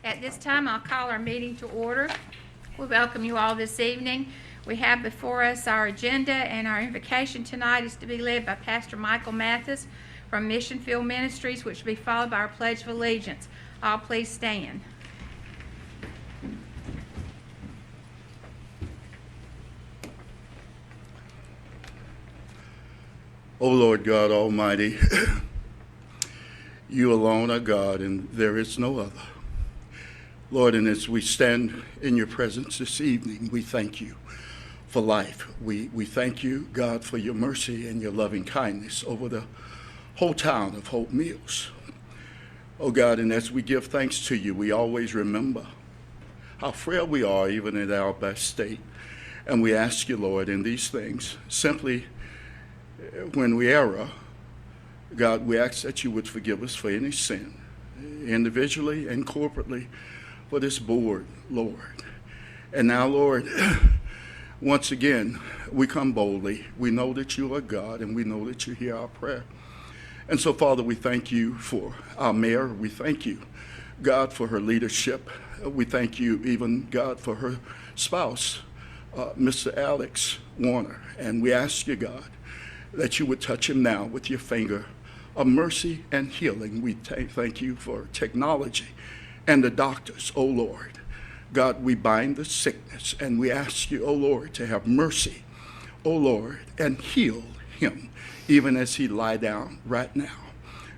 At this time, I'll call our meeting to order. We welcome you all this evening. We have before us our agenda, and our invocation tonight is to be led by Pastor Michael Mathis from Mission Field Ministries, which will be followed by our Pledge of Allegiance. All please stand. O Lord God Almighty, you alone are God, and there is no other. Lord, and as we stand in your presence this evening, we thank you for life. We thank you, God, for your mercy and your loving kindness over the whole town of Hope Mills. Oh God, and as we give thanks to you, we always remember how frail we are, even in our best state. And we ask you, Lord, in these things, simply when we err, God, we ask that you would forgive us for any sin, individually and corporately, for this board, Lord. And now, Lord, once again, we come boldly. We know that you are God, and we know that you hear our prayer. And so, Father, we thank you for our mayor. We thank you, God, for her leadership. We thank you, even, God, for her spouse, Mr. Alex Warner. And we ask you, God, that you would touch him now with your finger of mercy and healing. We thank you for technology and the doctors, oh Lord. God, we bind the sickness, and we ask you, oh Lord, to have mercy, oh Lord, and heal him even as he lie down right now.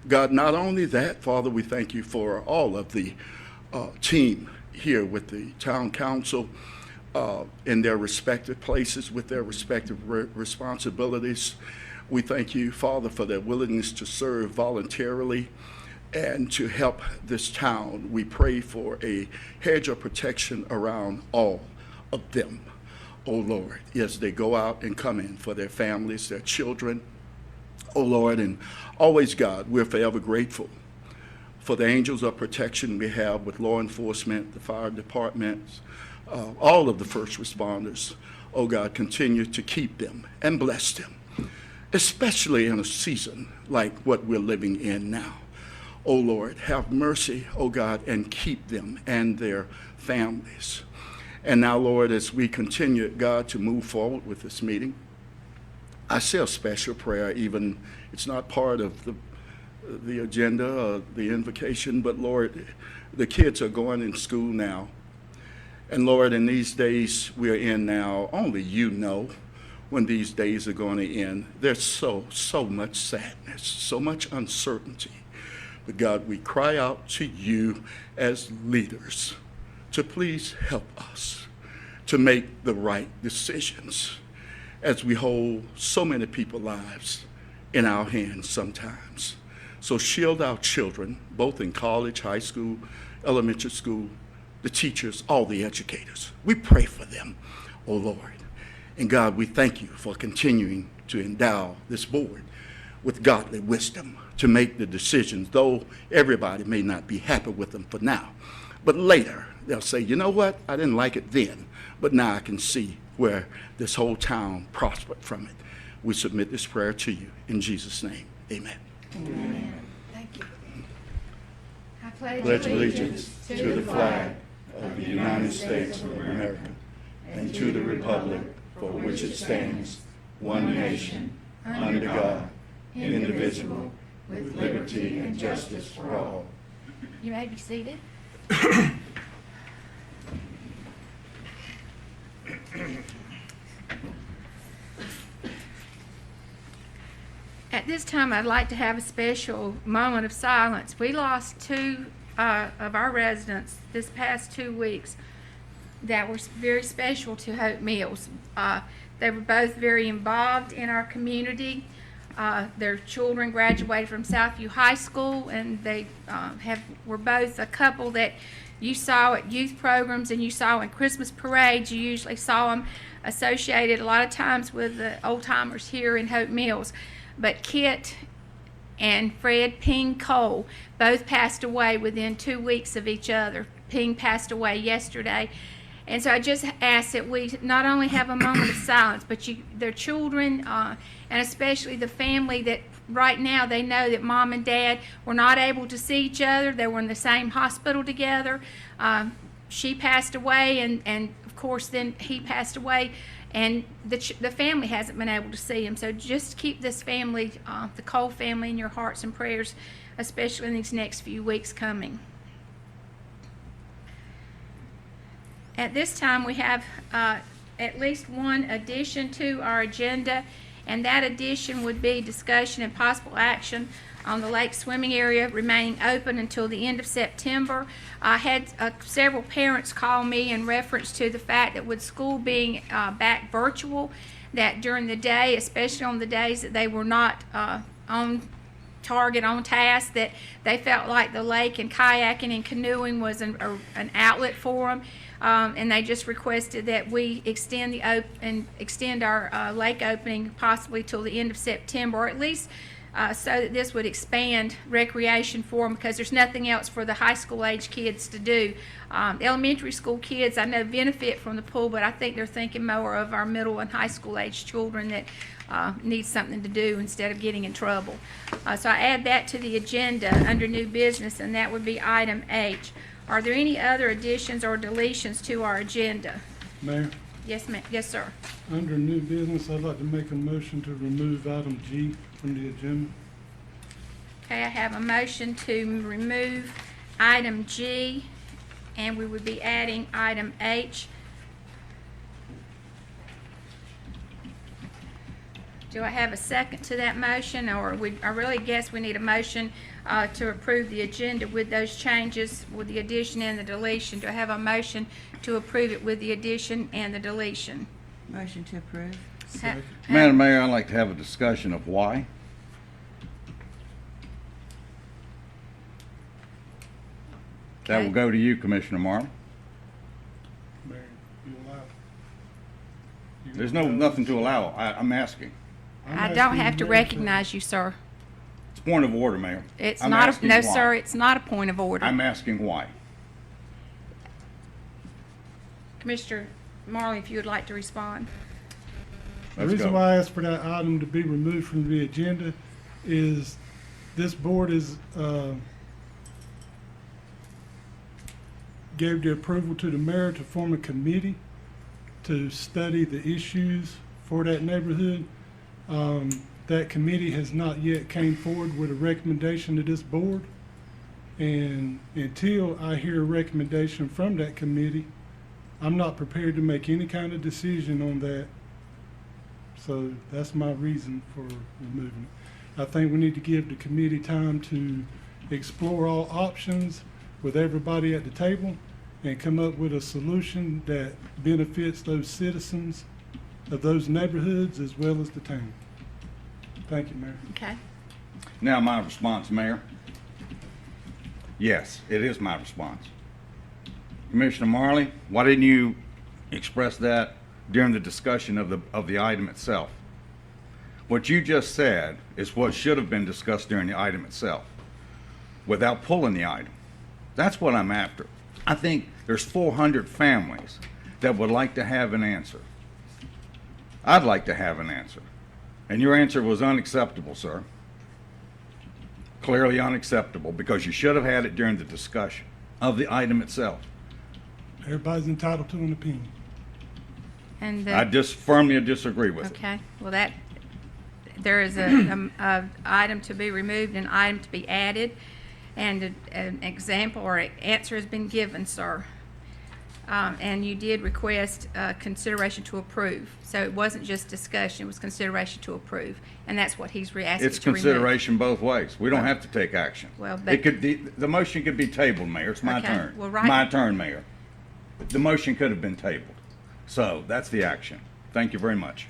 God, not only that, Father, we thank you for all of the team here with the town council in their respective places with their respective responsibilities. We thank you, Father, for their willingness to serve voluntarily and to help this town. We pray for a hedge of protection around all of them, oh Lord, as they go out and come in for their families, their children, oh Lord. And always, God, we're forever grateful for the angels of protection we have with law enforcement, the fire departments, all of the first responders. Oh God, continue to keep them and bless them, especially in a season like what we're living in now. Oh Lord, have mercy, oh God, and keep them and their families. And now, Lord, as we continue, God, to move forward with this meeting, I say a special prayer, even it's not part of the agenda or the invocation, but Lord, the kids are going in school now. And Lord, in these days we're in now, only you know when these days are going to end. There's so much sadness, so much uncertainty. But God, we cry out to you as leaders to please help us to make the right decisions as we hold so many people's lives in our hands sometimes. So shield our children, both in college, high school, elementary school, the teachers, all the educators. We pray for them, oh Lord. And God, we thank you for continuing to endow this board with godly wisdom to make the decisions, though everybody may not be happy with them for now. But later, they'll say, you know what, I didn't like it then, but now I can see where this whole town prospered from it. We submit this prayer to you in Jesus' name. Amen. Amen. Thank you. I Pledge allegiance to the flag of the United States of America and to the republic for which it stands, one nation, under God, indivisible, with liberty and justice for all. You may be seated. At this time, I'd like to have a special moment of silence. We lost two of our residents this past 2 weeks that were very special to Hope Mills. They were both very involved in our community. Their children graduated from Southview High School, and they were both a couple that you saw at youth programs and you saw in Christmas parades. You usually saw them associated a lot of times with the old timers here in Hope Mills. But Kit and Fred Ping Cole both passed away within 2 weeks of each other. Ping passed away yesterday. And so I just ask that we not only have a moment of silence, but their children, and especially the family that right now they know that mom and dad were not able to see each other. They were in the same hospital together. She passed away, and of course then he passed away, and the family hasn't been able to see him. So just keep this family, the Cole family, in your hearts and prayers, especially in these next few weeks coming. At this time, we have at least one addition to our agenda, and that addition would be discussion and possible action on the lake swimming area remaining open until the end of September. I had several parents call me in reference to the fact that with school being back virtual, that during the day, especially on the days that they were not on target, on task, that they felt like the lake and kayaking and canoeing was an outlet for them. And they just requested that we extend our lake opening possibly till the end of September, or at least so that this would expand recreation for them, because there's nothing else for the high school age kids to do. Elementary school kids, I know, benefit from the pool, but I think they're thinking more of our middle and high school age children that need something to do instead of getting in trouble. So I add that to the agenda under new business, and that would be item H. Are there any other additions or deletions to our agenda? Mayor, Yes, ma'am. Yes, sir. under new business, I'd like to make a motion to remove item G from the agenda. Okay, I have a motion to remove item G, and we would be adding item H. Do I have a second to that motion, or I really guess we need a motion to approve the agenda with those changes, with the addition and the deletion? Do I have a motion to approve it with the addition and the deletion? Motion to approve. Second. Madam Mayor, I'd like to have a discussion of why. That will Okay. go to you, Commissioner Marley. Mayor, you allow? you There's allow- nothing to allow. I'm asking. I'm I don't asking have to Mayor recognize you, sir. It's a point of order, Mayor. It's I'm not, asking no, why. sir, it's not a point of order. I'm asking why. Commissioner Marley, if you would like to respond. The Let's reason go. why I asked for that item to be removed from the agenda is this board gave the approval to the mayor to form a committee to study the issues for that neighborhood. That committee has not yet came forward with a recommendation to this board. And until I hear a recommendation from that committee, I'm not prepared to make any kind of decision on that. So that's my reason for removing it. I think we need to give the committee time to explore all options with everybody at the table and come up with a solution that benefits those citizens of those neighborhoods as well as the town. Thank you, Mayor. Okay. Now, my response, Mayor. Yes, it is my response. Commissioner Marley, why didn't you express that during the discussion of the item itself? What you just said is what should have been discussed during the item itself, without pulling the item. That's what I'm after. I think there's 400 families that would like to have an answer. I'd like to have an answer. And your answer was unacceptable, sir. Clearly unacceptable, because you should have had it during the discussion of the item itself. Everybody's entitled to an opinion. And I just firmly disagree with it. okay, well, there is a item to be removed, an item to be added, and an example or an answer has been given, sir. And you did request consideration to approve. So it wasn't just discussion, it was consideration to approve. And that's what he's asking It's to remove. consideration both ways. We don't have to take action. Well, but- It could, the motion could be tabled, Mayor. It's my Okay, turn. well, right- My turn, Mayor. The motion could have been tabled. So that's the action. Thank you very much.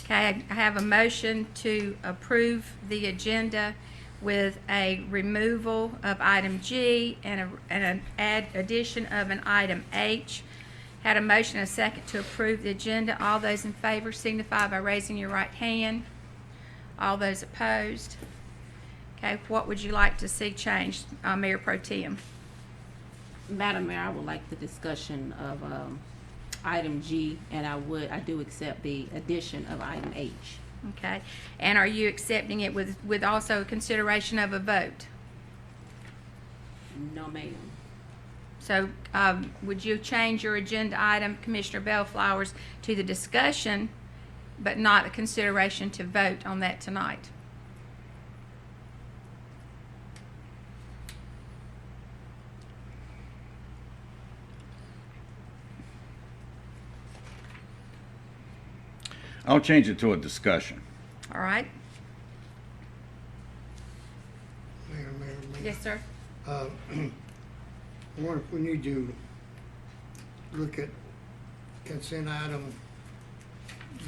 Okay, I have a motion to approve the agenda with a removal of item G and an addition of an item H. Had a motion and a second to approve the agenda. All those in favor signify by raising your right hand. All those opposed. Okay, what would you like to see changed, Mayor Pro Tem? Madam Mayor, I would like the discussion of item G, and I do accept the addition of item H. Okay, and are you accepting it with also consideration of a vote? No, ma'am. So, would you change your agenda item, Commissioner Bellflowers, to the discussion, but not a consideration to vote on that tonight? I'll change it to a discussion. All right? Mayor, Yes, sir. I wonder if we need to look at consent item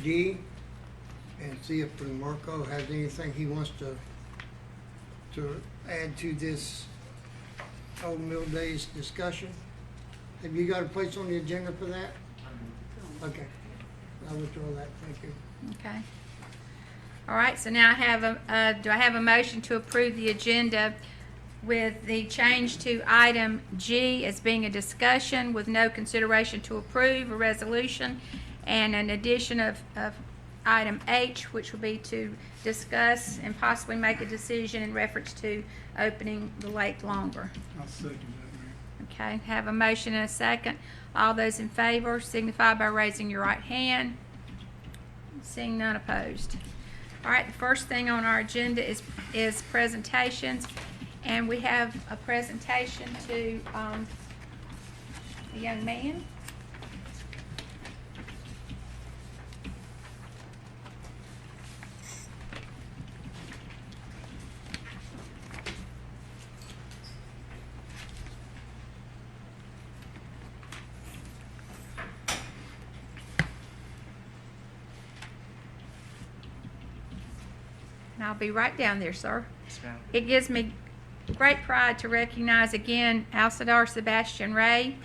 D and see if Marco has anything he wants to add to this Old Mill Days discussion. Have you got a place on the agenda for that? Okay, I'll withdraw that, thank you. Okay. All right, so now I have do I have a motion to approve the agenda with the change to item G as being a discussion with no consideration to approve a resolution, and an addition of item H, which will be to discuss and possibly make a decision in reference to opening the lake longer? I'll second that, Mayor. Okay, have a motion and a second. All those in favor signify by raising your right hand. Seeing none opposed. All right, the first thing on our agenda is presentations, and we have a presentation to a young man. And I'll be right down there, sir. It gives me great pride to recognize again Alcidar Sebastian Ray.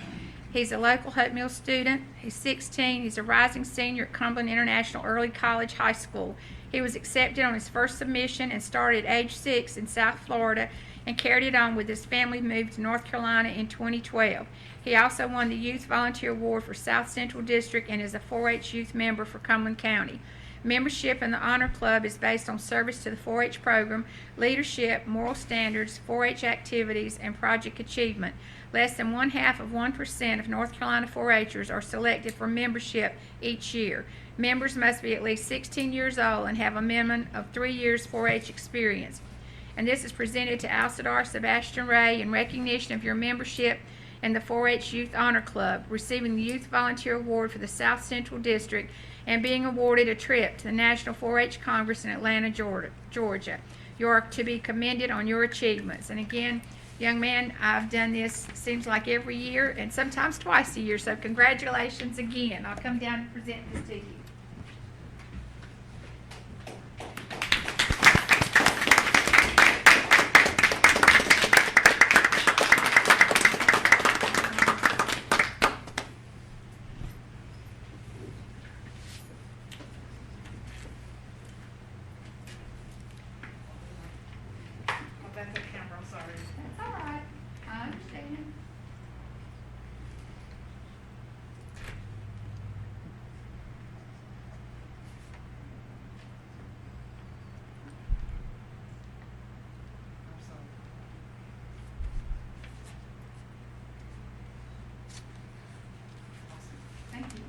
He's a local Hope Mill student. He's 16. He's a rising senior at Cumberland International Early College High School. He was accepted on his first submission and started at age 6 in South Florida and carried it on with his family moved to North Carolina in 2012. He also won the Youth Volunteer Award for South Central District and is a 4-H youth member for Cumberland County. Membership in the Honor Club is based on service to the 4-H program, leadership, moral standards, 4-H activities, and project achievement. Less than 0.5% of North Carolina 4-Hers are selected for membership each year. Members must be at least 16 years old and have a minimum of 3 years 4-H experience. And this is presented to Alcidar Sebastian Ray in recognition of your membership in the 4-H Youth Honor Club, receiving the Youth Volunteer Award for the South Central District, and being awarded a trip to the National 4-H Congress in Atlanta, Georgia. You are to be commended on your achievements. And again, young man, I've done this, seems like every year, and sometimes twice a year, so congratulations again. I'll come down and present this to you. That's all right. I understand. Thank you.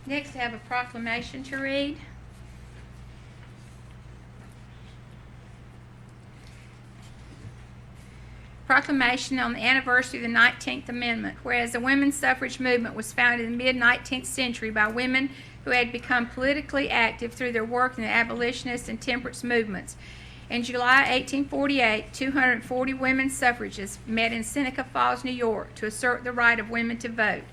Next, I have a proclamation to read. Proclamation on the anniversary of the 19th Amendment. Whereas the women's suffrage movement was founded in the mid-19th century by women who had become politically active through their work in the abolitionist and temperance movements. In July 1848, 240 women suffragists met in Seneca Falls, New York, to assert the right of women to vote.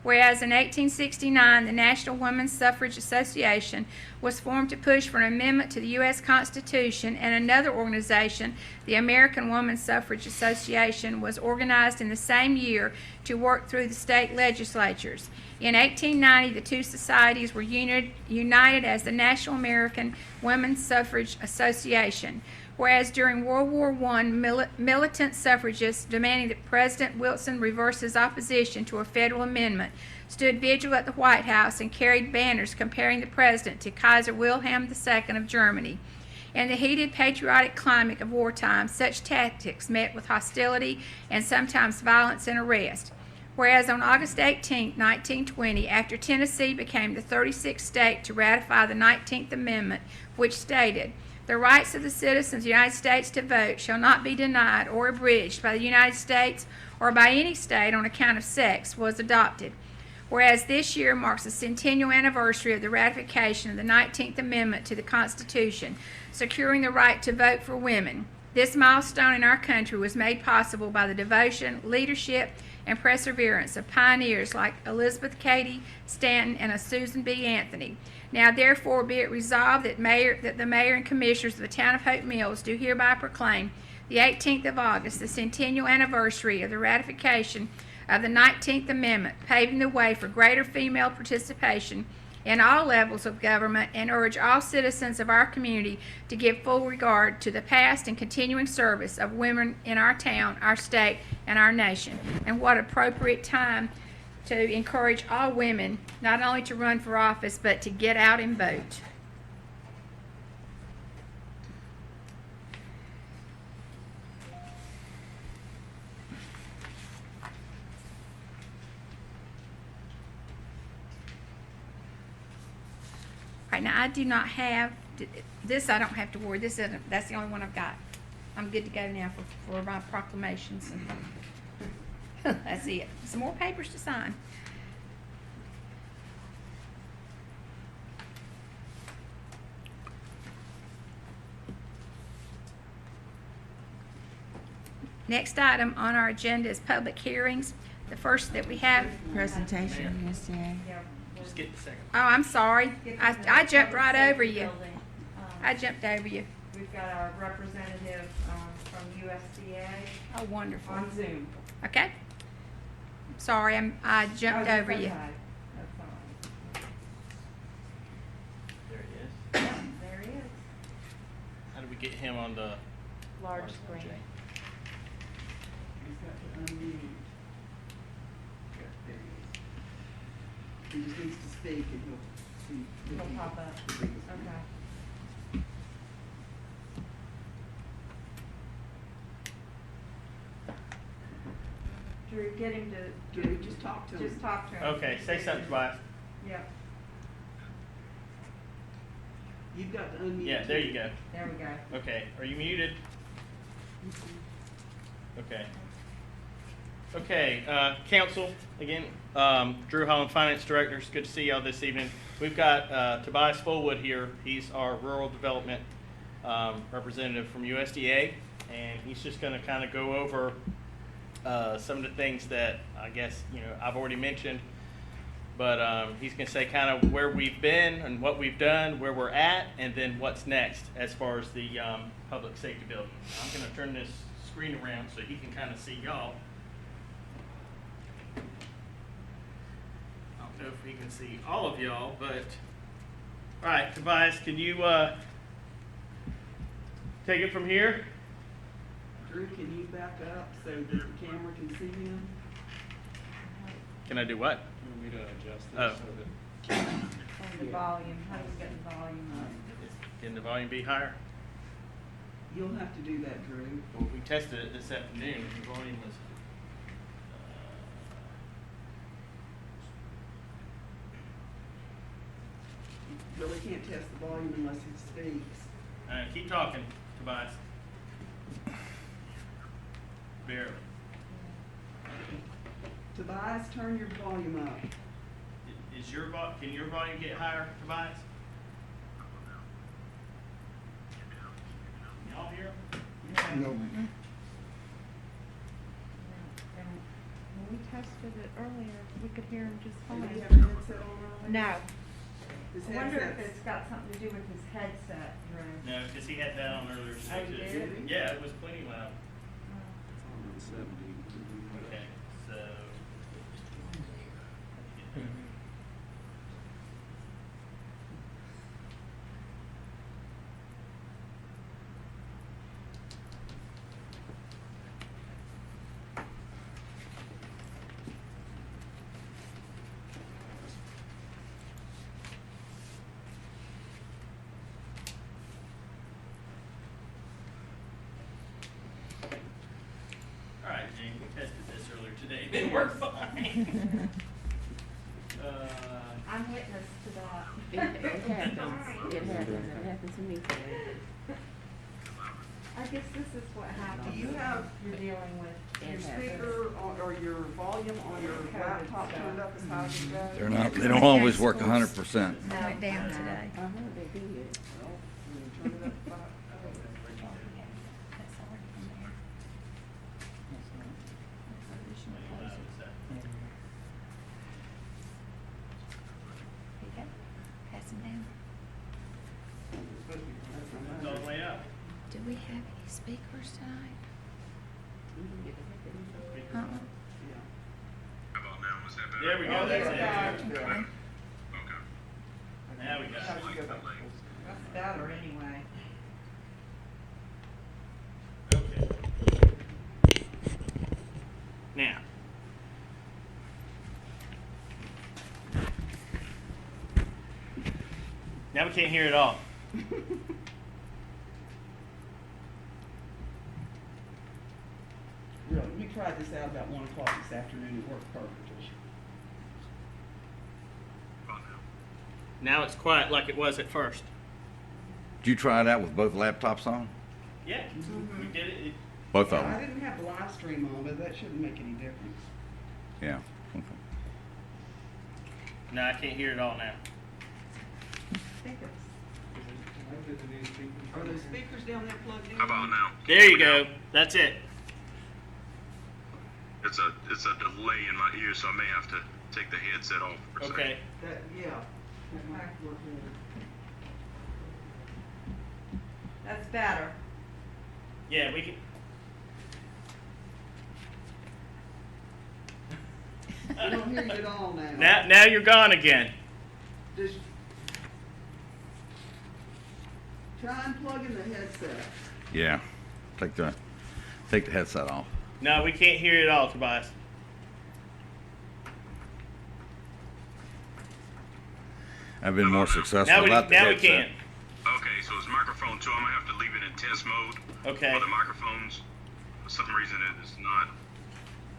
Whereas in 1869, the National Women's Suffrage Association was formed to push for an amendment to the U.S. Constitution, and another organization, the American Women's Suffrage Association, was organized in the same year to work through the state legislatures. In 1890, the two societies were united as the National American Women's Suffrage Association. Whereas during World War I, militant suffragists demanding that President Wilson reverse his opposition to a federal amendment stood vigil at the White House and carried banners comparing the president to Kaiser Wilhelm II of Germany. In the heated patriotic climate of wartime, such tactics met with hostility and sometimes violence and arrest. Whereas on August 18, 1920, after Tennessee became the 36th state to ratify the 19th Amendment, which stated, "The rights of the citizens of the United States to vote shall not be denied or abridged by the United States or by any state on account of sex," was adopted. Whereas this year marks the centennial anniversary of the ratification of the 19th Amendment to the Constitution, securing the right to vote for women. This milestone in our country was made possible by the devotion, leadership, and perseverance of pioneers like Elizabeth Cady Stanton and Susan B. Anthony. Now therefore be it resolved that the mayor and commissioners of the town of Hope Mills do hereby proclaim the 18th of August, the centennial anniversary of the ratification of the 19th Amendment, paving the way for greater female participation in all levels of government, and urge all citizens of our community to give full regard to the past and continuing service of women in our town, our state, and our nation. And what appropriate time to encourage all women not only to run for office, but to get out and vote. Right now, I do not have this. I don't have to worry. This isn't. That's the only one I've got. I'm good to go now for my proclamations. And that's it. Some more papers to sign. Next item on our agenda is public hearings. The first that we have. Presentation, USDA. Just get the second. Oh, I'm sorry. I jumped right over you. I jumped over you. We've got our representative from USDA Oh, wonderful. on Zoom. Okay. Sorry, I jumped Oh, that's over you. okay. That's fine. There he is. Yeah, there he is. How do we get him on the Large screen. He's got to unmute. There he is. He just needs to speak and he'll see. It'll pop up. Okay. Drew, get him to. Drew, just talk to him. Just talk to him. Okay, say something, Tobias. Yep, You've got to unmute. Yeah, there you go. there we go. Okay, are you muted? Okay. Okay, council, again, Drew Holland, Finance Director. It's good to see y'all this evening. We've got Tobias Fullwood here. He's our Rural Development representative from USDA, and he's just going to kind of go over some of the things that I guess, I've already mentioned, but he's going to say kind of where we've been and what we've done, where we're at, and then what's next as far as the public safety building. I'm going to turn this screen around so he can kind of see y'all. I don't know if he can see all of y'all, but all right, Tobias, can you take it from here? Drew, can you back up so that the camera can see him? Can I do what? You want me to adjust this Oh. so that And the volume, how do we get the volume up? Can the volume be higher? You'll have to do that, Drew. Well, we tested it this afternoon. The volume was. You really can't test the volume unless he speaks. Keep talking, Tobias. Barely. Tobias, turn your volume up. Can your volume get higher, Tobias? Y'all hear him? No. we tested it earlier, we could hear him just Did he fine. have a headset on earlier? No. His I wonder if headset's- it's got something to do with his headset, Drew. No, because he had that on earlier today Oh, too. did he? Yeah, it was plenty loud. On 70. Okay, so. All right, Jane, we tested this earlier today. It didn't work fine. I'm witness to that. It happens. It happens. It happened to me today. I guess this is what happens. Do you have You're dealing with. your speaker or your volume on your laptop turned up as high as it goes? They're not, they don't always work 100%. Went down today. I heard they did. Well, when you turn it up about- Pass them down. It's all the way up. Do we have any speakers tonight? Yeah. Uh-uh. There we go, that's it. Okay. Okay. Now we got How it. did you go back? That's better anyway. Okay. Now. Now we can't hear it all. Really, we tried this out about 1 o'clock this afternoon, it worked perfectly. Now it's quiet like it was at first. Did you try it out with both laptops on? Yeah, we did it. Both of I them? didn't have the live stream on, but that shouldn't make any difference. Yeah. Okay. No, I can't hear it all now. Speakers. Are those speakers down there plugged in? How about now? There you go. That's it. It's a delay in my ear, so I may have to take the headset off for a second. Okay. That, yeah. That might work more. That's better. Yeah, we can. We don't hear you at all now. Now you're gone again. Just try unplugging the headset. Yeah. Take the headset off. No, we can't hear it all, Tobias. I've been more successful Now we without the now we headset. can. Okay, so it's microphone 2. I'm gonna have to leave it in test mode. Okay. For the microphones, for some reason it is not.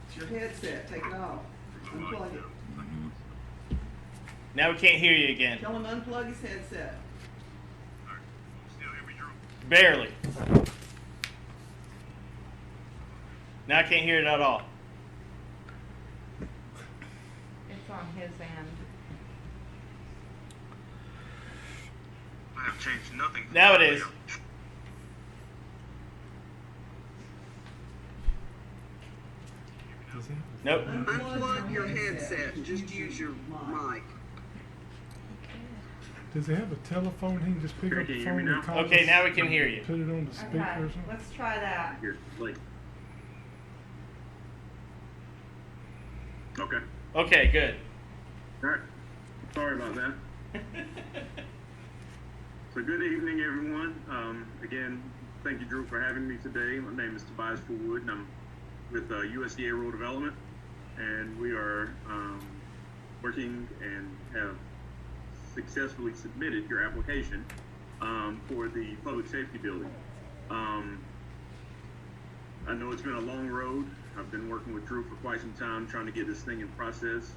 It's your headset. Take it off. Unplug it. Now we can't hear you again. Tell him unplug his headset. Alright, still hear me, Drew? Barely. Now I can't hear it at all. It's on his end. I have changed nothing. from Now it earlier. is. Nope. Unplug your headset and just use your mic. Does he have a telephone? He can just pick Okay, up can the you hear me phone and now? call Okay, us, now we can hear you. put it on the speaker Okay, or something? let's try that. Here, like. Okay. Okay, good. Alright. Sorry about that. So good evening, everyone. Again, thank you, Drew, for having me today. My name is Tobias Fullwood, and I'm with USDA Rural Development, and we are working and have successfully submitted your application for the public safety building. I know it's been a long road. I've been working with Drew for quite some time trying to get this thing in process.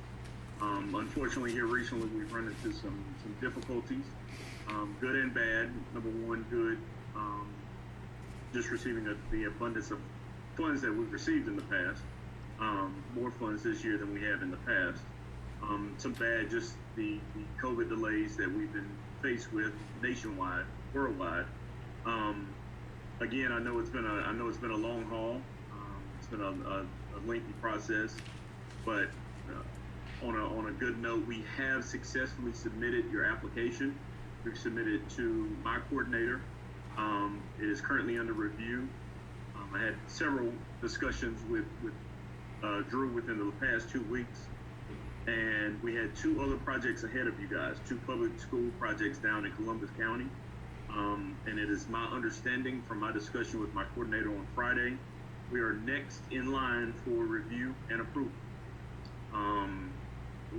Unfortunately, here recently we've run into some difficulties, good and bad. Number one, good, just receiving the abundance of funds that we've received in the past, more funds this year than we have in the past. Some bad, just the COVID delays that we've been faced with nationwide, worldwide. Again, I know it's been a long haul. It's been a lengthy process. But on a good note, we have successfully submitted your application. We've submitted to my coordinator. It is currently under review. I had several discussions with Drew within the past 2 weeks, and we had 2 other projects ahead of you guys, 2 public school projects down in Columbus County. And it is my understanding from my discussion with my coordinator on Friday, we are next in line for review and approval.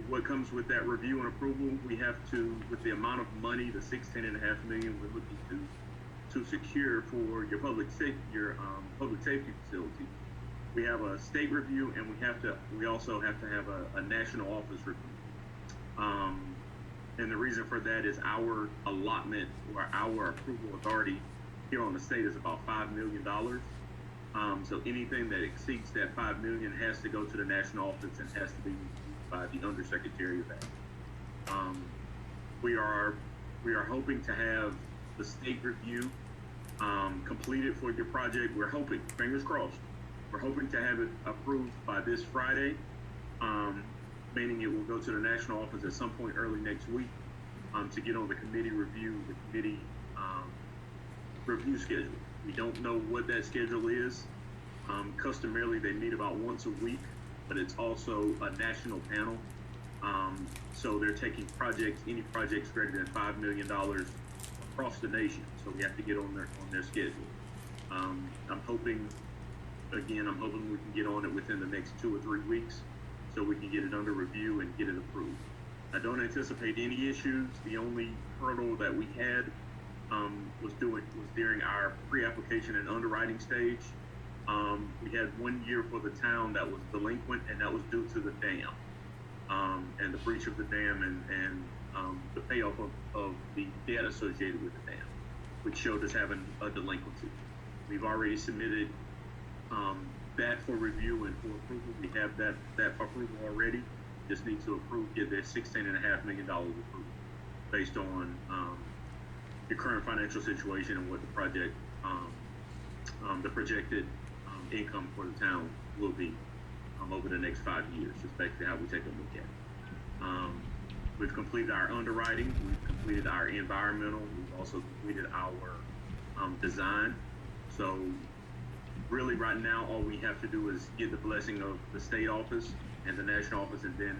What comes with that review and approval, we have to, with the amount of money, the $16.5 million we're looking to secure for your public safety facility, we have a state review, and we also have to have a national office review. And the reason for that is our allotment or our approval authority here on the state is about $5 million. So anything that exceeds that $5 million has to go to the national office and has to be reviewed by the undersecretary of that. We are hoping to have the state review completed for your project. We're hoping, fingers crossed, we're hoping to have it approved by this Friday, meaning it will go to the national office at some point early next week to get on the committee review schedule. We don't know what that schedule is. Customarily, they meet about once a week, but it's also a national panel. So they're taking any projects greater than $5 million across the nation. So we have to get on their schedule. I'm hoping we can get on it within the next 2 or 3 weeks so we can get it under review and get it approved. I don't anticipate any issues. The only hurdle that we had was during our pre-application and underwriting stage. We had 1 year for the town that was delinquent, and that was due to the dam and the breach of the dam and the payoff of the debt associated with the dam, which showed us having a delinquency. We've already submitted that for review and for approval. We have that for approval already. Just need to get that $16.5 million approved based on your current financial situation and what the projected income for the town will be over the next 5 years. That's basically how we take a look at it. We've completed our underwriting. We've completed our environmental. We've also completed our design. So really right now, all we have to do is get the blessing of the state office and the national office, and then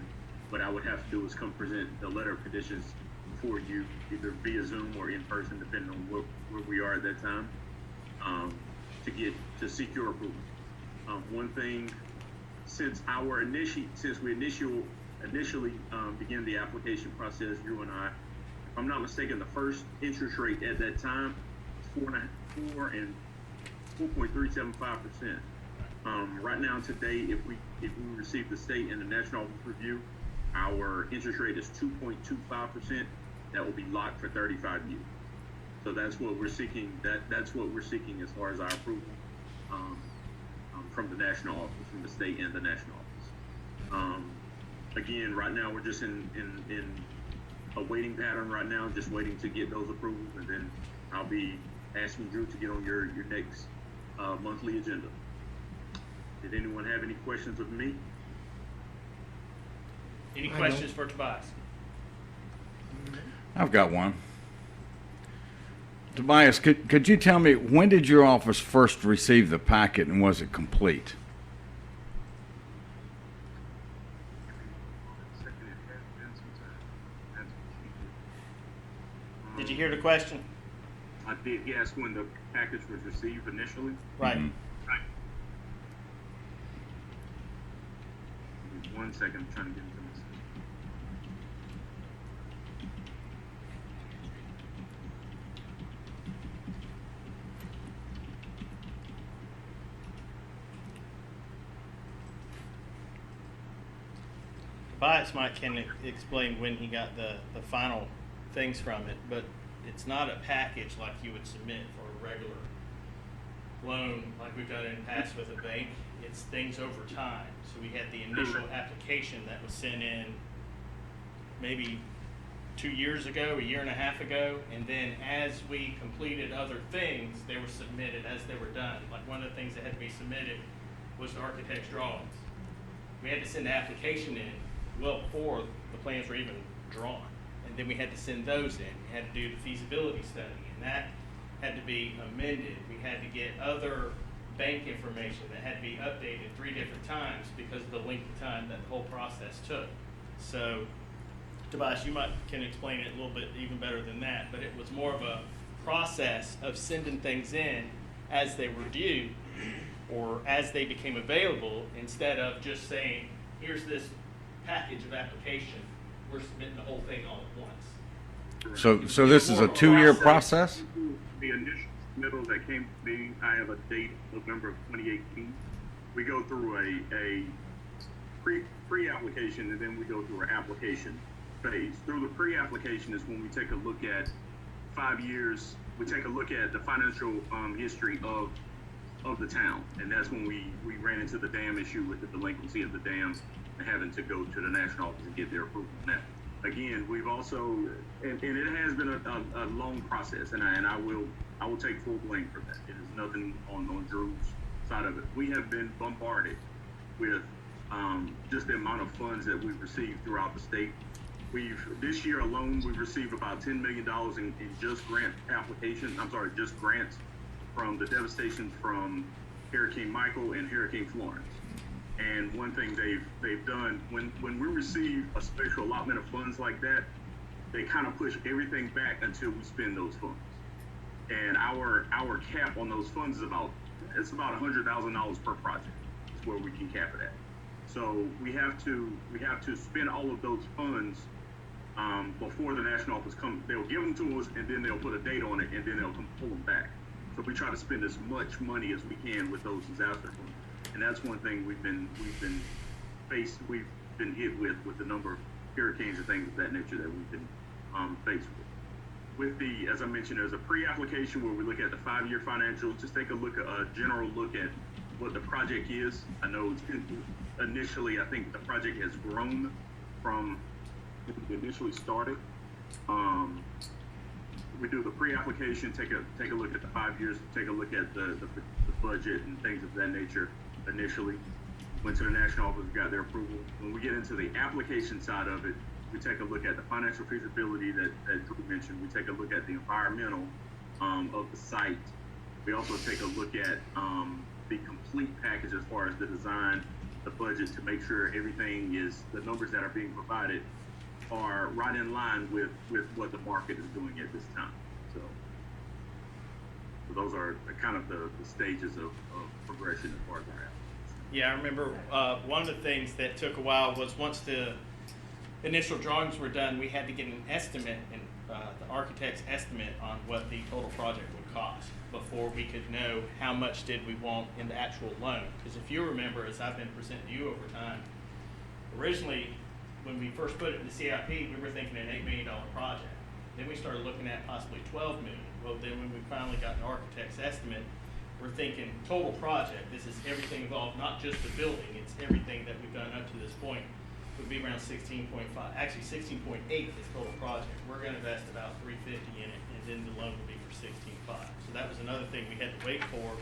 what I would have to do is come present the letter of conditions for you, either via Zoom or in person, depending on where we are at that time, to secure approval. One thing, since we initially began the application process, Drew and I, if I'm not mistaken, the first interest rate at that time was 4.375%. Right now, today, if we receive the state and the national office review, our interest rate is 2.25%. That will be locked for 35 years. So that's what we're seeking. That's what we're seeking as far as our approval from the national office, from the state and the national office. Again, right now we're just in a waiting pattern right now, just waiting to get those approvals, and then I'll be asking Drew to get on your next monthly agenda. Did anyone have any questions of me? Any questions for Tobias? I've got one. Tobias, could you tell me, when did your office first receive the packet, and was it complete? Did you hear the question? I did. He asked when the package was received initially. Right. Mhm. Right. 1 second, I'm trying to get into this. Tobias can explain when he got the final things from it, but it's not a package like you would submit for a regular loan like we've done in the past with a bank. It's things over time. So we had the initial application that was sent in maybe 2 years ago, a year and a half ago, and then as we completed other things, they were submitted as they were done. Like one of the things that had to be submitted was the architect's drawings. we had to send the application in well before the plans were even drawn. And then we had to send those in. We had to do the feasibility study, and that had to be amended. We had to get other bank information that had to be updated 3 different times because of the length of time that the whole process took. So, Tobias, you can explain it a little bit even better than that, but it was more of a process of sending things in as they were due or as they became available, instead of just saying, here's this package of application, we're submitting the whole thing all at once. So this is a 2-year process? The initial submittal that came to me, I have a date, November of 2018. We go through a pre-application, and then we go through our application phase. Through the pre-application is when we take a look at 5 years. We take a look at the financial history of the town, and that's when we ran into the dam issue with the delinquency of the dam and having to go to the national office and get their approval on that. Again, we've also, and it has been a long process, and I will take full blame for that. It is nothing on Drew's side of it. We have been bombarded with just the amount of funds that we've received throughout the state. This year alone, we've received about $10 million in just just grants from the devastation from Hurricane Michael and Hurricane Florence. And one thing they've done, when we receive a special allotment of funds like that, they kind of push everything back until we spend those funds. And our cap on those funds is about $100,000 per project. Is where we can cap it at. So we have to spend all of those funds before the national office comes. They'll give them to us, and then they'll put a date on it, and then they'll come pull them back. So we try to spend as much money as we can with those disaster funds. And that's one thing we've been hit with the number of hurricanes and things of that nature that we've been faced with. As I mentioned, there's a pre-application where we look at the 5-year financials, just take a general look at what the project is. I know initially, I think the project has grown from when it initially started. We do the pre-application, take a look at the 5 years, take a look at the budget and things of that nature. Initially, went to the national office, got their approval. When we get into the application side of it, we take a look at the financial feasibility that Drew mentioned. We take a look at the environmental of the site. We also take a look at the complete package as far as the design, the budget, to make sure everything the numbers that are being provided are right in line with what the market is doing at this time. So those are kind of the stages of progression as far as our application. Yeah, I remember one of the things that took a while was once the initial drawings were done, we had to get an estimate, and the architect's estimate on what the total project would cost before we could know how much did we want in the actual loan. Because if you remember, as I've been presenting to you over time, originally when we first put it in the CIP, we were thinking an $8 million project. Then we started looking at possibly $12 million. Well, then when we finally got an architect's estimate, we're thinking total project. This is everything involved, not just the building. It's everything that we've done up to this point. Would be around 16.5. Actually, 16.8 is total project. We're going to invest about $350 in it, and then the loan will be for 16.5. So that was another thing we had to wait for,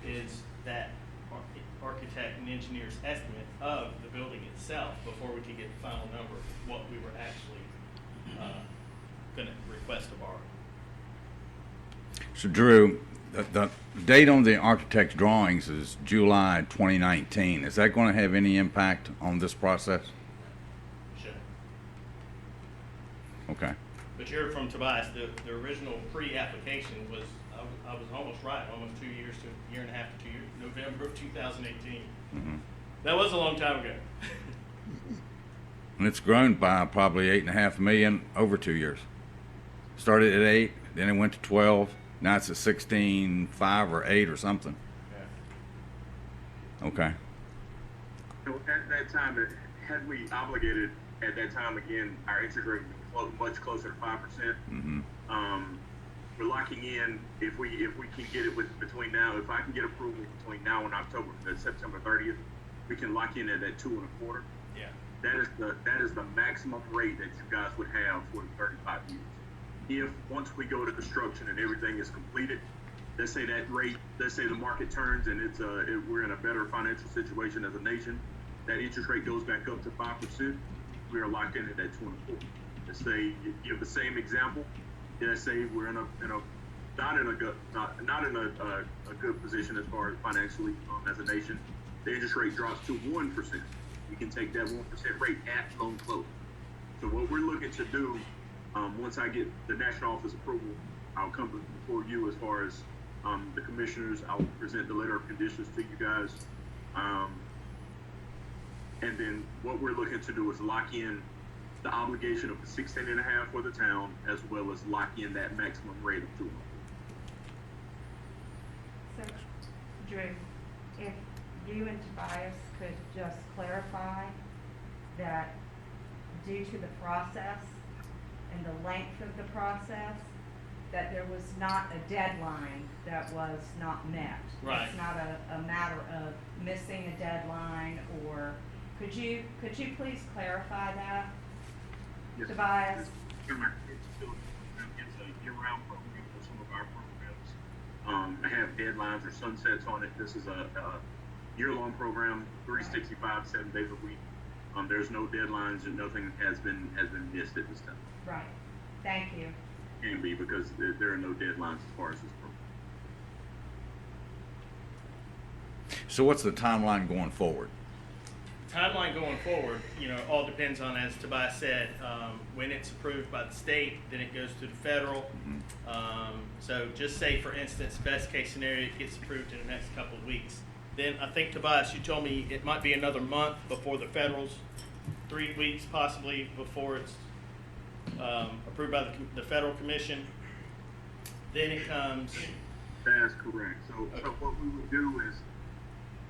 is that architect and engineer's estimate of the building itself before we could get the final number of what we were actually going to request to borrow. So Drew, the date on the architect's drawings is July 2019. Is that going to have any impact on this process? Sure. Okay. But you heard from Tobias, the original pre-application was, I was almost right, almost 2 years to a year and a half to 2 years, November of 2018. Mm-hmm. That was a long time ago. And it's grown by probably $8.5 million over 2 years. Started at 8, then it went to 12. Now it's at 16.5 or 8 or something. Yeah. Okay. So at that time, had we obligated at that time, again, our interest rate was much closer to 5%. Mm-hmm. We're locking in, if we can get it between now, if I can get approval between now and September 30th, we can lock in at that 2.25. Yeah. That is the maximum rate that you guys would have for the 35 years. If once we go to construction and everything is completed, let's say the market turns and we're in a better financial situation as a nation, that interest rate goes back up to 5%, we are locked in at that 24. Let's say you give the same example. Let's say we're not in a good position as far as financially as a nation. The interest rate drops to 1%. We can take that 1% rate at loan close. So what we're looking to do, once I get the national office approval, I'll come before you as far as the commissioners. I'll present the letter of conditions to you guys. And then what we're looking to do is lock in the obligation of the 16.5 for the town, as well as lock in that maximum rate of 200. So, Drew, if you and Tobias could just clarify that due to the process and the length of the process, that there was not a deadline that was not met. Right. It's not a matter of missing a deadline, or could you please clarify that? Yes. Tobias? It's a year-round program for some of our programs. I have deadlines or sunsets on it. This is a year-long program, 365, 7 days a week. There's no deadlines and nothing has been missed at this time. Right. Thank you. Can be because there are no deadlines as far as this program. So what's the timeline going forward? Timeline going forward, all depends on, as Tobias said, when it's approved by the state, then it goes to the federal. So just say, for instance, best case scenario, it gets approved in the next couple of weeks. Then I think, Tobias, you told me it might be another month before the federals, 3 weeks possibly before it's approved by the federal commission. Then it comes. That's correct. So what we would do is,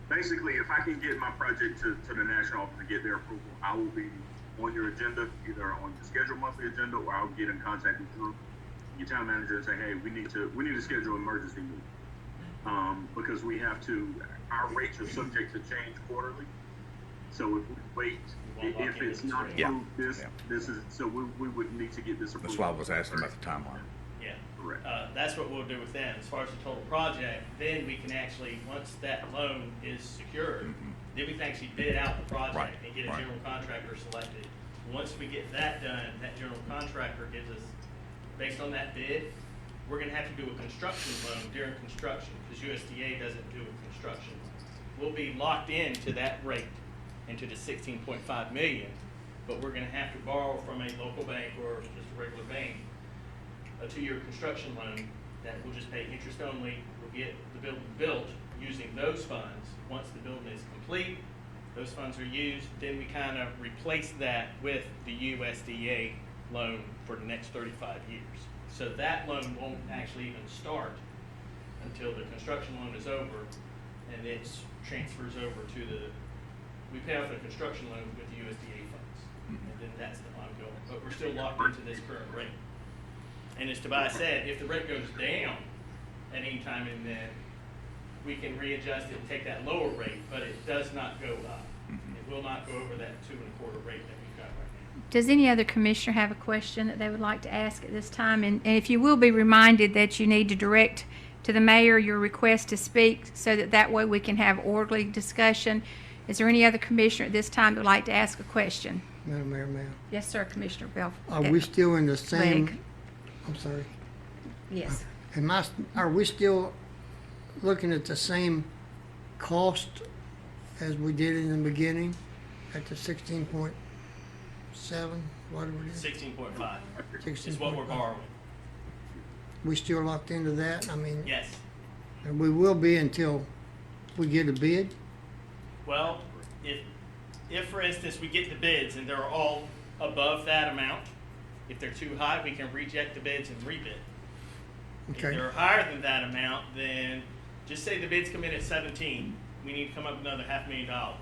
basically, if I can get my project to the national office and get their approval, I will be on your agenda, either on the scheduled monthly agenda, or I'll get in contact with Drew, your town manager, and say, hey, we need to schedule an emergency meeting. Because we have to, our rates are subject to change quarterly. So if we wait, if it's not approved, this is, so we would need to get this approved. That's why I was asking about the timeline. Yeah. Correct. That's what we'll do with them. As far as the total project, then we can actually, once that loan is secured, then we can actually bid out the project Right, and get a right. general contractor selected. Once we get that done, that general contractor gives us, based on that bid, we're gonna have to do a construction loan during construction, because USDA doesn't do a construction loan. We'll be locked into that rate, into the 16.5 million, but we're gonna have to borrow from a local bank or just a regular bank a 2-year construction loan that will just pay interest only. We'll get the building built using those funds. Once the building is complete, those funds are used, then we kind of replace that with the USDA loan for the next 35 years. So that loan won't actually even start until the construction loan is over, and it transfers over to we pay off the construction loan with the USDA funds, and then that's the ongoing. But we're still locked into this current rate. And as Tobias said, if the rate goes down at any time, and then we can readjust it and take that lower rate, but it does not go up. It will not go over that 2.25 rate that we've got right now. Does any other commissioner have a question that they would like to ask at this time? And if you will be reminded that you need to direct to the mayor your request to speak, so that way we can have orderly discussion. Is there any other commissioner at this time that would like to ask a question? Madam Mayor, ma'am. Yes, sir, Commissioner Bell. Are we still in the same, Leg. I'm sorry, Yes. are we still looking at the same cost as we did in the beginning at the 16.7, whatever it is? 16.5 is what we're 16.5. borrowing. We still locked into that? I mean, Yes. and we will be until we get a bid? Well, if for instance we get the bids and they're all above that amount, if they're too high, we can reject the bids and rebid. If Okay, they're higher than that amount, then just say the bids come in at 17, we need to come up with another $500,000.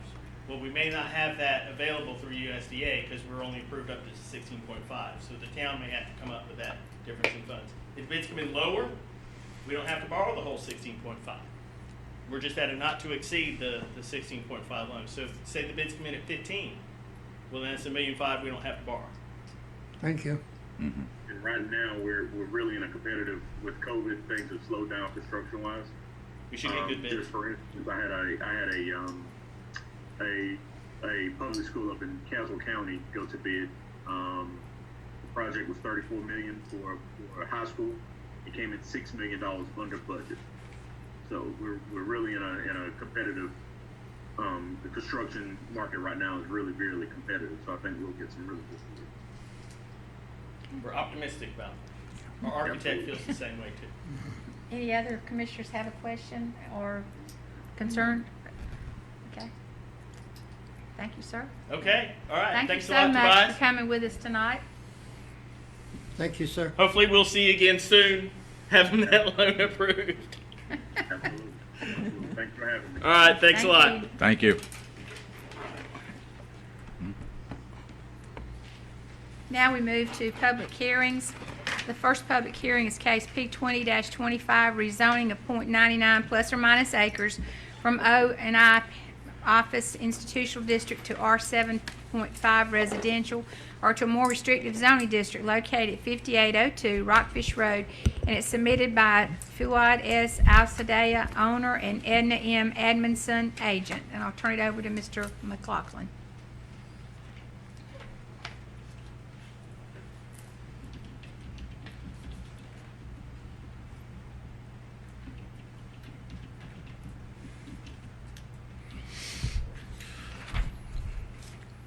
Well, we may not have that available through USDA because we're only approved up to 16.5. So the town may have to come up with that difference in funds. If bids come in lower, we don't have to borrow the whole 16.5. We're just at a not to exceed the 16.5 loan. So if, say the bids come in at 15, well then it's $1.5 million we don't have to borrow. thank you. And right now, we're really in a competitive, with COVID, things have slowed down construction-wise. We should get good bids. Just for instance, I had a a public school up in Castle County go to bid. The project was $34 million for a high school. It came in $6 million under budget. So we're really in a competitive. The construction market right now is really competitive. So I think we'll get some really good deals. We're optimistic about it. Our architect feels the same way too. Any other commissioners have a question or concern? Okay. Thank you, sir. Okay, all right. Thank you Thanks a so lot, much Tobias. for coming with us tonight. Thank you, sir. Hopefully we'll see you again soon, having that loan approved. Absolutely. Thanks for having me. All right, thanks a Thank lot. you. Thank you. Now we move to public hearings. The first public hearing is case P 20-25, rezoning of .99 plus or minus acres from O&I Office Institutional District to R7.5 Residential, or to a more restrictive zoning district located at 5802 Rockfish Road, and it's submitted by Fuad S. Alsadea, owner, and Edna M. Edmondson, agent. And I'll turn it over to Mr. McLaughlin.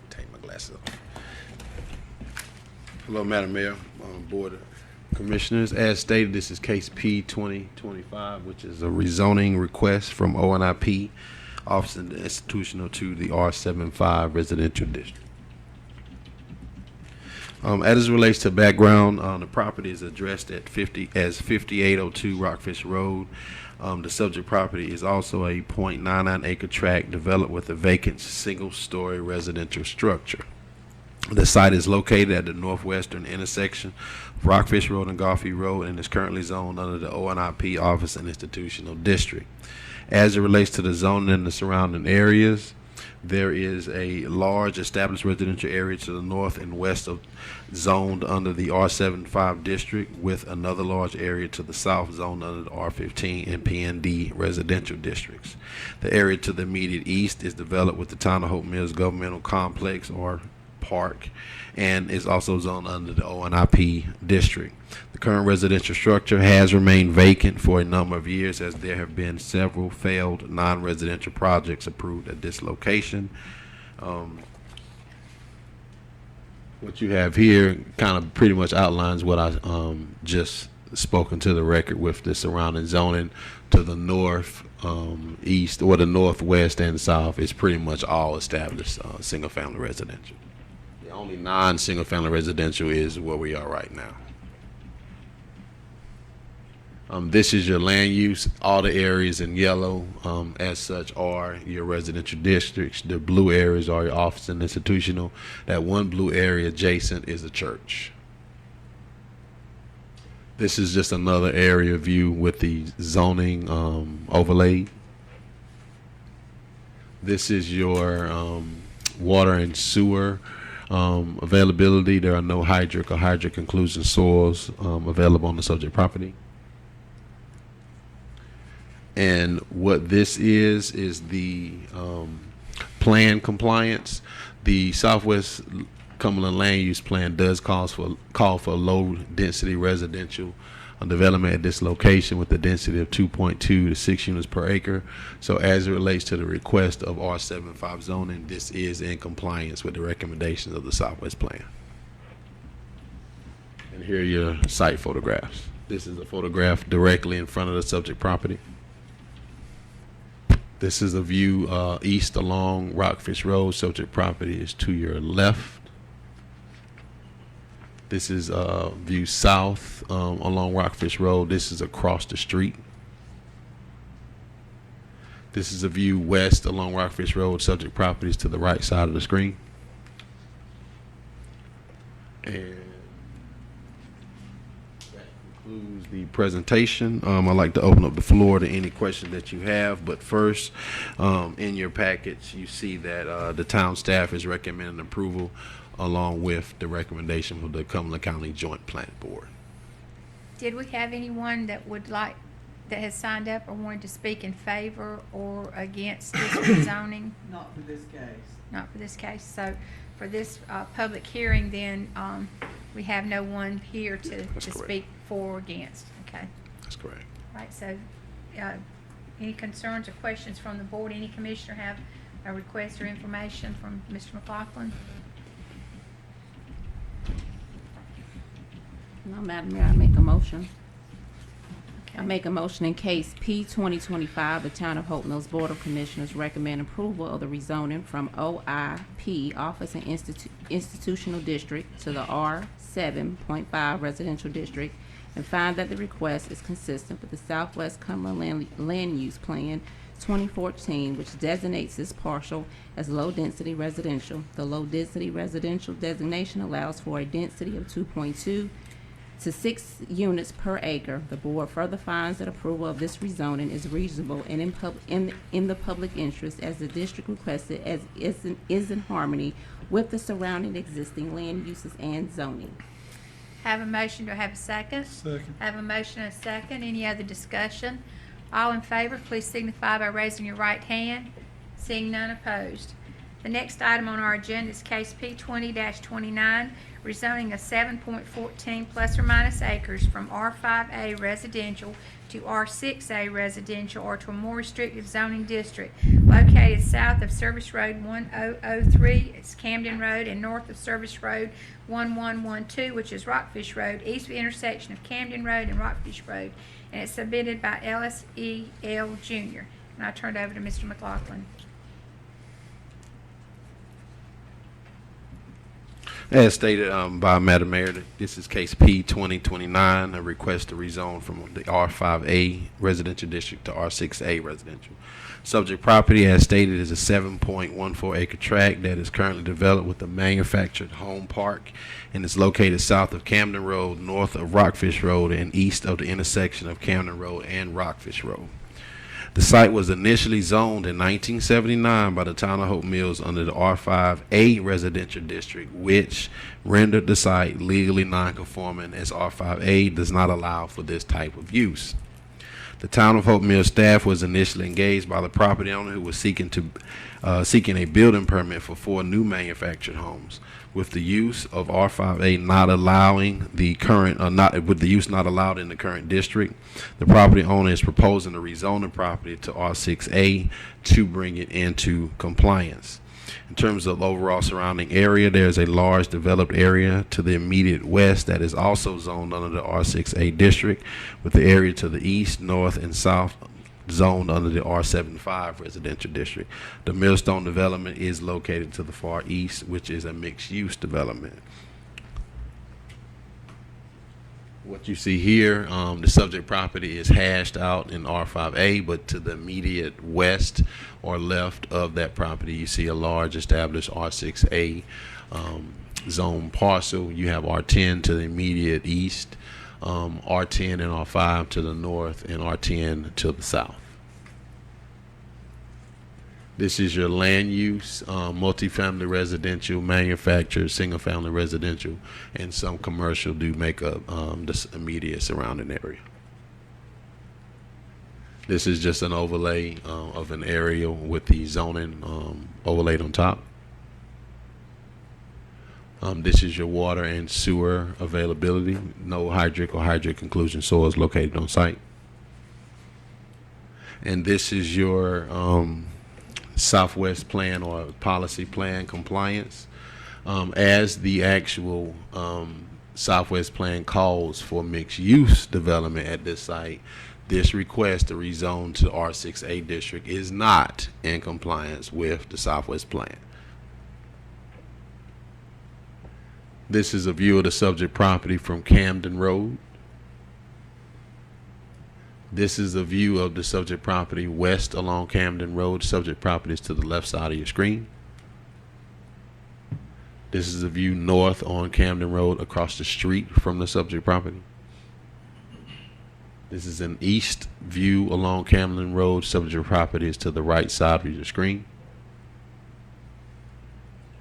Take my glasses off. Hello, Madam Mayor, Board of Commissioners. As stated, this is case P 2025, which is a rezoning request from ONIP Office of the Institutional to the R75 Residential District. As it relates to background, the property is addressed at 5802 Rockfish Road. The subject property is also a .99 acre tract developed with a vacant single-story residential structure. The site is located at the northwestern intersection of Rockfish Road and Garfield Road and is currently zoned under the ONIP Office and Institutional District. As it relates to the zoning in the surrounding areas, there is a large established residential area to the north and west of zoned under the R75 district, with another large area to the south zoned under the R15 and PND residential districts. The area to the immediate east is developed with the Town of Hope Mills Governmental Complex, or Park, and is also zoned under the ONIP district. The current residential structure has remained vacant for a number of years, as there have been several failed non-residential projects approved at this location. What you have here kind of pretty much outlines what I just spoken to the record with the surrounding zoning. To the north, east, or the northwest and south is pretty much all established single-family residential. The only non-single-family residential is where we are right now. This is your land use. All the areas in yellow, as such, are your residential districts. The blue areas are your office and institutional. That one blue area adjacent is the church. This is just another area view with the zoning overlay. This is your water and sewer availability. There are no hydric or hydric inclusion soils available on the subject property. And what this is the plan compliance. The Southwest Cumberland Land Use Plan does call for low density residential development at this location with a density of 2.2 to 6 units per acre. So as it relates to the request of R75 zoning, this is in compliance with the recommendations of the Southwest Plan. And here are your site photographs. This is a photograph directly in front of the subject property. This is a view east along Rockfish Road. Subject property is to your left. This is view south along Rockfish Road. This is across the street. This is a view west along Rockfish Road. Subject property is to the right side of the screen. And that concludes the presentation. I'd like to open up the floor to any questions that you have. But first, in your package, you see that the town staff is recommending approval along with the recommendation of the Cumberland County Joint Planning Board. Did we have anyone that has signed up or wanted to speak in favor or against this rezoning? Not for this case. not for this case. So for this public hearing, then we have no one here to That's correct. speak for or against. Okay. That's correct. All right, so any concerns or questions from the board? Any commissioner have a request or information from Mr. McLaughlin? No, Madam Mayor, I make a motion. Okay. I make a motion in case P 2025, the Town of Hope Mills Board of Commissioners recommend approval of the rezoning from OIP, Office and Institutional District, to the R7.5 Residential District, and find that the request is consistent with the Southwest Cumberland Land Use Plan 2014, which designates this parcel as low-density residential. The low-density residential designation allows for a density of 2.2 to 6 units per acre. The board further finds that approval of this rezoning is reasonable and in the public interest, as the district requested is in harmony with the surrounding existing land uses and zoning. Have a motion, do I have a second? Second. Have a motion and a second. Any other discussion? All in favor, please signify by raising your right hand. Seeing none opposed. The next item on our agenda is case P 20-29, rezoning of 7.14 plus or minus acres from R5A residential to R6A residential, or to a more restrictive zoning district located south of Service Road 1003, it's Camden Road, and north of Service Road 1112, which is Rockfish Road, east of the intersection of Camden Road and Rockfish Road, and it's submitted by LSEL Jr. And I turn it over to Mr. McLaughlin. As stated by Madam Mayor, this is case P 2029, a request to rezone from the R5A residential district to R6A residential. Subject property, as stated, is a 7.14 acre tract that is currently developed with a manufactured home park and is located south of Camden Road, north of Rockfish Road, and east of the intersection of Camden Road and Rockfish Road. The site was initially zoned in 1979 by the Town of Hope Mills under the R5A residential district, which rendered the site legally non-conforming, as R5A does not allow for this type of use. The Town of Hope Mills staff was initially engaged by the property owner, who was seeking a building permit for 4 new manufactured homes. With the use of R5A not allowing the current, with the use not allowed in the current district, the property owner is proposing to rezone the property to R6A to bring it into compliance. In terms of overall surrounding area, there's a large developed area to the immediate west that is also zoned under the R6A district, with the area to the east, north, and south zoned under the R75 residential district. The Millstone development is located to the far east, which is a mixed-use development. What you see here, the subject property is hashed out in R5A, but to the immediate west or left of that property, you see a large established R6A zone parcel. You have R10 to the immediate east, R10 and R5 to the north, and R10 to the south. This is your land use, multifamily residential, manufactured, single-family residential, and some commercial do make up this immediate surrounding area. This is just an overlay of an area with the zoning overlaid on top. This is your water and sewer availability. No hydric or hydric inclusion soils located on site. And this is your Southwest plan or policy plan compliance. As the actual Southwest plan calls for mixed use development at this site, this request to rezone to R6A district is not in compliance with the Southwest plan. This is a view of the subject property from Camden Road. This is a view of the subject property west along Camden Road. Subject property is to the left side of your screen. This is a view north on Camden Road across the street from the subject property. This is an east view along Camden Road. Subject property is to the right side of your screen.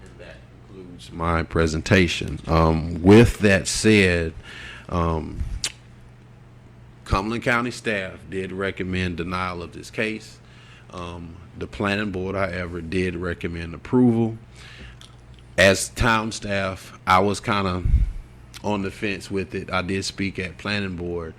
And that concludes my presentation. With that said, Cumberland County staff did recommend denial of this case. The planning board, however, did recommend approval. As town staff, I was kind of on the fence with it. I did speak at planning board,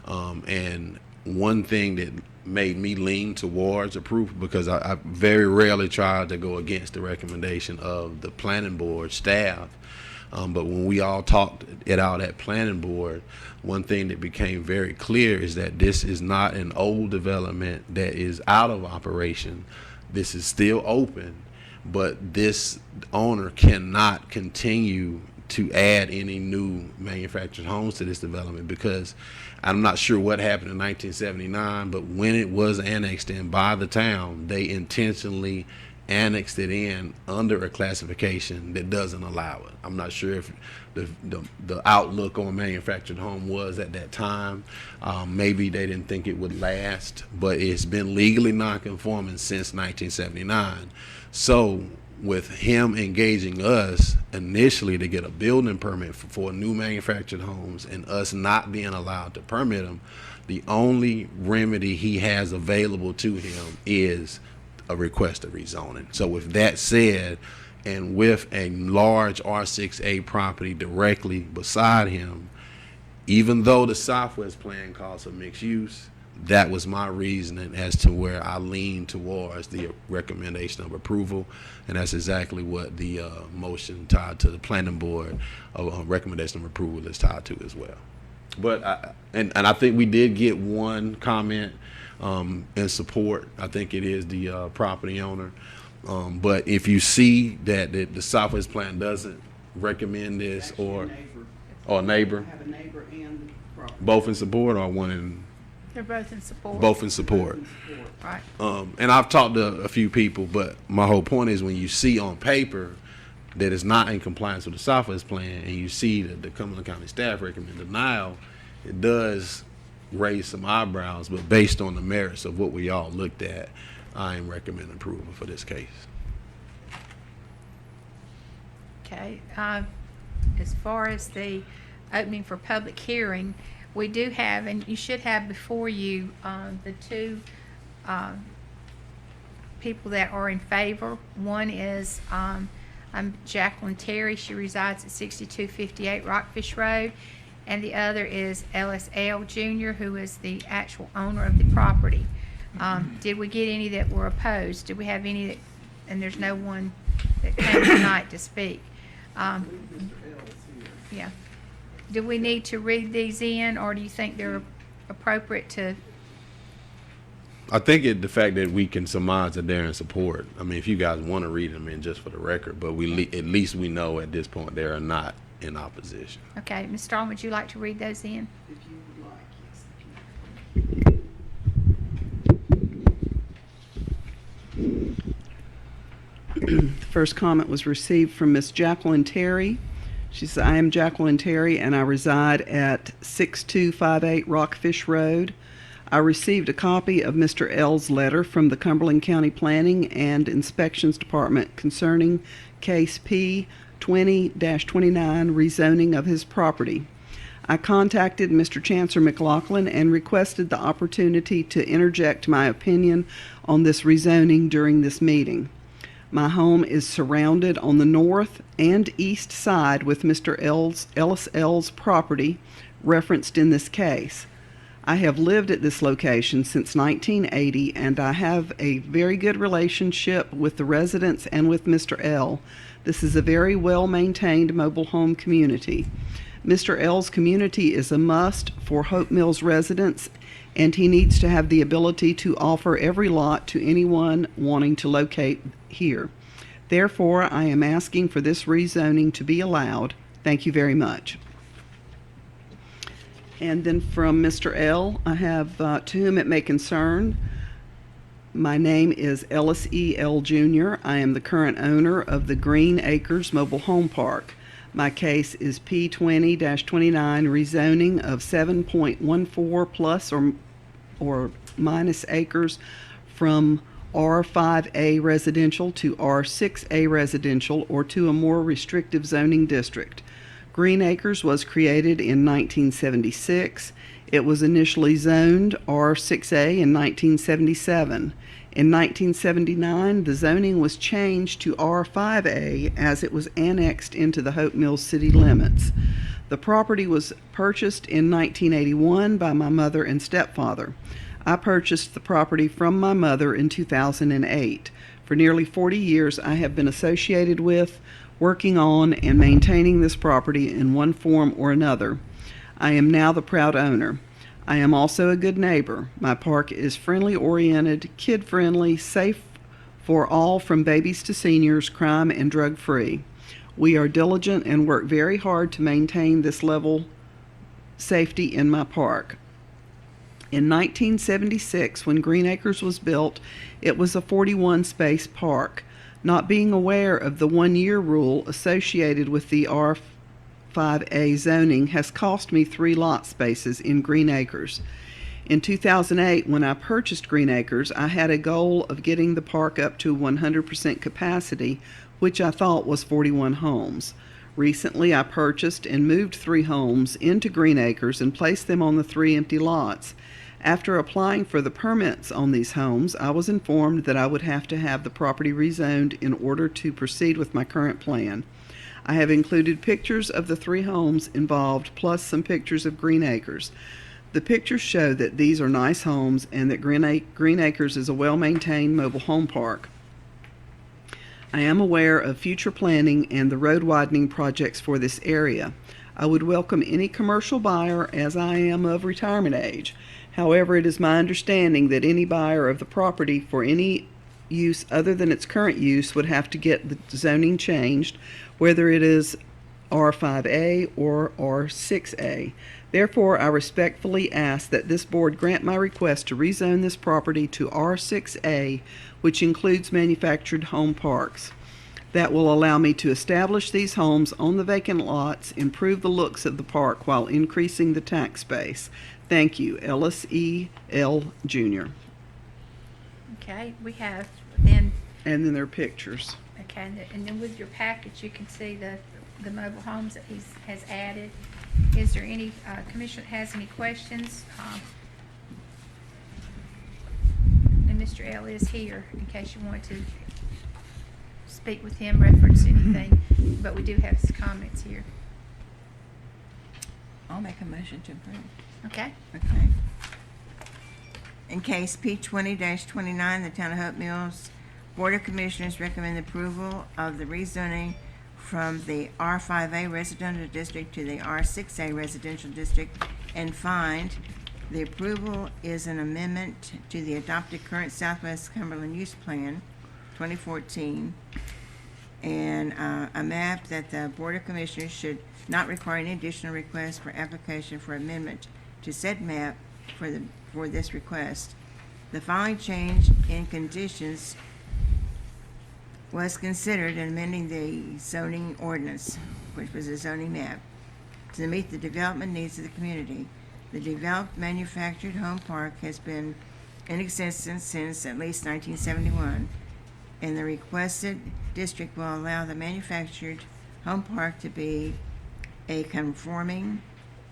and one thing that made me lean towards approval, because I very rarely try to go against the recommendation of the planning board staff. But when we all talked it out at planning board, one thing that became very clear is that this is not an old development that is out of operation. This is still open, but this owner cannot continue to add any new manufactured homes to this development, because I'm not sure what happened in 1979, but when it was annexed in by the town, they intentionally annexed it in under a classification that doesn't allow it. I'm not sure if the outlook on manufactured home was at that time. Maybe they didn't think it would last, but it's been legally non-conforming since 1979. So with him engaging us initially to get a building permit for new manufactured homes and us not being allowed to permit them, the only remedy he has available to him is a request of rezoning. So with that said, and with a large R6A property directly beside him, even though the Southwest plan calls for mixed use, that was my reasoning as to where I lean towards the recommendation of approval, and that's exactly what the motion tied to the planning board of recommendation of approval is tied to as well. But I think we did get one comment in support. I think it is the property owner. But if you see that the Southwest plan doesn't recommend this, or neighbor, I have a neighbor and the property. both in support or one in They're both in support. both in support. Right. And I've talked to a few people, but my whole point is when you see on paper that it's not in compliance with the Southwest plan, and you see that the Cumberland County staff recommend denial, it does raise some eyebrows. But based on the merits of what we all looked at, I am recommending approval for this case. Okay. As far as the opening for public hearing, we do have, and you should have before you, the two people that are in favor. One is I'm Jacqueline Terry. She resides at 6258 Rockfish Road. And the other is LSL Jr., who is the actual owner of the property. Did we get any that were opposed? Did we have any that, and there's no one that came tonight to speak? Yeah. Do we need to read these in, or do you think they're appropriate to? I think the fact that we can surmise that they're in support. I mean, if you guys want to read them in just for the record, but at least we know at this point they are not in opposition. Okay, Ms. Strong, would you like to read those in? If you would like, yes. The first comment was received from Miss Jacqueline Terry. She said, I am Jacqueline Terry and I reside at 6258 Rockfish Road. I received a copy of Mr. L's letter from the Cumberland County Planning and Inspections Department concerning case P 20-29 rezoning of his property. I contacted Mr. Chancellor McLaughlin and requested the opportunity to interject my opinion on this rezoning during this meeting. My home is surrounded on the north and east side with Mr. LSL's property referenced in this case. I have lived at this location since 1980 and I have a very good relationship with the residents and with Mr. L. This is a very well-maintained mobile home community. Mr. L's community is a must for Hope Mills residents, and he needs to have the ability to offer every lot to anyone wanting to locate here. Therefore, I am asking for this rezoning to be allowed. Thank you very much. And then from Mr. L, I have, to whom it may concern, my name is Ellis E. L. Jr. I am the current owner of the Green Acres Mobile Home Park. My case is P20-29 rezoning of 7.14 plus or minus acres from R5A residential to R6A residential or to a more restrictive zoning district. Green Acres was created in 1976. It was initially zoned R6A in 1977. In 1979, the zoning was changed to R5A as it was annexed into the Hope Mills city limits. The property was purchased in 1981 by my mother and stepfather. I purchased the property from my mother in 2008. For nearly 40 years, I have been associated with, working on, and maintaining this property in one form or another. I am now the proud owner. I am also a good neighbor. My park is friendly-oriented, kid-friendly, safe for all from babies to seniors, crime and drug-free. We are diligent and work very hard to maintain this level safety in my park. In 1976, when Green Acres was built, it was a 41-space park. Not being aware of the one-year rule associated with the R5A zoning has cost me 3 lot spaces in Green Acres. In 2008, when I purchased Green Acres, I had a goal of getting the park up to 100% capacity, which I thought was 41 homes. Recently, I purchased and moved 3 homes into Green Acres and placed them on the 3 empty lots. After applying for the permits on these homes, I was informed that I would have to have the property rezoned in order to proceed with my current plan. I have included pictures of the 3 homes involved, plus some pictures of Green Acres. The pictures show that these are nice homes and that Green Acres is a well-maintained mobile home park. I am aware of future planning and the road widening projects for this area. I would welcome any commercial buyer, as I am of retirement age. However, it is my understanding that any buyer of the property for any use other than its current use would have to get the zoning changed, whether it is R5A or R6A. Therefore, I respectfully ask that this board grant my request to rezone this property to R6A, which includes manufactured home parks. That will allow me to establish these homes on the vacant lots, improve the looks of the park while increasing the tax base. Thank you, Ellis E. L. Jr. Okay, we have then, And then there are pictures. okay, and then with your package, you can see the mobile homes that has added. Is there any, commission has any questions? And Mr. L is here in case you want to speak with him, reference anything, but we do have his comments here. I'll make a motion to approve. Okay? Okay. In case P 20-29, the Town of Hope Mills Board of Commissioners recommend approval of the rezoning from the R5A residential district to the R6A residential district and find the approval is an amendment to the adopted current Southwest Cumberland Use Plan 2014 and a map that the Board of Commissioners should not require any additional request for application for amendment to said map for this request. The following change in conditions was considered in amending the zoning ordinance, which was a zoning map, to meet the development needs of the community. The developed manufactured home park has been in existence since at least 1971, and the requested district will allow the manufactured home park to be a conforming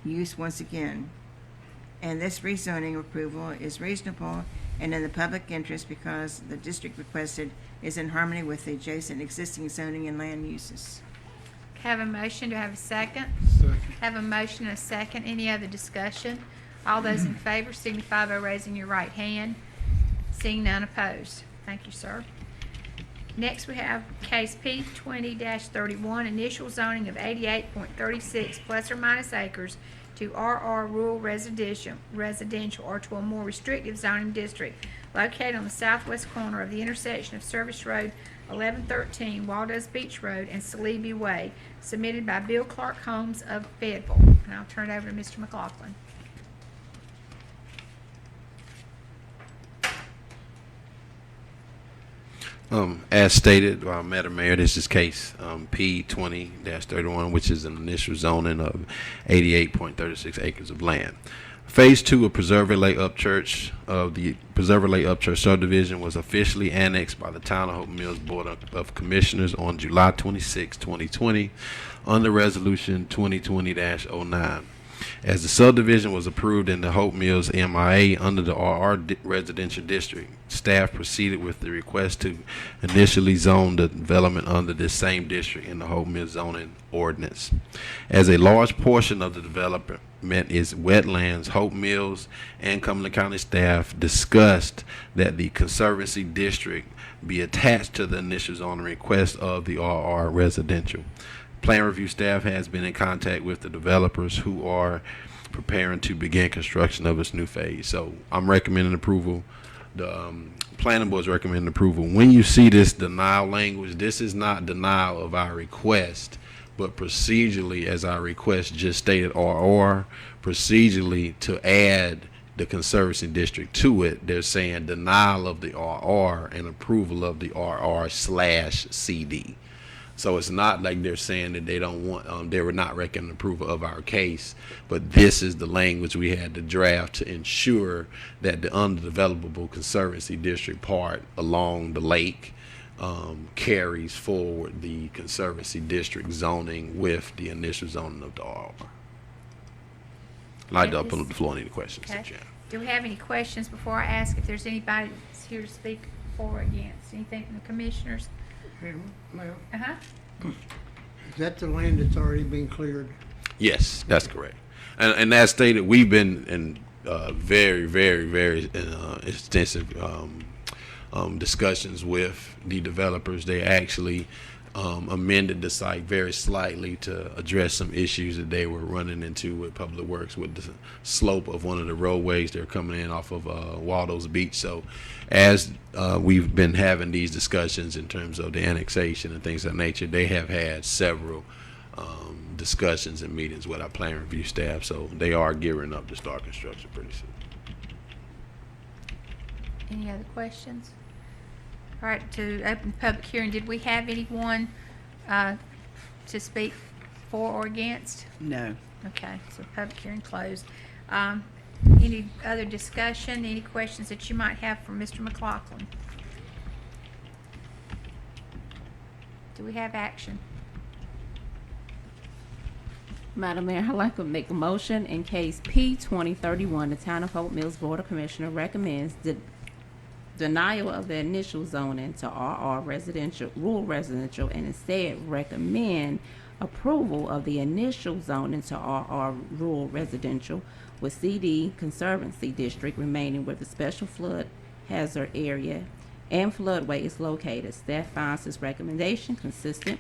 use once again. And this rezoning approval is reasonable and in the public interest because the district requested is in harmony with the adjacent existing zoning and land uses. Have a motion, do I have a second? Second. Have a motion and a second. Any other discussion? All those in favor signify by raising your right hand. Seeing none opposed. Thank you, sir. Next, we have case P 20-31, initial zoning of 88.36 plus or minus acres to RR rural residential or to a more restrictive zoning district located on the southwest corner of the intersection of Service Road 1113, Waldo's Beach Road, and Saleeby Way, submitted by Bill Clark Holmes of Fayetteville. And I'll turn it over to Mr. McLaughlin. As stated, Madam Mayor, this is case P 20-31, which is an initial zoning of 88.36 acres of land. Phase 2 of Preserver Lake Upchurch subdivision was officially annexed by the Town of Hope Mills Board of Commissioners on July 26, 2020, under Resolution 2020-09. As the subdivision was approved in the Hope Mills MIA under the residential district, staff proceeded with the request to initially zone the development under this same district in the Hope Mills zoning ordinance. As a large portion of the development is wetlands, Hope Mills and Cumberland County staff discussed that the Conservancy District be attached to the initial zoning request of the RR residential. Plan review staff has been in contact with the developers who are preparing to begin construction of its new phase. So I'm recommending approval. The planning board is recommending approval. When you see this denial language, this is not denial of our request, but procedurally, as our request just stated, RR, procedurally to add the Conservancy District to it, they're saying denial of the RR and approval of the RR/CD. So it's not like they're saying that they don't want, they were not recommending approval of our case, but this is the language we had to draft to ensure that the undevelopable Conservancy District part along the lake carries forward the Conservancy District zoning with the initial zoning of the RR. I'd like to open up the floor on any questions that you have. Do we have any questions before I ask if there's anybody that's here to speak for or against? Anything from the commissioners? Mayor, Uh-huh. is that the land that's already been cleared? Yes, that's correct. And as stated, we've been in very, very, very extensive discussions with the developers. They actually amended the site very slightly to address some issues that they were running into with Public Works with the slope of one of the roadways. They're coming in off of Waldo's Beach. So as we've been having these discussions in terms of the annexation and things of that nature, they have had several discussions and meetings with our plan review staff. So they are gearing up to start construction pretty soon. Any other questions? All right, to open the public hearing, did we have anyone to speak for or against? No. Okay, so public hearing closed. Any other discussion, any questions that you might have for Mr. McLaughlin? Do we have action? Madam Mayor, I'd like to make a motion in case P 2031, the Town of Hope Mills Board of Commissioners recommends the denial of the initial zoning to RR residential, rural residential, and instead recommend approval of the initial zoning to RR rural residential with CD Conservancy District remaining where the special flood hazard area and floodway is located. Staff finds this recommendation consistent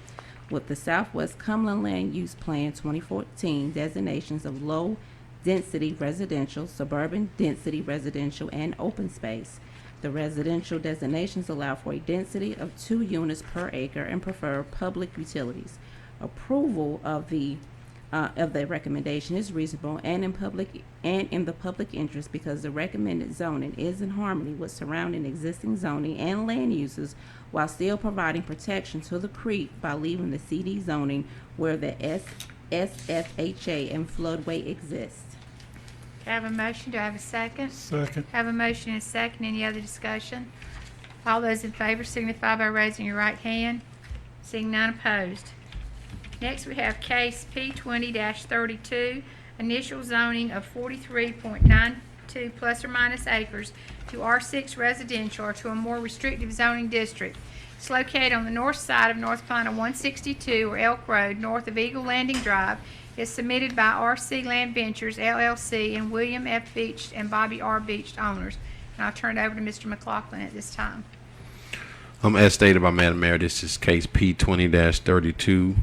with the Southwest Cumberland Land Use Plan 2014 designations of low density residential, suburban density residential, and open space. The residential designations allow for a density of 2 units per acre and prefer public utilities. Approval of the recommendation is reasonable and in the public interest because the recommended zoning is in harmony with surrounding existing zoning and land uses while still providing protection to the creek by leaving the CD zoning where the SFHA and floodway exists. Do I have a motion? Do I have a second? Second. Have a motion and a second. Any other discussion? All those in favor signify by raising your right hand. Seeing none opposed. Next, we have case P 20-32, initial zoning of 43.92 plus or minus acres to R6 residential or to a more restrictive zoning district. It's located on the north side of North Carolina 162 or Elk Road, north of Eagle Landing Drive. It's submitted by RC Land Ventures, LLC, and William F. Beach and Bobby R. Beach owners. And I'll turn it over to Mr. McLaughlin at this time. As stated by Madam Mayor, this is case P 20-32,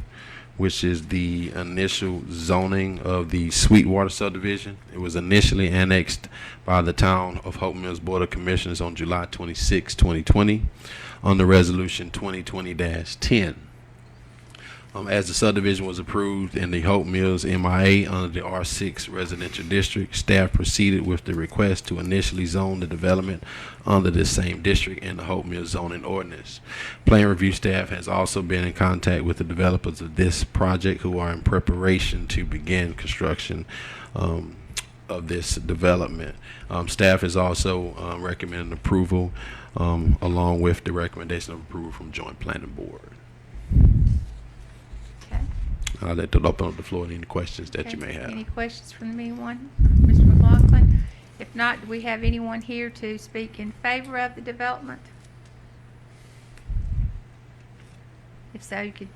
which is the initial zoning of the Sweetwater subdivision. It was initially annexed by the Town of Hope Mills Board of Commissioners on July 26, 2020, under Resolution 2020-10. As the subdivision was approved in the Hope Mills MIA under the R6 residential district, staff proceeded with the request to initially zone the development under this same district in the Hope Mills zoning ordinance. Plan review staff has also been in contact with the developers of this project who are in preparation to begin construction of this development. Staff is also recommending approval along with the recommendation of approval from Joint Planning Board. Okay. I'll open up the floor to any questions that you may have. Any questions from anyone? Mr. McLaughlin? If not, do we have anyone here to speak in favor of the development? If so, you could,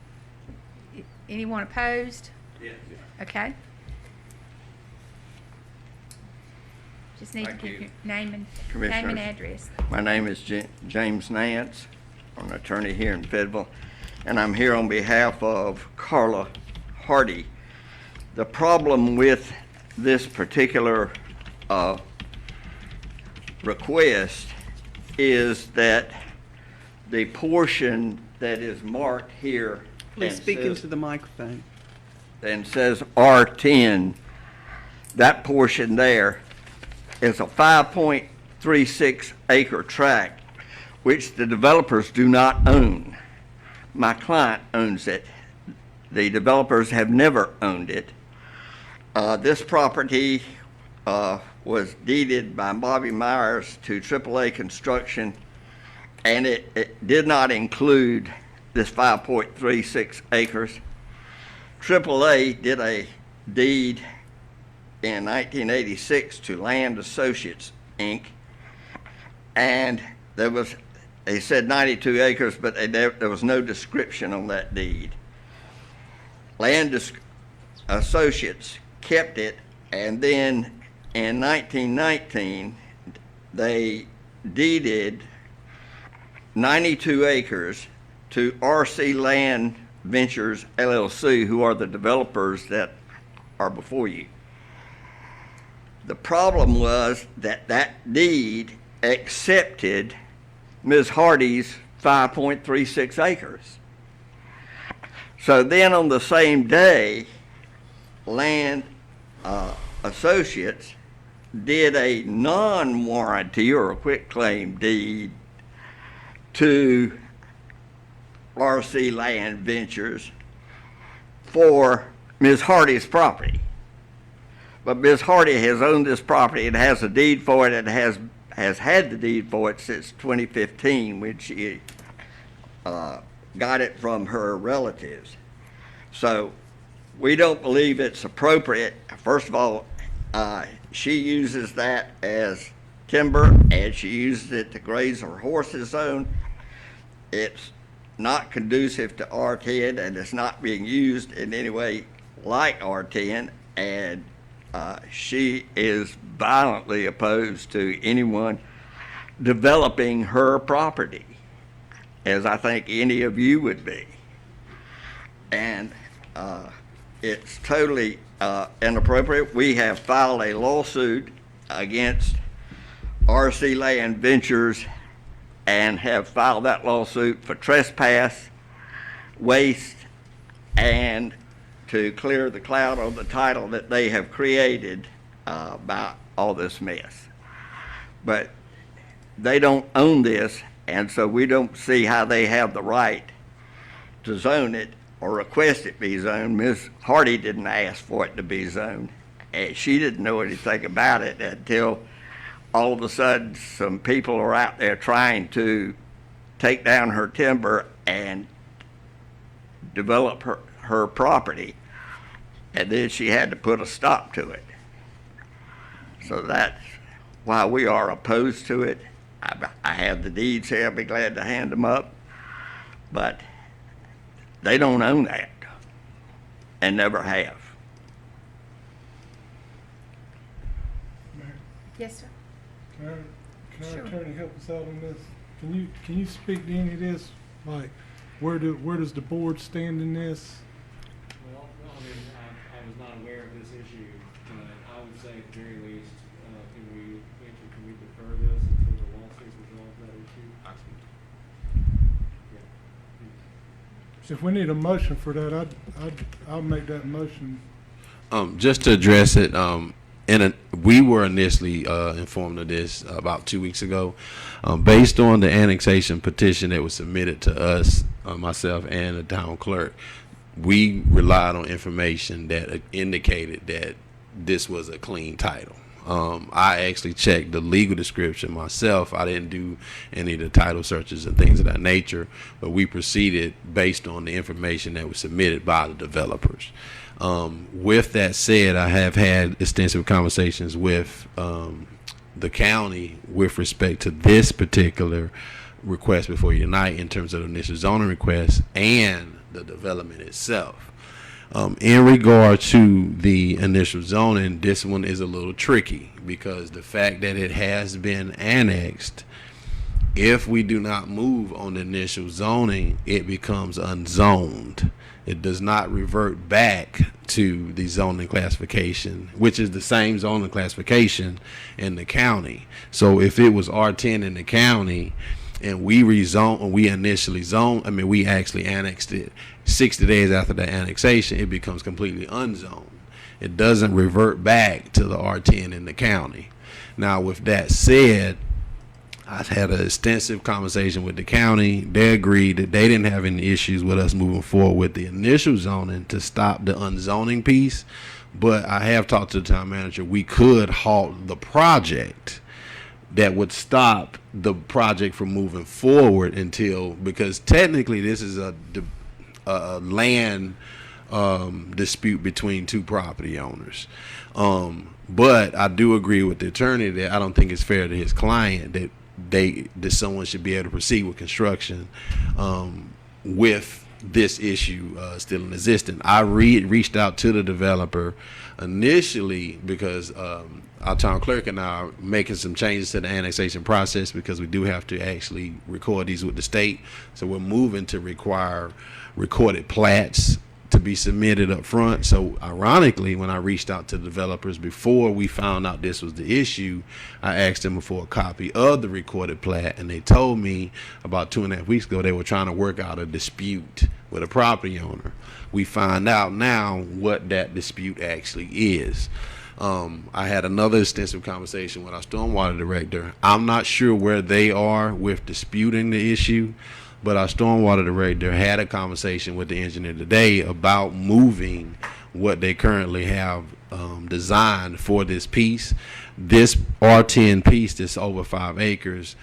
anyone opposed? Yes. Okay. Just need to Thank give you. your name and Commissioners. address. My name is James Nance. I'm an attorney here in Fayetteville, and I'm here on behalf of Carla Hardy. The problem with this particular request is that the portion that is marked here Please and speak says- into the microphone. and says R10, that portion there is a 5.36 acre tract, which the developers do not own. My client owns it. The developers have never owned it. This property was deeded by Bobby Myers to AAA Construction, and it did not include this 5.36 acres. AAA did a deed in 1986 to Land Associates, Inc., and they said 92 acres, but there was no description on that deed. Land Associates kept it, and then in 1919, they deeded 92 acres to RC Land Ventures LLC, who are the developers that are before you. The problem was that that deed accepted Ms. Hardy's 5.36 acres. So then on the same day, Land Associates did a non-warranty or a quitclaim deed to RC Land Ventures for Ms. Hardy's property. But Ms. Hardy has owned this property and has a deed for it and has had the deed for it since 2015 when she got it from her relatives. So we don't believe it's appropriate. First of all, she uses that as timber and she uses it to graze her horses on. It's not conducive to R10 and it's not being used in any way like R10, and she is violently opposed to anyone developing her property, as I think any of you would be. And it's totally inappropriate. We have filed a lawsuit against RC Land Ventures and have filed that lawsuit for trespass, waste, and to clear the cloud on the title that they have created by all this mess. But they don't own this, and so we don't see how they have the right to zone it or request it be zoned. Ms. Hardy didn't ask for it to be zoned, and she didn't know anything about it until all of a sudden some people are out there trying to take down her timber and develop her property, and then she had to put a stop to it. So that's why we are opposed to it. I have the deeds here. I'll be glad to hand them up, but they don't own that and never have. Yes, sir. Can our Sure. attorney help us out on this? Can you speak to any of this? Like, where does the board stand in this? Well, I mean, I was not aware of this issue, but I would say at the very least, can we defer this until the lawsuit resolves that issue? Yeah. If we need a motion for that, I'll make that motion. Just to address it, we were initially informed of this about 2 weeks ago. Based on the annexation petition that was submitted to us, myself and the town clerk, we relied on information that indicated that this was a clean title. I actually checked the legal description myself. I didn't do any of the title searches and things of that nature, but we proceeded based on the information that was submitted by the developers. With that said, I have had extensive conversations with the county with respect to this particular request before you tonight in terms of the initial zoning request and the development itself. In regard to the initial zoning, this one is a little tricky because the fact that it has been annexed, if we do not move on the initial zoning, it becomes unzoned. It does not revert back to the zoning classification, which is the same zoning classification in the county. So if it was R10 in the county and we initially zoned, we actually annexed it 60 days after the annexation, it becomes completely unzoned. It doesn't revert back to the R10 in the county. Now, with that said, I've had an extensive conversation with the county. They agreed that they didn't have any issues with us moving forward with the initial zoning to stop the unzoning piece. But I have talked to the town manager. We could halt the project that would stop the project from moving forward because technically this is a land dispute between two property owners. But I do agree with the attorney that I don't think it's fair to his client that someone should be able to proceed with construction with this issue still in existence. I reached out to the developer initially because our town clerk and I are making some changes to the annexation process because we do have to actually record these with the state. So we're moving to require recorded plats to be submitted up front. So ironically, when I reached out to the developers before we found out this was the issue, I asked them for a copy of the recorded plat, and they told me about 2.5 weeks ago they were trying to work out a dispute with a property owner. We find out now what that dispute actually is. I had another extensive conversation with our stormwater director. I'm not sure where they are with disputing the issue, but our stormwater director had a conversation with the engineer today about moving what they currently have designed for this piece. This R10 piece, this over 5 acres,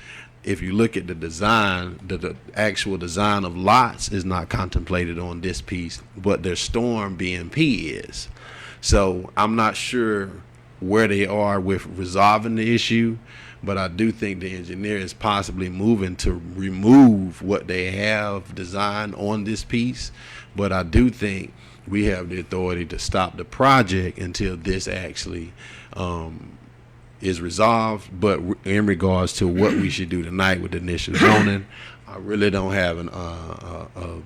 if you look at the design, the actual design of lots is not contemplated on this piece, but their storm BMP is. So I'm not sure where they are with resolving the issue, but I do think the engineer is possibly moving to remove what they have designed on this piece. But I do think we have the authority to stop the project until this actually is resolved. But in regards to what we should do tonight with the initial zoning, I really don't have a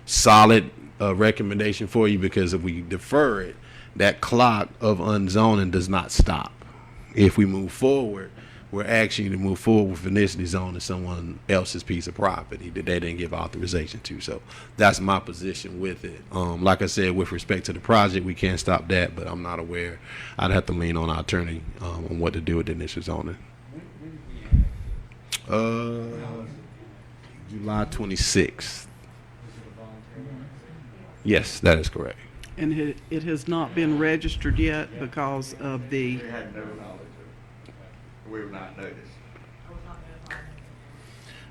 solid recommendation for you, because if we defer it, that clock of unzoning does not stop. If we move forward, we're actually to move forward with initially zoning someone else's piece of property that they didn't give authorization to. So that's my position with it. Like I said, with respect to the project, we can't stop that, but I'm not aware. I'd have to lean on our attorney on what to do with the initial zoning. July 26th. Yes, that is correct. And it has not been registered yet because of the... We had no knowledge of it. We were not noticed.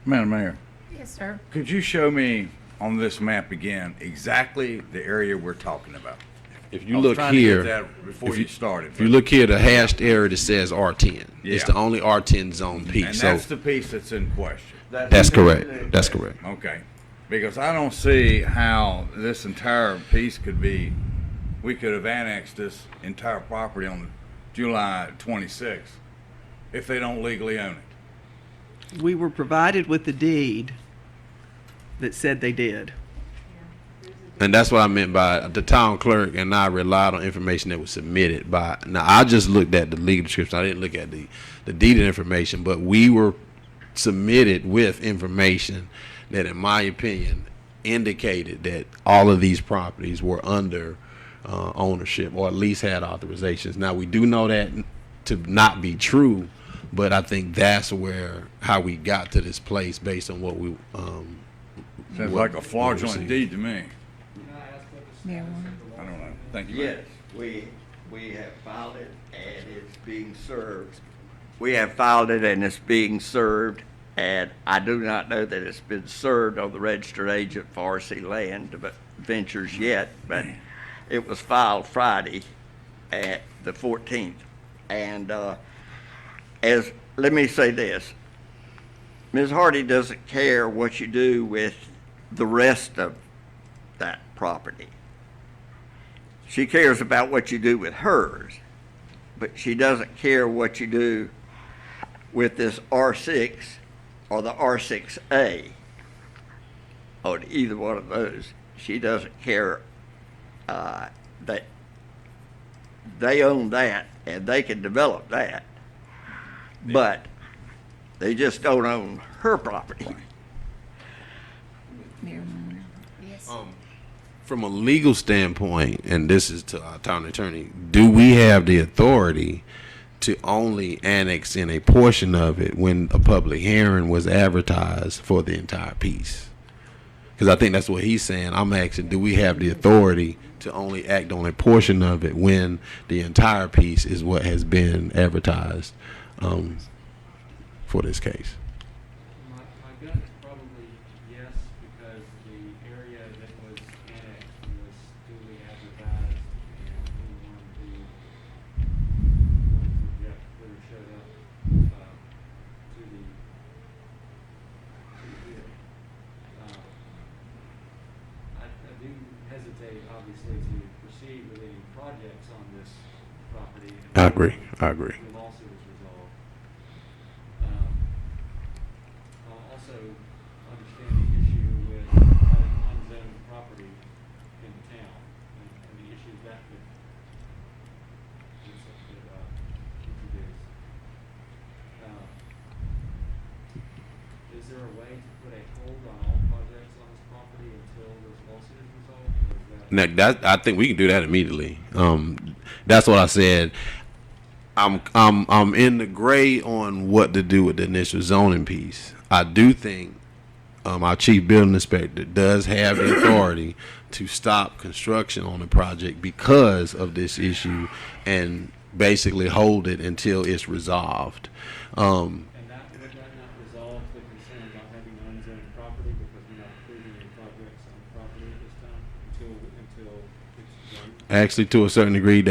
Madam Mayor, Yes, sir. could you show me on this map again exactly the area we're talking about? If I you was look trying to get here, that before you started. if you look here, the hashed area that says R10. It's Yeah. the only R10 zone piece. And So that's the piece that's in question. that's correct. That's correct. Okay, because I don't see how this entire piece could be, we could have annexed this entire property on July 26th if they don't legally own it. We were provided with the deed that said they did. And that's what I meant by the town clerk and I relied on information that was submitted by. Now, I just looked at the legal description. I didn't look at the deeded information, but we were submitted with information that, in my opinion, indicated that all of these properties were under ownership, or at least had authorizations. Now, we do know that to not be true, but I think that's how we got to this place based on what we Sounds what like a fraudulent received. deed to me. Mayor Warner? I don't know. Thank you. Yes, we We have filed it and it's being served. We have filed it and it's being served, and I do not know that it's been served on the registered agent for RC Land Ventures yet, but it was filed Friday at the 14th. And let me say this, Ms. Hardy doesn't care what you do with the rest of that property. She cares about what you do with hers, but she doesn't care what you do with this R6 or the R6A, or either one of those. She doesn't care that they own that and they can develop that, but they just don't own her property. Mayor Moore. Yes. From a legal standpoint, and this is to our town attorney, do we have the authority to only annex in a portion of it when a public hearing was advertised for the entire piece? Because I think that's what he's saying. I'm asking, do we have the authority to only act on a portion of it when the entire piece is what has been advertised for this case? My gut is probably yes, because the area that was annexed was duly advertised, and we wanted to, Jeff Twitter showed up, to the bid. I do hesitate, obviously, to proceed with any projects on this property. I agree. I agree. The lawsuit is resolved. I also understand the issue with having unzoned property in the town and the issues that could introduce. Is there a way to put a hold on all projects on this property until this lawsuit is resolved? Or is that? Now, I think we can do that immediately. That's what I said. I'm in the gray on what to do with the initial zoning piece. I do think our chief building inspector does have the authority to stop construction on the project because of this issue and basically hold it until it's resolved. And would that not resolve the concern about having unzoned property because we're not approving any projects on the property at this time until it's done? Actually, to a certain degree,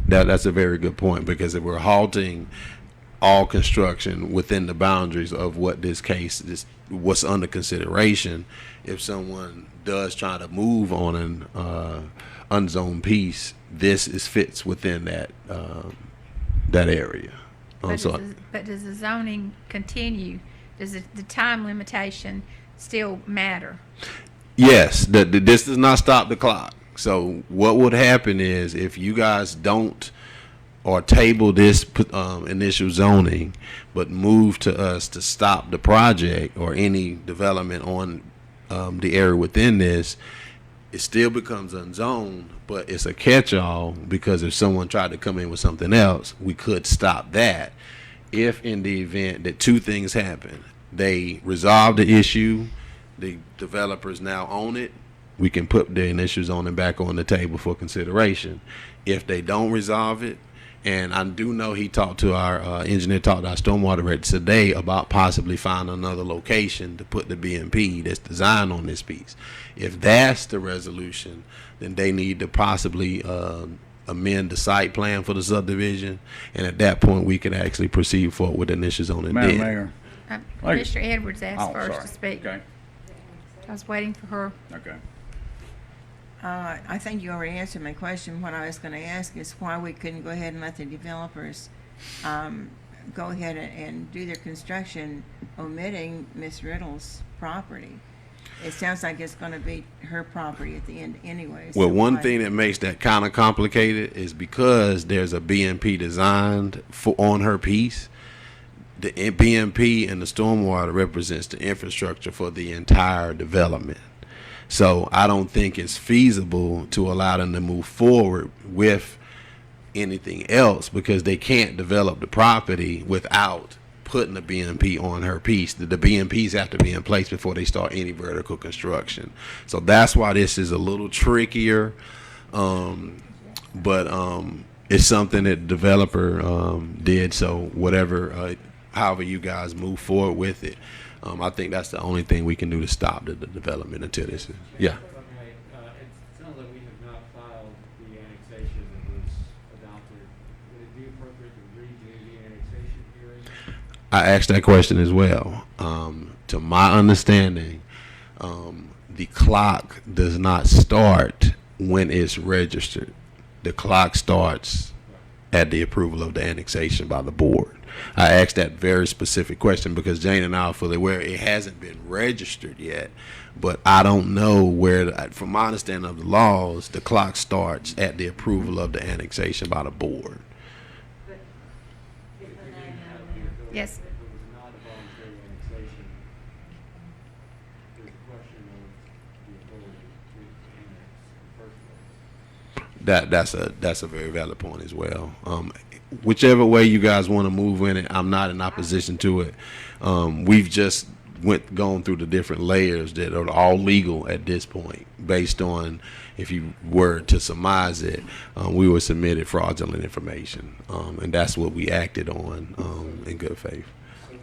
that's a very good point, because if we're halting all construction within the boundaries of what this case is, what's under consideration, if someone does try to move on an unzoned piece, this fits within that area. But does the zoning continue? Does the time limitation still matter? Yes, this does not stop the clock. So what would happen is, if you guys don't or table this initial zoning, but move to us to stop the project or any development on the area within this, it still becomes unzoned, but it's a catch-all, because if someone tried to come in with something else, we could stop that. If in the event that two things happen, they resolve the issue, the developers now own it, we can put the initial zoning back on the table for consideration. If they don't resolve it, and I do know he talked to our engineer, talked to our stormwater rep today about possibly finding another location to put the BMP that's designed on this piece. If that's the resolution, then they need to possibly amend the site plan for the subdivision, and at that point we can actually proceed forward with the initial zoning. Madam Mayor. Mr. Edwards asked first sorry. to speak. Okay. I was waiting for her. Okay. I think you already answered my question. What I was going to ask is why we couldn't go ahead and let the developers go ahead and do their construction, omitting Miss Riddle's property. It sounds like it's going to be her property at the end anyway. Well, so one why- thing that makes that kind of complicated is because there's a BMP designed on her piece. The BMP and the stormwater represents the infrastructure for the entire development. So I don't think it's feasible to allow them to move forward with anything else, because they can't develop the property without putting the BMP on her piece. The BMPs have to be in place before they start any vertical construction. So that's why this is a little trickier. But it's something that the developer did. So whatever, however you guys move forward with it, I think that's the only thing we can do to stop the development until this is, yeah. Okay, it sounds like we have not filed the annexation that was adopted. Would it be appropriate to redo the annexation hearing? I asked that question as well. To my understanding, the clock does not start when it's registered. The clock starts at the approval of the annexation by the board. I asked that very specific question because Jane and I are fully aware it hasn't been registered yet, but I don't know where, from my understanding of the laws, the clock starts at the approval of the annexation by the board. Yes. If it was not a voluntary annexation, there's a question of the authority to annex in the first place. That's a very valid point as well. Whichever way you guys want to move in it, I'm not in opposition to it. We've just gone through the different layers that are all legal at this point, based on, if you were to surmise it, we were submitted fraudulent information, and that's what we acted on in good faith. So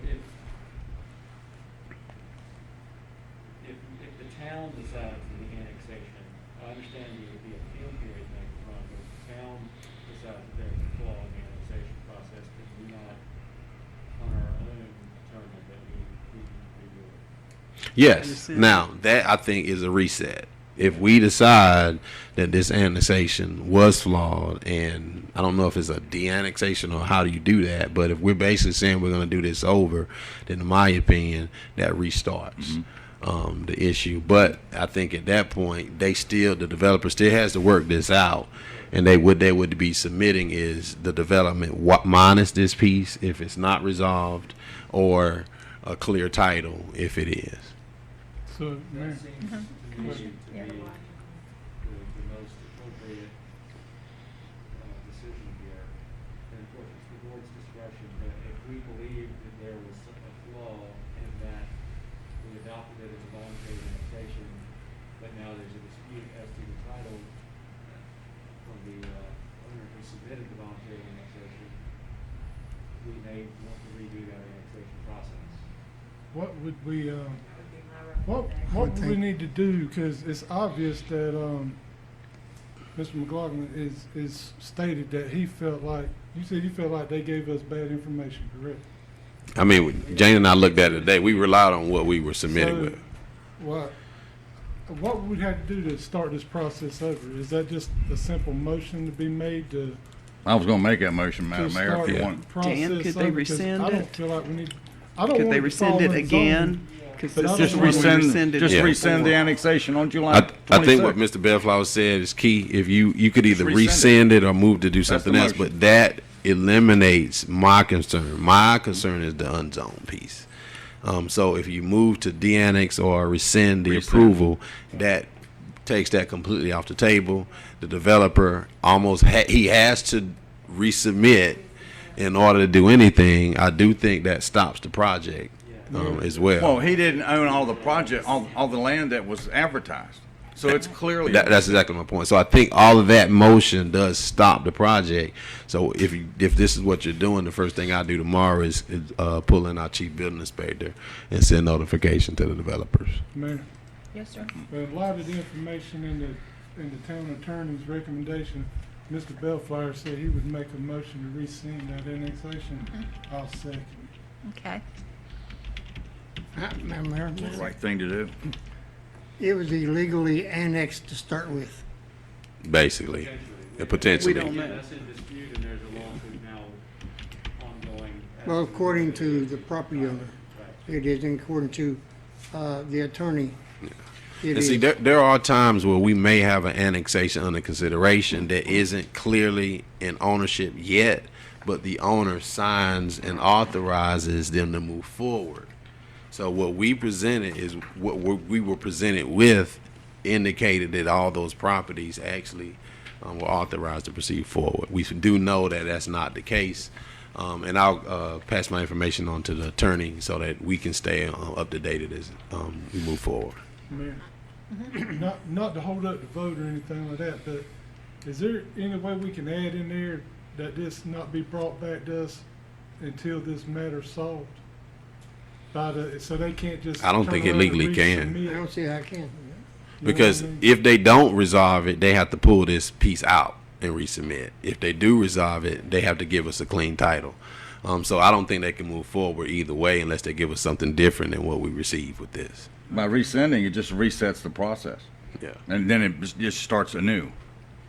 if the town decides for the annexation, I understand there would be a appeal period next month, but if the town decides that there's a flaw in the annexation process, can we not, on our own, determine that we do it? Yes. Now that I think is a reset. If we decide that this annexation was flawed, and I don't know if it's a de-annexation or how do you do that, but if we're basically saying we're going to do this over, then in my opinion, that restarts the issue. But I think at that point, the developer still has to work this out, and they would be submitting is the development minus this piece if it's not resolved, or a clear title if it is. So, Mayor, That seems to me to be the most appropriate decision here. And of course, it's the board's discretion, but if we believe that there was a flaw in that we adopted it as a voluntary annexation, but now there's a dispute as to the title from the owner who submitted the voluntary annexation, we may want to redo that annexation process. what would we, what would we need to do? Because it's obvious that Mr. McLaughlin is stated that he felt like, you said he felt like they gave us bad information, correct? I mean, Jane and I looked at it today. We relied on what we were submitted So, with. what would we have to do to start this process over? Is that just a simple motion to be made to I was gonna make that motion, Madam Mayor, start if you the want. process Dan, could they over? 'Cause rescind I don't it? feel like we need, I don't Could want they it to rescind fall it in again? zoning. Because But I this don't is want what to we Rescind, rescinded just it rescind the before. annexation on July 26th. I think what Mr. Bellflower said is key. If you could either Rescind it. rescind it or move to do That's something the else, motion. but that eliminates my concern. My concern is the unzoned piece. So if you move to de-annex or rescind the approval, that takes that completely off the table. The developer he has to resubmit in order to do anything. I do think that stops the project as well. Well, he didn't own all the project, all the land that was advertised. So it's clearly. That's exactly my point. So I think all of that motion does stop the project. So if this is what you're doing, the first thing I do tomorrow is pull in our chief building inspector and send notification to the developers. Mayor, Yes, sir. in light of the information in the town attorney's recommendation, Mr. Bellflower said he would make a motion to rescind that annexation. I'll second. Okay. Madam Mayor, Right thing to do. it was illegally annexed to start with. Basically, potentially. We don't know. Again, that's in dispute, and there's a lawsuit now ongoing. Well, according to the property owner, Right. it is, and according to the attorney, it And see, is. there are times where we may have an annexation under consideration that isn't clearly in ownership yet, but the owner signs and authorizes them to move forward. So what we presented is what we were presented with indicated that all those properties actually were authorized to proceed forward. We do know that that's not the case, and I'll pass my information on to the attorney so that we can stay up to date as we move forward. Mayor, not to hold up the vote or anything like that, but is there any way we can add in there that this not be brought back to us until this matter's solved. So they can't just. I don't turn think it around and legally can. resubmit. I don't see how I can. You know Because what I mean? if they don't resolve it, they have to pull this piece out and resubmit. If they do resolve it, they have to give us a clean title. So I don't think they can move forward either way unless they give us something different than what we received with this. By rescinding, it just resets the process. Yeah. And then it just starts anew.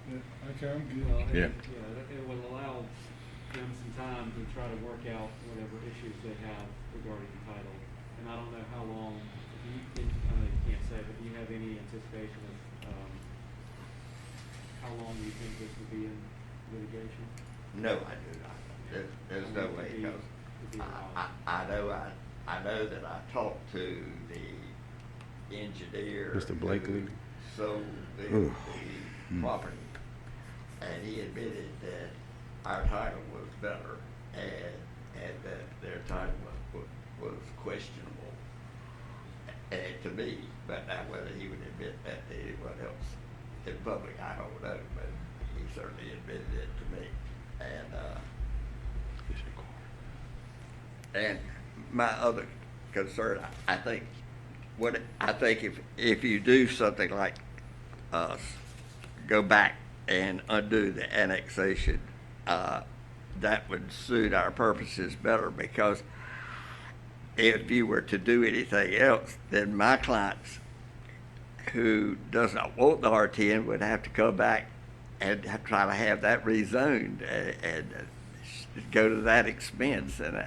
Yeah, okay, I'm good. Well, Yeah. it will allow them some time to try to work out whatever issues they have regarding the title. And I don't know how long, I know you can't say, but do you have any anticipation of, how long you think this will be in litigation? No, I do not. There's no way, because I know that I talked to the engineer. Mr. Blakely? who sold the property, and he admitted that our title was better, and that their title was questionable to me. But now whether he would admit that to anyone else in public, I don't know, but he certainly admitted it to me. And my other concern, I think if you do something like go back and undo the annexation, that would suit our purposes better, because if you were to do anything else, then my clients who does not want the R10 would have to come back and try to have that rezoned and go to that expense. And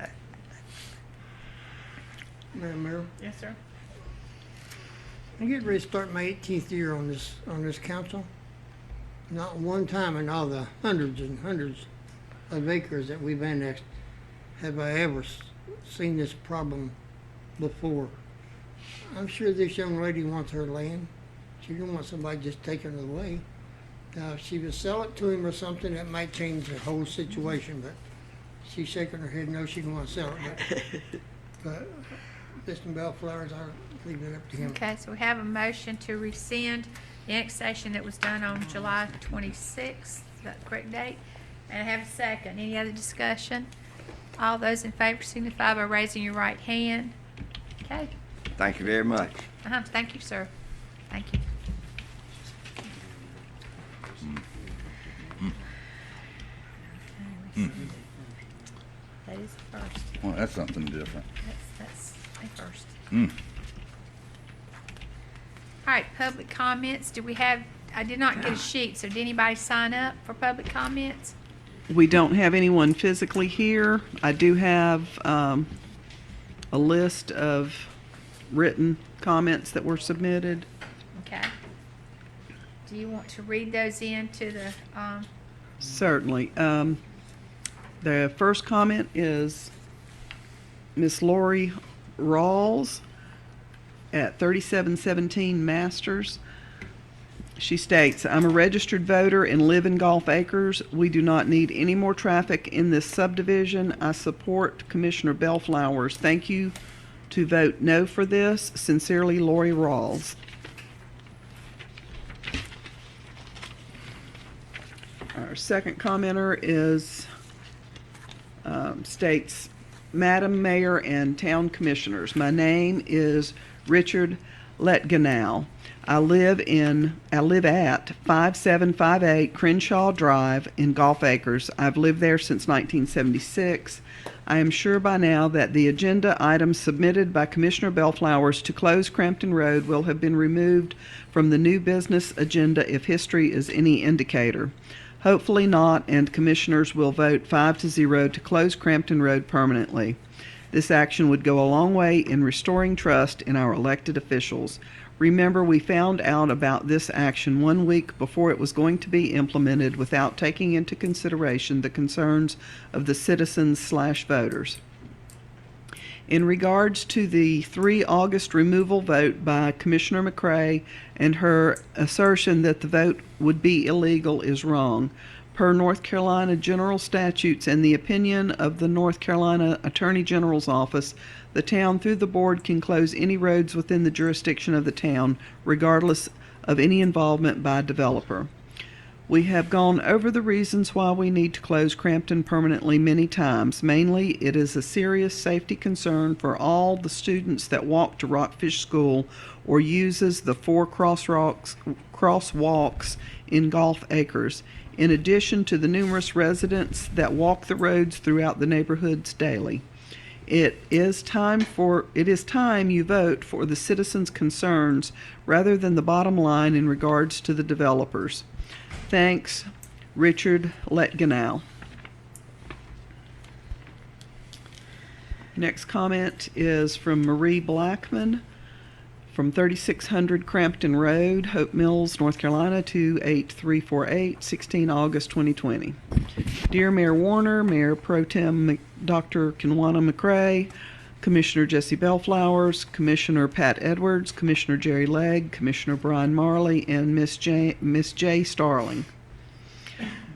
Madam Mayor, Yes, sir. I'm getting ready to start my 18th year on this council. Not one time in all the hundreds and hundreds of acres that we've annexed have I ever seen this problem before. I'm sure this young lady wants her land. She don't want somebody just taking it away. Now, if she would sell it to him or something, that might change the whole situation, but she's shaking her head, no, she don't want to sell it. But Mr. Bellflowers, I'll leave it up to him. Okay, so we have a motion to rescind the annexation that was done on July 26th. Is that the correct date? And I have a second. Any other discussion? All those in favor signify by raising your right hand. Okay. thank you very much. Thank you, sir. Thank you. That is the first. Well, that's something different. That's a first. Mm. All right, public comments. Do we have, I did not get a sheet, so did anybody sign up for public comments? We don't have anyone physically here. I do have a list of written comments that were submitted. Okay. Do you want to read those into the, Certainly. The first comment is Miss Lori Rawls at 3717 Masters. She states, I'm a registered voter and live in Gulf Acres. We do not need any more traffic in this subdivision. I support Commissioner Bellflowers. Thank you to vote no for this. Sincerely, Lori Rawls. Our second commenter is states, Madam Mayor and Town Commissioners, my name is Richard Letganow. I live at 5758 Crenshaw Drive in Gulf Acres. I've lived there since 1976. I am sure by now that the agenda item submitted by Commissioner Bellflowers to close Crampton Road will have been removed from the new business agenda if history is any indicator. Hopefully not, and commissioners will vote 5-0 to close Crampton Road permanently. This action would go a long way in restoring trust in our elected officials. Remember, we found out about this action 1 week before it was going to be implemented without taking into consideration the concerns of the citizens/voters. In regards to the 3 August removal vote by Commissioner McCray and her assertion that the vote would be illegal is wrong. Per North Carolina general statutes and the opinion of the North Carolina Attorney General's office, the town through the board can close any roads within the jurisdiction of the town, regardless of any involvement by a developer. We have gone over the reasons why we need to close Crampton permanently many times. Mainly, it is a serious safety concern for all the students that walk to Rockfish School or uses the 4 crosswalks in Gulf Acres, in addition to the numerous residents that walk the roads throughout the neighborhoods daily. It is time you vote for the citizens' concerns rather than the bottom line in regards to the developers. Thanks, Richard Letganow. Next comment is from Marie Blackman from 3600 Crampton Road, Hope Mills, North Carolina, 28348, 16 August 2020. Dear Mayor Warner, Mayor Pro Tem Dr. Kinwana McCrae, Commissioner Jesse Bellflowers, Commissioner Pat Edwards, Commissioner Jerry Legg, Commissioner Brian Marley, and Miss J. Starling.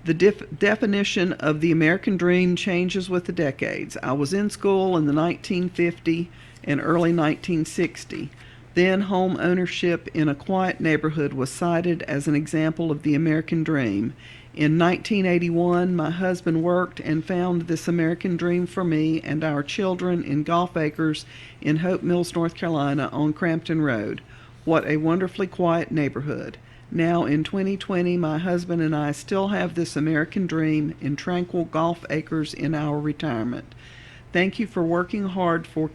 The definition of the American dream changes with the decades. I was in school in the 1950 and early 1960. Then home ownership in a quiet neighborhood was cited as an example of the American dream. In 1981, my husband worked and found this American dream for me and our children in Gulf Acres in Hope Mills, North Carolina on Crampton Road. What a wonderfully quiet neighborhood. Now in 2020, my husband and I still have this American dream in tranquil Gulf Acres in our retirement. Thank you for working hard for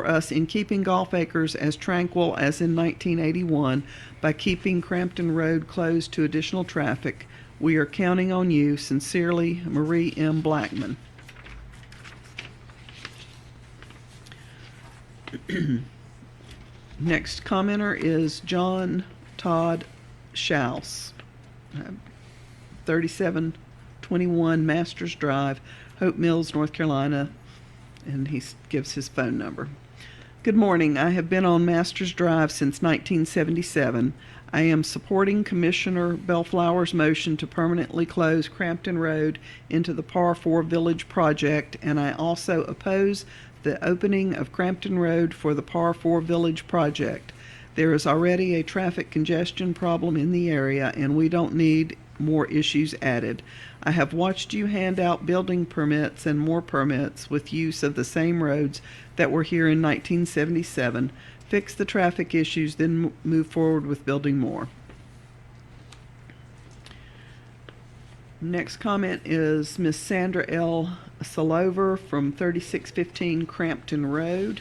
us in keeping Gulf Acres as tranquil as in 1981 by keeping Crampton Road closed to additional traffic. We are counting on you. Sincerely, Marie M. Blackman. Next commenter is John Todd Schaus, 3721 Masters Drive, Hope Mills, North Carolina, and he gives his phone number. Good morning. I have been on Masters Drive since 1977. I am supporting Commissioner Bellflower's motion to permanently close Crampton Road into the Par 4 Village project, and I also oppose the opening of Crampton Road for the Par 4 Village project. There is already a traffic congestion problem in the area, and we don't need more issues added. I have watched you hand out building permits and more permits with use of the same roads that were here in 1977. Fix the traffic issues, then move forward with building more. Next comment is Miss Sandra L. Salover from 3615 Crampton Road.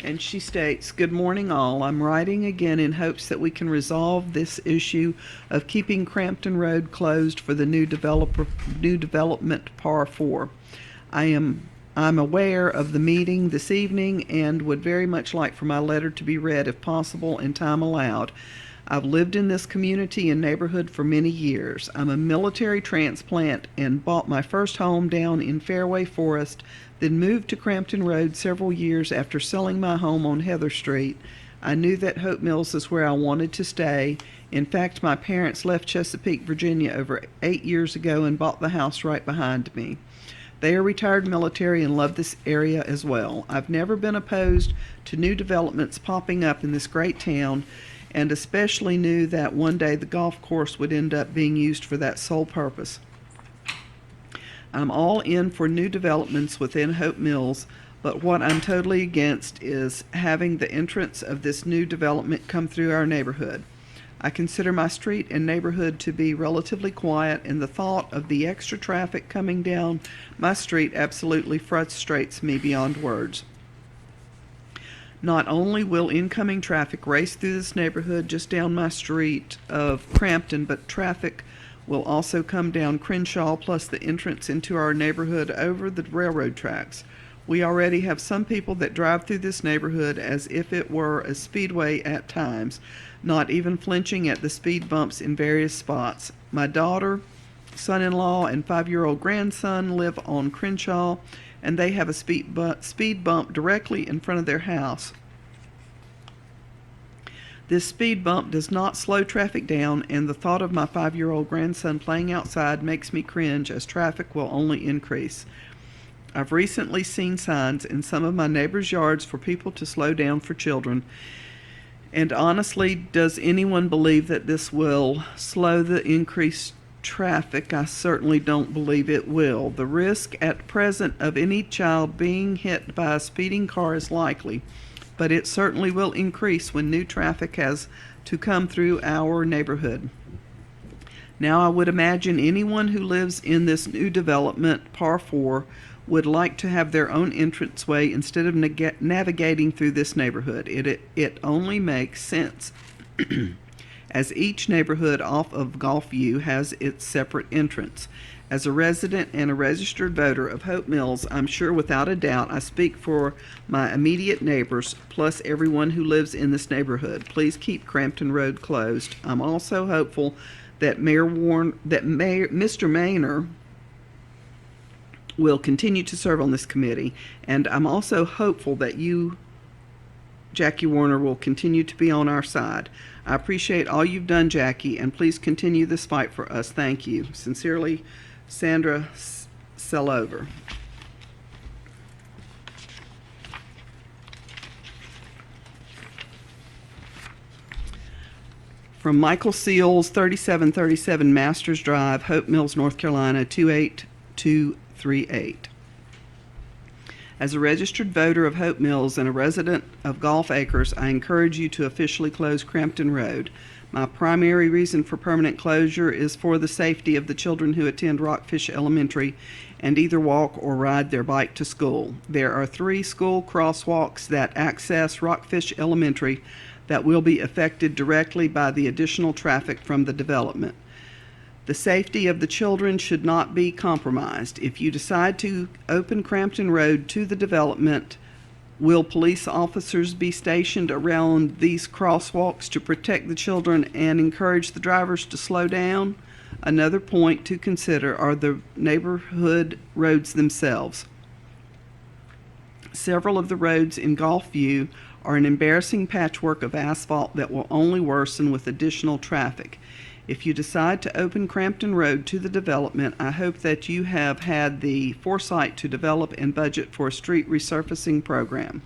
And she states, good morning all. I'm writing again in hopes that we can resolve this issue of keeping Crampton Road closed for the new development Par 4. I'm aware of the meeting this evening and would very much like for my letter to be read if possible and time allowed. I've lived in this community and neighborhood for many years. I'm a military transplant and bought my first home down in Fairway Forest, then moved to Crampton Road several years after selling my home on Heather Street. I knew that Hope Mills is where I wanted to stay. In fact, my parents left Chesapeake, Virginia over 8 years ago and bought the house right behind me. They are retired military and love this area as well. I've never been opposed to new developments popping up in this great town, and especially knew that one day the golf course would end up being used for that sole purpose. I'm all in for new developments within Hope Mills, but what I'm totally against is having the entrance of this new development come through our neighborhood. I consider my street and neighborhood to be relatively quiet, and the thought of the extra traffic coming down my street absolutely frustrates me beyond words. Not only will incoming traffic race through this neighborhood just down my street of Crampton, but traffic will also come down Crenshaw, plus the entrance into our neighborhood over the railroad tracks. We already have some people that drive through this neighborhood as if it were a speedway at times, not even flinching at the speed bumps in various spots. My daughter, son-in-law, and 5-year-old grandson live on Crenshaw, and they have a speed bump directly in front of their house. This speed bump does not slow traffic down, and the thought of my 5-year-old grandson playing outside makes me cringe, as traffic will only increase. I've recently seen signs in some of my neighbors' yards for people to slow down for children, And honestly, does anyone believe that this will slow the increased traffic? I certainly don't believe it will. The risk at present of any child being hit by a speeding car is likely, but it certainly will increase when new traffic has to come through our neighborhood. Now, I would imagine anyone who lives in this new development, Par 4, would like to have their own entranceway instead of navigating through this neighborhood. It only makes sense as each neighborhood off of Gulfview has its separate entrance. As a resident and a registered voter of Hope Mills, I'm sure without a doubt I speak for my immediate neighbors, plus everyone who lives in this neighborhood. Please keep Crampton Road closed. I'm also hopeful that Mr. Maynor will continue to serve on this committee, and I'm also hopeful that you, Jackie Warner, will continue to be on our side. I appreciate all you've done, Jackie, and please continue this fight for us. Thank you. Sincerely, Sandra Sellover. From Michael Seals, 3737 Masters Drive, Hope Mills, North Carolina, 28238. As a registered voter of Hope Mills and a resident of Gulf Acres, I encourage you to officially close Crampton Road. My primary reason for permanent closure is for the safety of the children who attend Rockfish Elementary and either walk or ride their bike to school. There are 3 school crosswalks that access Rockfish Elementary that will be affected directly by the additional traffic from the development. The safety of the children should not be compromised. If you decide to open Crampton Road to the development, will police officers be stationed around these crosswalks to protect the children and encourage the drivers to slow down? Another point to consider are the neighborhood roads themselves. Several of the roads in Gulfview are an embarrassing patchwork of asphalt that will only worsen with additional traffic. If you decide to open Crampton Road to the development, I hope that you have had the foresight to develop and budget for a street resurfacing program.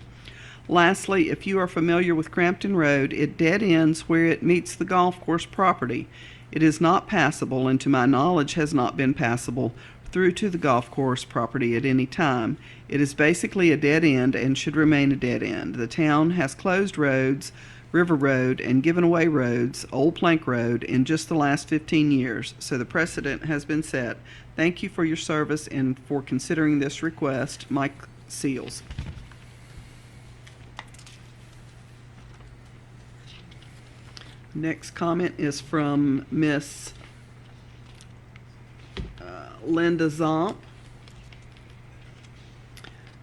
Lastly, if you are familiar with Crampton Road, it dead ends where it meets the golf course property. It is not passable, and to my knowledge has not been passable through to the golf course property at any time. It is basically a dead end and should remain a dead end. The town has closed roads, River Road, and given away roads, Old Plank Road, in just the last 15 years, so the precedent has been set. Thank you for your service and for considering this request. Mike Seals. Next comment is from Miss Linda Zomp.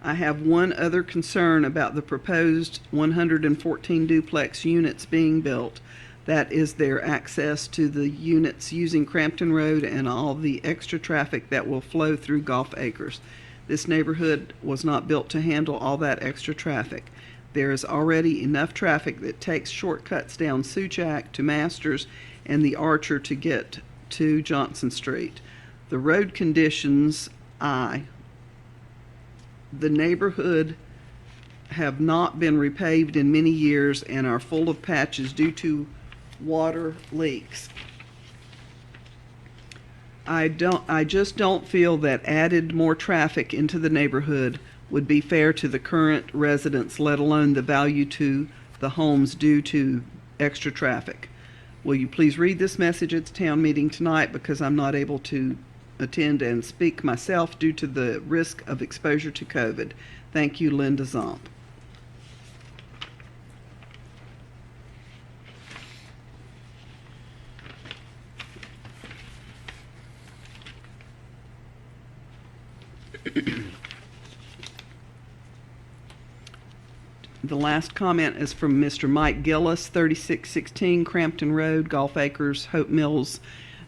I have one other concern about the proposed 114 duplex units being built. That is their access to the units using Crampton Road and all the extra traffic that will flow through Gulf Acres. This neighborhood was not built to handle all that extra traffic. There is already enough traffic that takes shortcuts down Suchak to Masters and the Archer to get to Johnson Street. The road conditions, the neighborhood have not been repaved in many years and are full of patches due to water leaks. I just don't feel that added more traffic into the neighborhood would be fair to the current residents, let alone the value to the homes due to extra traffic. Will you please read this message at the town meeting tonight, because I'm not able to attend and speak myself due to the risk of exposure to COVID. Thank you, Linda Zomp. The last comment is from Mr. Mike Gillis, 3616 Crampton Road, Gulf Acres, Hope Mills,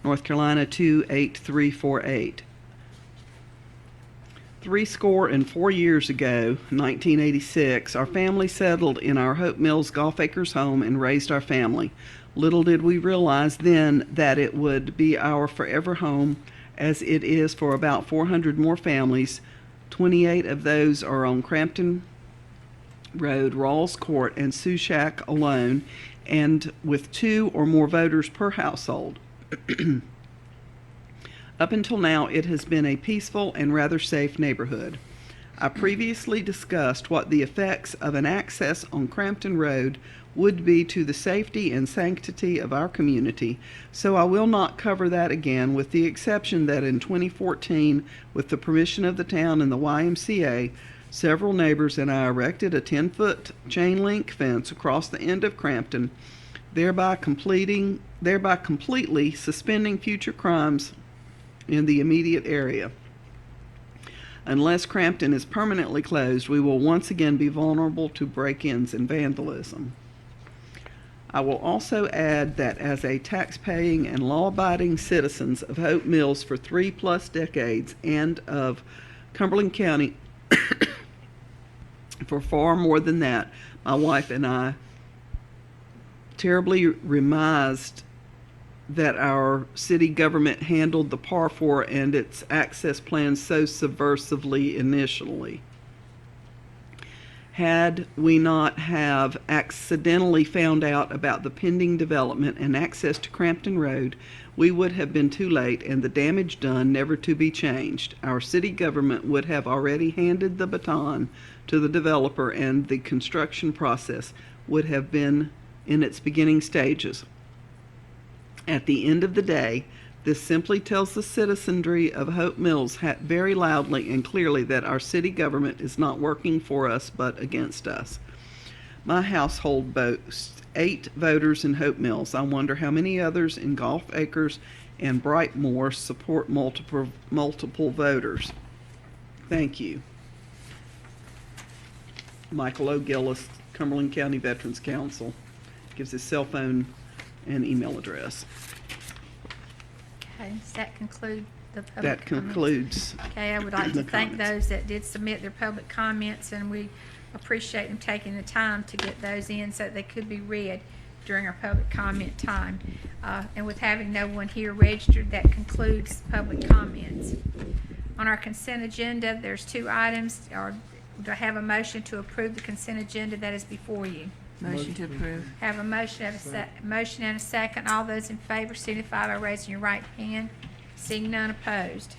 North Carolina, 28348. 64 years ago, 1986, our family settled in our Hope Mills Gulf Acres home and raised our family. Little did we realize then that it would be our forever home, as it is for about 400 more families. 28 of those are on Crampton Road, Rawls Court, and Sushak alone, and with 2 or more voters per household. Up until now, it has been a peaceful and rather safe neighborhood. I previously discussed what the effects of an access on Crampton Road would be to the safety and sanctity of our community, so I will not cover that again, with the exception that in 2014, with the permission of the town and the YMCA, several neighbors and I erected a 10-foot chain link fence across the end of Crampton, thereby completely suspending future crimes in the immediate area. Unless Crampton is permanently closed, we will once again be vulnerable to break-ins and vandalism. I will also add that as a tax-paying and law-abiding citizens of Hope Mills for 3+ decades and of Cumberland County for far more than that, my wife and I terribly remised that our city government handled the PAR 4 and its access plans so subversively initially. Had we not have accidentally found out about the pending development and access to Crampton Road, we would have been too late and the damage done never to be changed. Our city government would have already handed the baton to the developer and the construction process would have been in its beginning stages. At the end of the day, this simply tells the citizenry of Hope Mills very loudly and clearly that our city government is not working for us but against us. My household boasts 8 voters in Hope Mills. I wonder how many others in Gulf Acres and Brightmoor support multiple voters. Thank you. Michael O. Gillis, Cumberland County Veterans Council, gives his cell phone and email address. Okay, does that conclude the public That comments? concludes. Okay, I would like to the thank comments. those that did submit their public comments, and we appreciate them taking the time to get those in so that they could be read during our public comment time. And with having no one here registered, that concludes public comments. On our consent agenda, there's 2 items. Do I have a motion to approve the consent agenda that is before you? Motion to approve. Have a motion, motion and a second. All those in favor signify by raising your right hand. Seeing none opposed.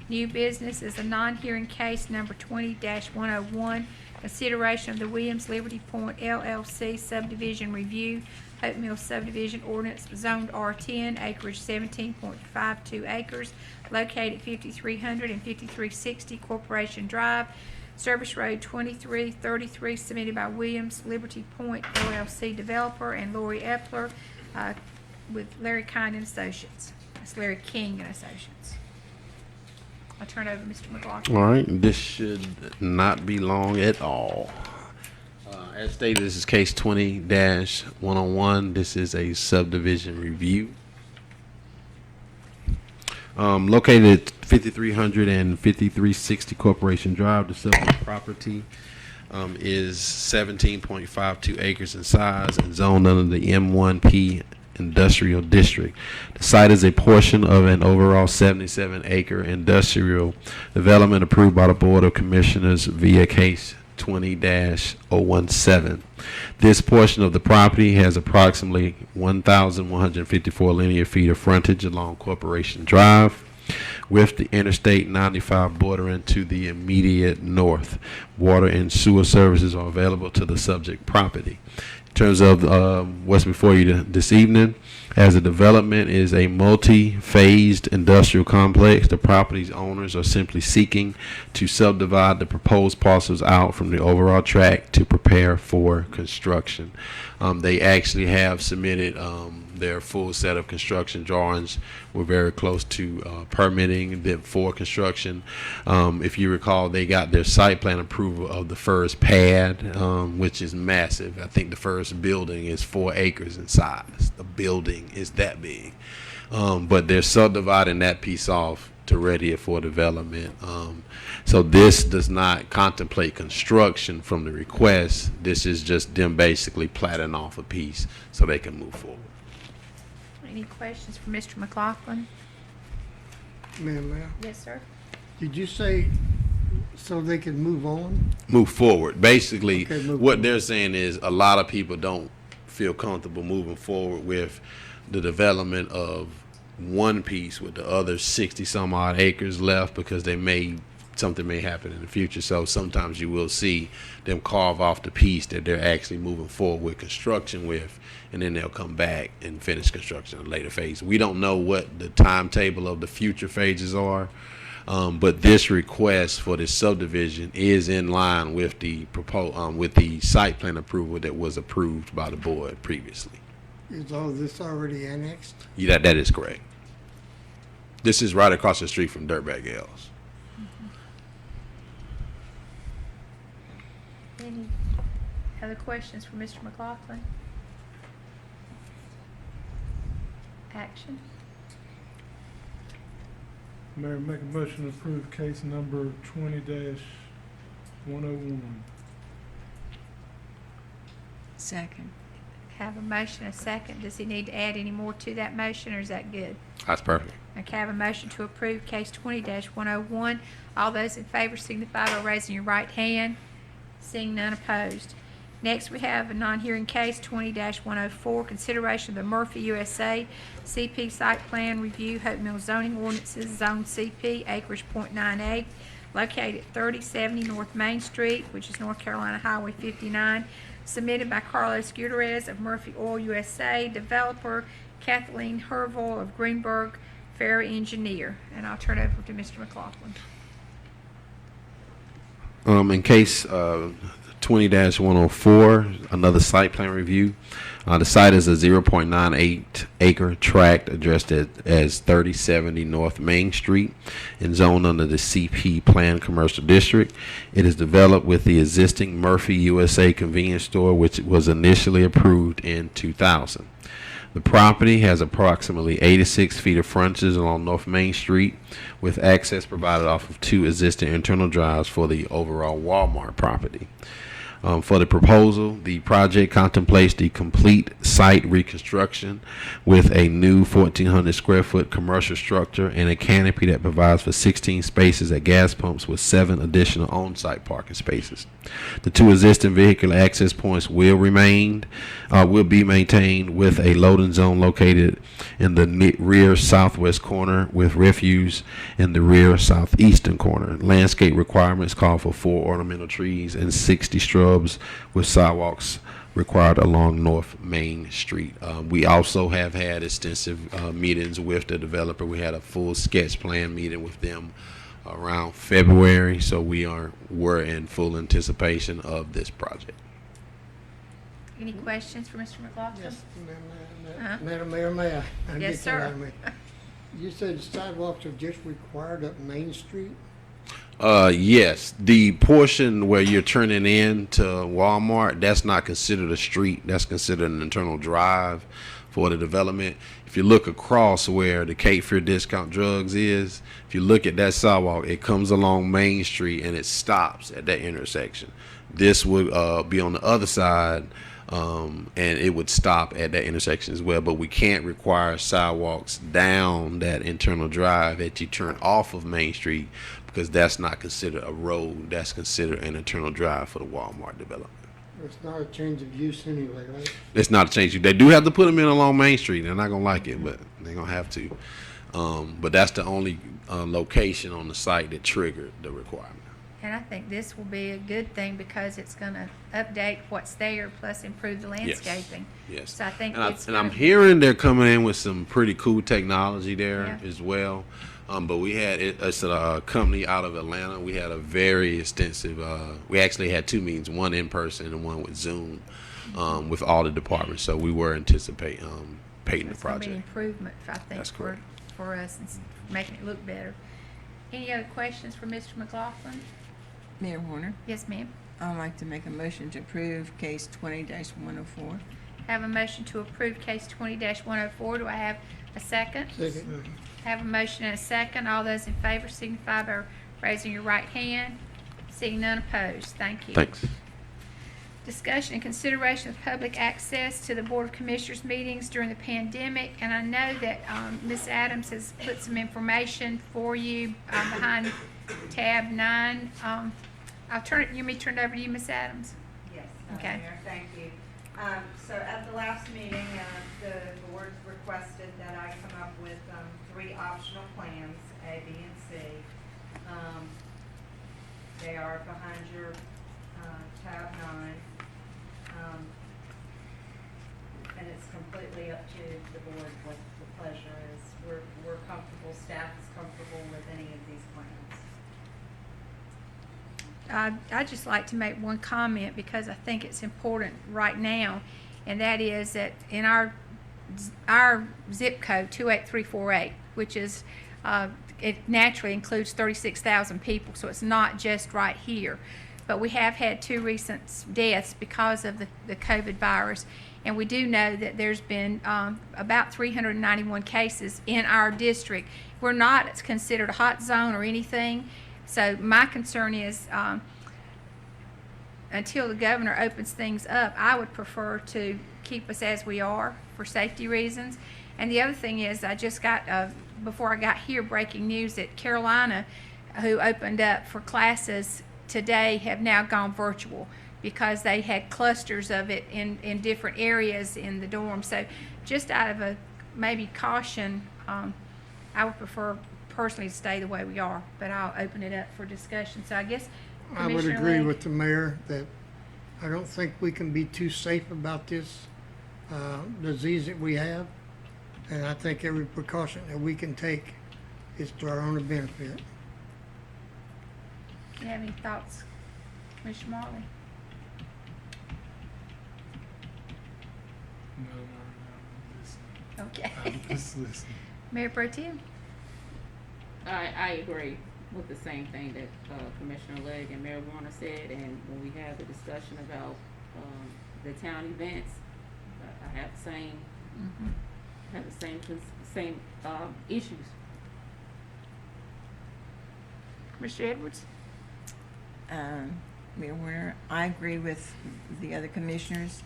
New business is a non-hearing case number 20-101. Consideration of the Williams Liberty Point LLC subdivision review. Hope Mills subdivision ordinance zoned R10, acreage 17.52 acres, located 5300 and 5360 Corporation Drive, Service Road 2333, submitted by Williams Liberty Point LLC developer and Lori Epler with Larry Kind and Associates. That's Larry King and Associates. I'll turn it over to Mr. McLaughlin. All right, this should not be long at all. As stated, this is case 20-101. This is a subdivision review. Located at 5300 and 5360 Corporation Drive, the subject property is 17.52 acres in size and zoned under the M1P Industrial District. The site is a portion of an overall 77-acre industrial development approved by the Board of Commissioners via case 20-017. This portion of the property has approximately 1,154 linear feet of frontage along Corporation Drive, with the Interstate 95 bordering to the immediate north. Water and sewer services are available to the subject property. In terms of what's before you this evening, as a development is a multi-phased industrial complex, the property's owners are simply seeking to subdivide the proposed parcels out from the overall tract to prepare for construction. They actually have submitted their full set of construction drawings. We're very close to permitting them for construction. If you recall, they got their site plan approval of the first pad, which is massive. I think the first building is 4 acres in size. The building is that big. But they're subdividing that piece off to ready it for development. So this does not contemplate construction from the request. This is just them basically platting off a piece so they can move forward. Any questions for Mr. McLaughlin? Madam Mayor, Yes, sir. did you say so they can move on? Move forward. Basically, Okay, move what forward. they're saying is a lot of people don't feel comfortable moving forward with the development of one piece with the other 60 some odd acres left because something may happen in the future. So sometimes you will see them carve off the piece that they're actually moving forward with construction with, and then they'll come back and finish construction in a later phase. We don't know what the timetable of the future phases are, but this request for this subdivision is in line with the with the site plan approval that was approved by the board previously. Is all this already annexed? Yeah, that is correct. This is right across the street from Dirtbag Gales. Any other questions for Mr. McLaughlin? Action. Mayor, make a motion to approve case number 20-101. Second. Have a motion, a second. Does he need to add any more to that motion, or is that good? That's perfect. Okay, I have a motion to approve case 20-101. All those in favor signify by raising your right hand. Seeing none opposed. Next, we have a non-hearing case 20-104, consideration of the Murphy USA CP site plan review, Hope Mills zoning ordinances, zone CP, acreage .98, located at 3070 North Main Street, which is North Carolina Highway 59, submitted by Carlos Gutierrez of Murphy Oil USA, developer Kathleen Herval of Greenberg Ferry Engineer. And I'll turn it over to Mr. McLaughlin. In case 20-104, another site plan review. The site is a 0.98 acre tract addressed as 3070 North Main Street and zoned under the CP Plan Commercial District. It is developed with the existing Murphy USA convenience store, which was initially approved in 2000. The property has approximately 86 feet of frontage along North Main Street, with access provided off of 2 existing internal drives for the overall Walmart property. For the proposal, the project contemplates the complete site reconstruction with a new 1,400 square foot commercial structure and a canopy that provides for 16 spaces at gas pumps with 7 additional on-site parking spaces. The 2 existing vehicular access points will be maintained with a loading zone located in the rear southwest corner with refuse in the rear southeastern corner. Landscape requirements call for 4 ornamental trees and 60 shrubs with sidewalks required along North Main Street. We also have had extensive meetings with the developer. We had a full sketch plan meeting with them around February, so we're in full anticipation of this project. Any questions for Mr. McLaughlin? Yes, Uh-huh. Madam Mayor, may I? Yes, get sir. that out of me? You said sidewalks are just required up Main Street? Yes, the portion where you're turning in to Walmart, that's not considered a street. That's considered an internal drive for the development. If you look across where the Cape Fear Discount Drugs is, if you look at that sidewalk, it comes along Main Street and it stops at that intersection. This would be on the other side, and it would stop at that intersection as well. But we can't require sidewalks down that internal drive that you turn off of Main Street, because that's not considered a road. That's considered an internal drive for the Walmart development. It's not a change of use anyway, right? It's not a change. They do have to put them in along Main Street. They're not gonna like it, but they're gonna have to. But that's the only location on the site that triggered the requirement. And I think this will be a good thing because it's gonna update what's there, plus improve the landscaping. Yes. So I think And, it's and I'm gonna- hearing they're coming in with some pretty cool technology there Yeah. as well. But we had it's a company out of Atlanta. We had a very extensive. We actually had 2 meetings, one in person and one with Zoom, with all the departments. So we were anticipating the It's gonna be an project. improvement, I think, That's for, correct. for us, and making it look better. Any other questions for Mr. McLaughlin? Mayor Warner, Yes, ma'am. I'd like to make a motion to approve case 20-104. Have a motion to approve case 20-104. Do I have a second? Second. Have a motion and a second. All those in favor signify by raising your right hand. Seeing none opposed. Thank you. Thanks. Discussion and consideration of public access to the Board of Commissioners meetings during the pandemic. And I know that Ms. Adams has put some information for you behind tab 9. I'll turn it, you may turn it over to you, Ms. Adams. Yes, Okay. Mayor, thank you. So at the last meeting, the board requested that I come up with 3 optional plans, A, B, and C. They are behind your tab 9. And it's completely up to the board what the pleasure is. We're comfortable, staff is comfortable with any of these plans. I'd just like to make one comment because I think it's important right now, and that is that in our zip code 28348, which is it naturally includes 36,000 people, so it's not just right here. But we have had 2 recent deaths because of the COVID virus, and we do know that there's been about 391 cases in our district. We're not considered a hot zone or anything, so my concern is until the governor opens things up, I would prefer to keep us as we are for safety reasons. And the other thing is, I just got, before I got here, breaking news that Carolina, who opened up for classes today, have now gone virtual because they had clusters of it in different areas in the dorm. So just out of a maybe caution, I would prefer personally to stay the way we are, but I'll open it up for discussion. So I guess I would Commissioner agree Legg. with the mayor that I don't think we can be too safe about this disease that we have. And I think every precaution that we can take is to our own benefit. You have any thoughts, Mr. Marley? No, Okay. I'm just listening. Mayor Pro Tem? I agree with the same thing that Commissioner Legg and Mayor Warner said, and when we had the discussion about the town events, I have the same same issues. Mr. Edwards? Mayor Warner, I agree with the other commissioners.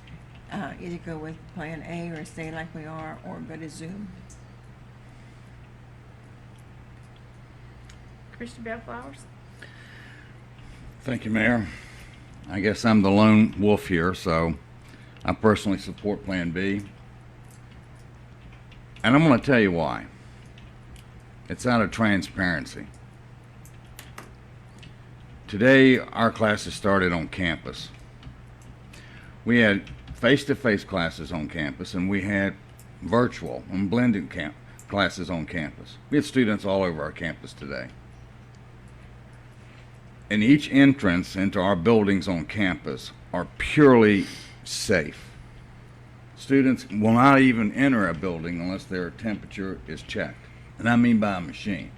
Either go with Plan A or stay like we are, or go to Zoom. Christian Bellflowers? Thank you, Mayor. I guess I'm the lone wolf here, so I personally support Plan B. And I'm going to tell you why. It's out of transparency. Today, our classes started on campus. We had face-to-face classes on campus, and we had virtual and blended classes on campus. We had students all over our campus today. And each entrance into our buildings on campus are purely safe. Students will not even enter a building unless their temperature is checked. And I mean by a machine.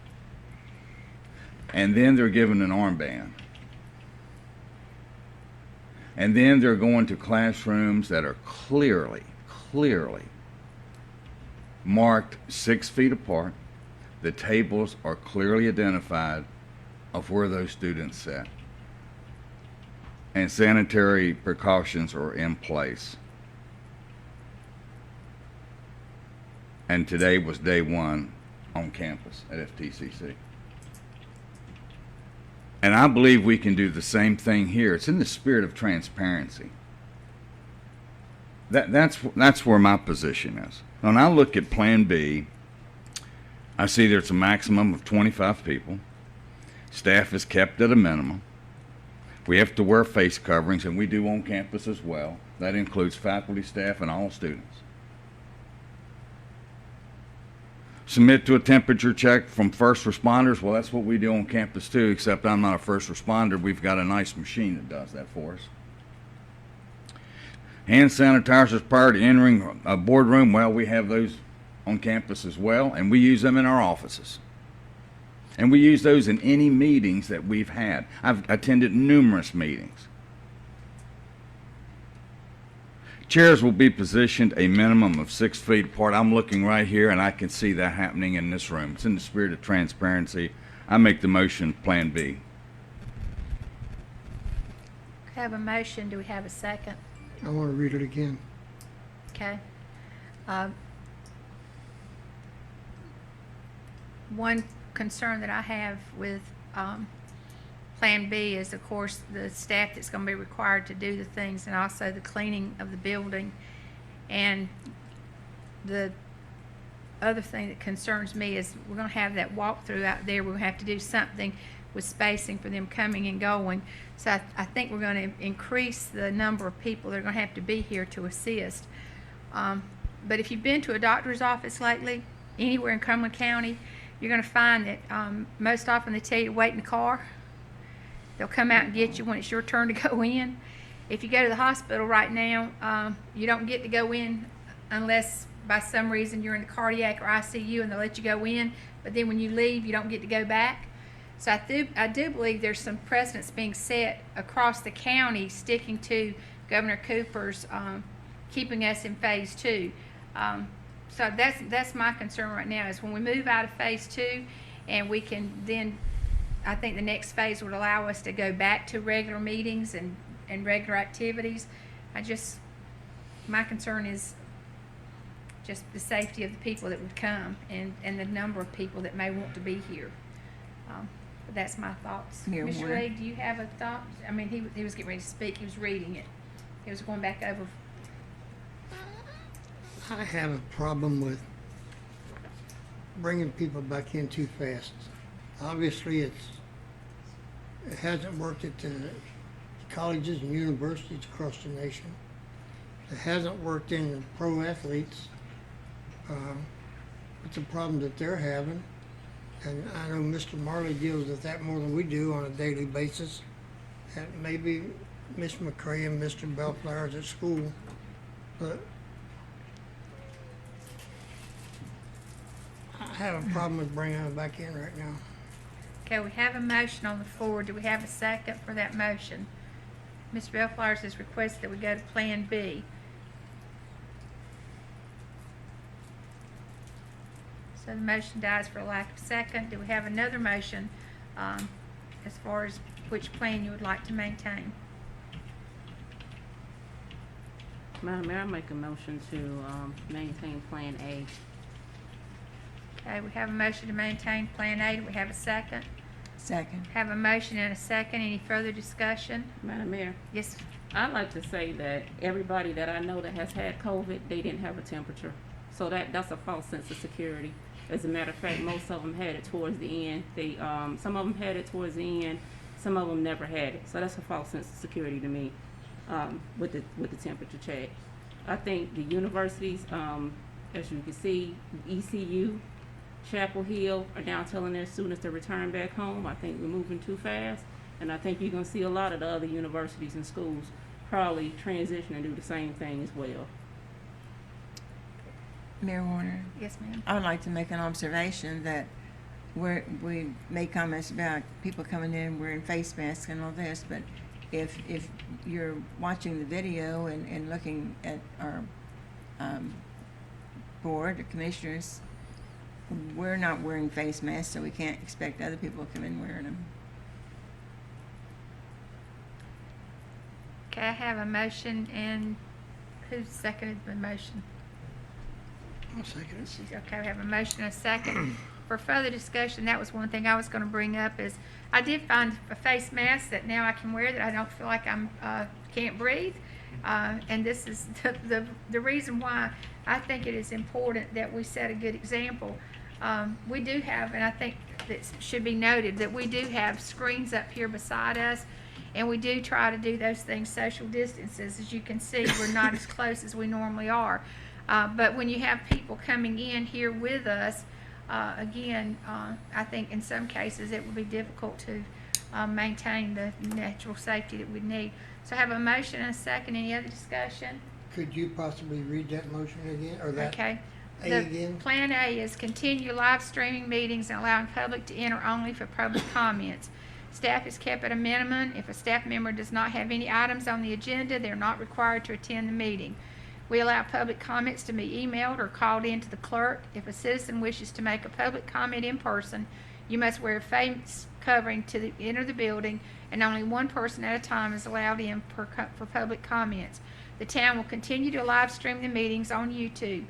And then they're given an armband. And then they're going to classrooms that are clearly marked 6 feet apart. The tables are clearly identified of where those students sit. And sanitary precautions are in place. And today was day 1 on campus at FTCC. And I believe we can do the same thing here. It's in the spirit of transparency. That's where my position is. When I look at Plan B, I see there's a maximum of 25 people. Staff is kept at a minimum. We have to wear face coverings, and we do on campus as well. That includes faculty, staff, and all students. Submit to a temperature check from first responders. Well, that's what we do on campus too, except I'm not a first responder. We've got a nice machine that does that for us. Hand sanitizers prior to entering a boardroom. Well, we have those on campus as well, and we use them in our offices. And we use those in any meetings that we've had. I've attended numerous meetings. Chairs will be positioned a minimum of 6 feet apart. I'm looking right here, and I can see that happening in this room. It's in the spirit of transparency. I make the motion, Plan B. Have a motion, do we have a second? I want to read it again. Okay. One concern that I have with Plan B is, of course, the staff that's going to be required to do the things, and also the cleaning of the building. And the other thing that concerns me is we're going to have that walkthrough out there. We're going to have to do something with spacing for them coming and going. So I think we're going to increase the number of people that are going to have to be here to assist. But if you've been to a doctor's office lately, anywhere in Cumberland County, you're going to find that most often they tell you to wait in the car. They'll come out and get you when it's your turn to go in. If you go to the hospital right now, you don't get to go in unless by some reason you're in the cardiac or ICU and they'll let you go in. But then when you leave, you don't get to go back. So I do believe there's some precedents being set across the county sticking to Governor Cooper's keeping us in phase 2. So that's my concern right now, is when we move out of phase 2 and we can then, I think the next phase would allow us to go back to regular meetings and regular activities. My concern is just the safety of the people that would come and the number of people that may want to be here. But that's my thoughts. Mayor Mr. Warner. Reed, do you have a thought? I mean, he was getting ready to speak. He was reading it. He was going back over. I have a problem with bringing people back in too fast. Obviously, it hasn't worked at the colleges and universities across the nation. It hasn't worked in the pro athletes. It's a problem that they're having. And I know Mr. Marley deals with that more than we do on a daily basis. And maybe Miss McCray and Mr. Bellflower's at school. But I have a problem with bringing them back in right now. Okay, we have a motion on the floor. Do we have a second for that motion? Mr. Bellflowers has requested that we go to Plan B. So the motion dies for lack of second. Do we have another motion as far as which plan you would like to maintain? Madam Mayor, I make a motion to maintain Plan A. Okay, we have a motion to maintain Plan A. Do we have a second? Second. Have a motion and a second. Any further discussion? Madam Mayor, Yes. I'd like to say that everybody that I know that has had COVID, they didn't have a temperature. So that's a false sense of security. As a matter of fact, most of them had it towards the end. Some of them had it towards the end. Some of them never had it. So that's a false sense of security to me with the temperature check. I think the universities, as you can see, ECU, Chapel Hill are now telling their students to return back home. I think we're moving too fast. And I think you're going to see a lot of the other universities and schools probably transition and do the same thing as well. Mayor Warner, Yes, ma'am. I would like to make an observation that we made comments about people coming in wearing face masks and all this, but if you're watching the video and looking at our board, the commissioners, we're not wearing face masks, so we can't expect other people to come in wearing them. Okay, I have a motion, and who seconded the motion? I'll second it. Okay, we have a motion and a second. For further discussion, that was one thing I was going to bring up, is I did find a face mask that now I can wear that I don't feel like I'm can't breathe. And this is the reason why I think it is important that we set a good example. We do have, and I think that should be noted, that we do have screens up here beside us, and we do try to do those things, social distances. As you can see, we're not as close as we normally are. But when you have people coming in here with us, again, I think in some cases it would be difficult to maintain the natural safety that we need. So I have a motion and a second. Any other discussion? Could you possibly read that motion again, or that Okay. A again? Plan A is continue live streaming meetings and allowing public to enter only for public comments. Staff is kept at a minimum. If a staff member does not have any items on the agenda, they're not required to attend the meeting. We allow public comments to be emailed or called in to the clerk. If a citizen wishes to make a public comment in person, You must wear a face covering to enter the building, and only one person at a time is allowed in for public comments. The town will continue to live stream the meetings on YouTube.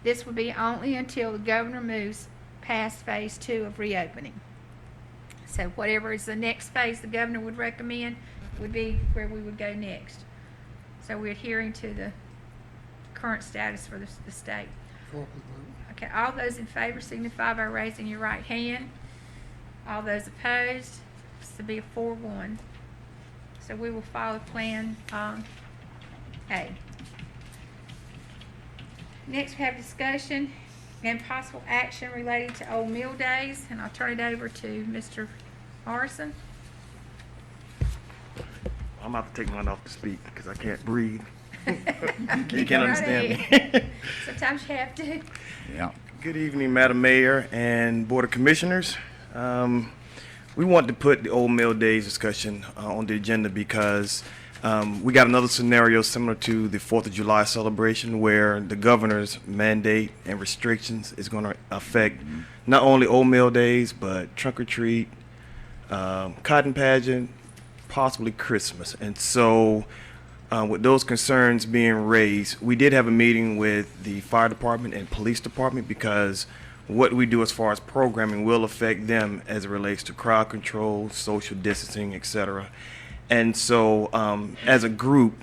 This will be only until the governor moves past phase 2 of reopening. So whatever is the next phase the governor would recommend would be where we would go next. So we're adhering to the current status for the state. Okay, all those in favor signify by raising your right hand. All those opposed, this will be a 4-1. So we will follow Plan A. Next, we have discussion and possible action related to Old Mill Days, and I'll turn it over to Mr. Morrison. I'm about to take mine off to speak because I can't breathe. You Go can't right understand ahead. me. Sometimes you have to. Yeah. Good evening, Madam Mayor and Board of Commissioners. We want to put the Old Mill Days discussion on the agenda because we got another scenario similar to the 4th of July celebration where the governor's mandate and restrictions is going to affect not only Old Mill Days, but trunk or treat, cotton pageant, possibly Christmas. And so with those concerns being raised, we did have a meeting with the fire department and police department because what we do as far as programming will affect them as it relates to crowd control, social distancing, etc. And so as a group,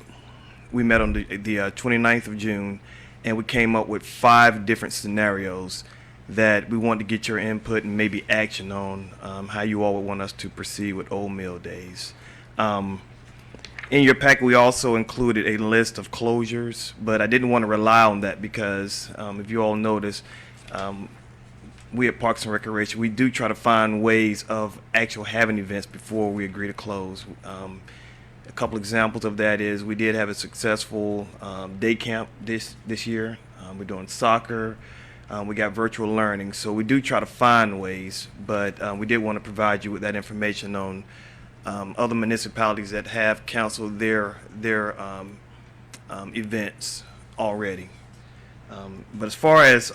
we met on the 29th of June, and we came up with 5 different scenarios that we wanted to get your input and maybe action on how you all would want us to proceed with Old Mill Days. In your packet, we also included a list of closures, but I didn't want to rely on that because if you all notice, we at Parks and Recreation, we do try to find ways of actual having events before we agree to close. A couple examples of that is we did have a successful day camp this year. We're doing soccer. We got virtual learning. So we do try to find ways, but we did want to provide you with that information on other municipalities that have canceled their events already. But as far as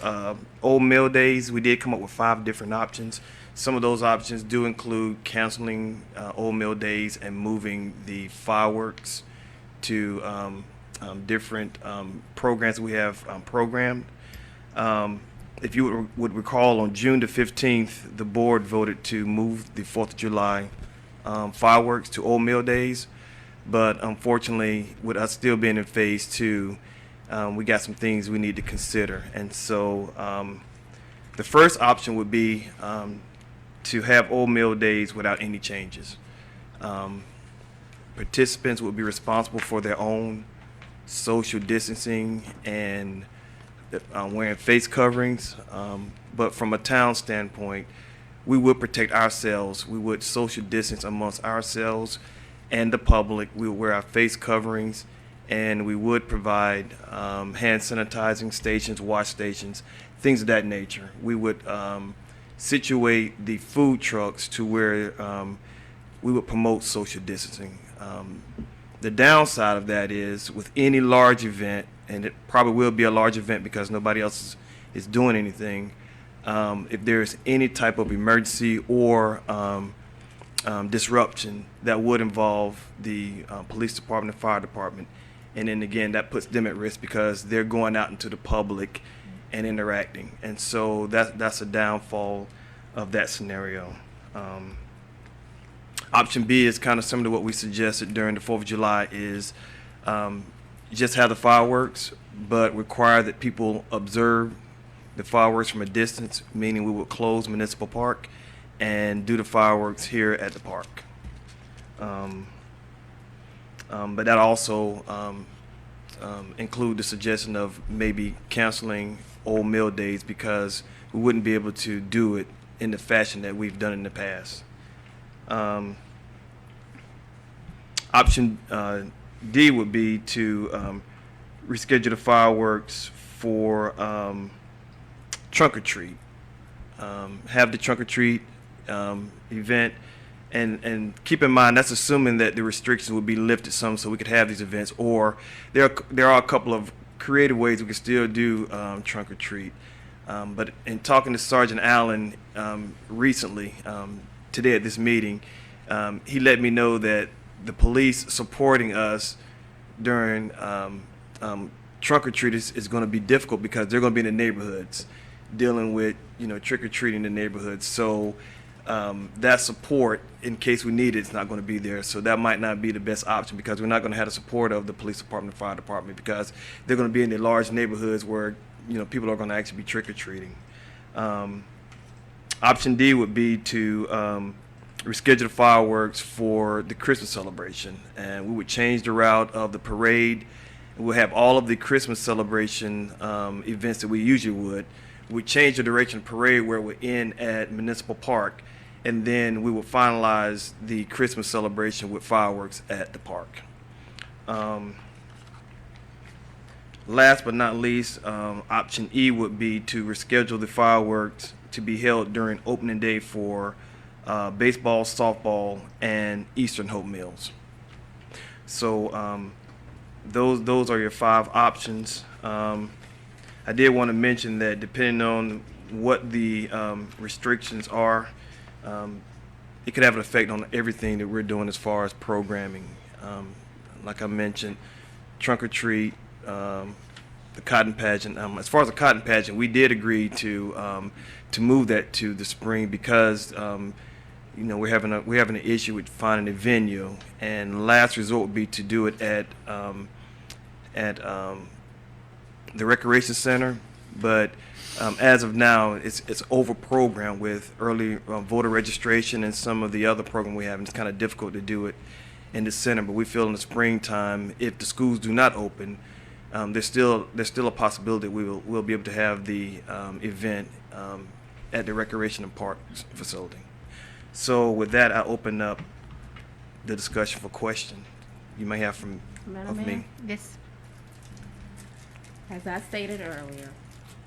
Old Mill Days, we did come up with 5 different options. Some of those options do include canceling Old Mill Days and moving the fireworks to different programs we have programmed. If you would recall, on June the 15th, the board voted to move the 4th of July fireworks to Old Mill Days. But unfortunately, with us still being in phase 2, we got some things we need to consider. And so the first option would be to have Old Mill Days without any changes. Participants would be responsible for their own social distancing and wearing face coverings. But from a town standpoint, we would protect ourselves. We would social distance amongst ourselves and the public. We would wear our face coverings, and we would provide hand sanitizing stations, wash stations, things of that nature. We would situate the food trucks to where we would promote social distancing. The downside of that is with any large event, and it probably will be a large event because nobody else is doing anything, if there's any type of emergency or disruption that would involve the police department and fire department. And then again, that puts them at risk because they're going out into the public and interacting. And so that's a downfall of that scenario. Option B is kind of similar to what we suggested during the 4th of July is just have the fireworks, but require that people observe the fireworks from a distance, meaning we would close Municipal Park and do the fireworks here at the park. But that also include the suggestion of maybe canceling Old Mill Days because we wouldn't be able to do it in the fashion that we've done in the past. Option D would be to reschedule the fireworks for trunk or treat. Have the trunk or treat event, and keep in mind that's assuming that the restrictions would be lifted some so we could have these events, or there are a couple of creative ways we can still do trunk or treat. But in talking to Sergeant Allen recently, today at this meeting, he let me know that the police supporting us during trunk or treat is going to be difficult because they're going to be in the neighborhoods dealing with, trick or treating in the neighborhoods. So that support, in case we need it, is not going to be there. So that might not be the best option because we're not going to have the support of the police department, the fire department, because they're going to be in the large neighborhoods where people are going to actually be trick or treating. Option D would be to reschedule fireworks for the Christmas celebration, and we would change the route of the parade. We'll have all of the Christmas celebration events that we usually would. We change the direction of the parade where we're in at Municipal Park, and then we will finalize the Christmas celebration with fireworks at the park. Last but not least, option E would be to reschedule the fireworks to be held during opening day for baseball, softball, and Eastern Hope Mills. So those are your 5 options. I did want to mention that depending on what the restrictions are, it could have an effect on everything that we're doing as far as programming. Like I mentioned, trunk or treat, the cotton pageant. As far as the cotton pageant, we did agree to move that to the spring because we're having an issue with finding a venue, and last resort would be to do it at the recreation center. But as of now, it's over-programmed with early voter registration and some of the other programs we have, and it's kind of difficult to do it in the center. But we feel in the springtime, if the schools do not open, there's still a possibility we'll be able to have the event at the recreation and parks facility. So with that, I open up the discussion for questions you may have of me. Yes. As I stated earlier,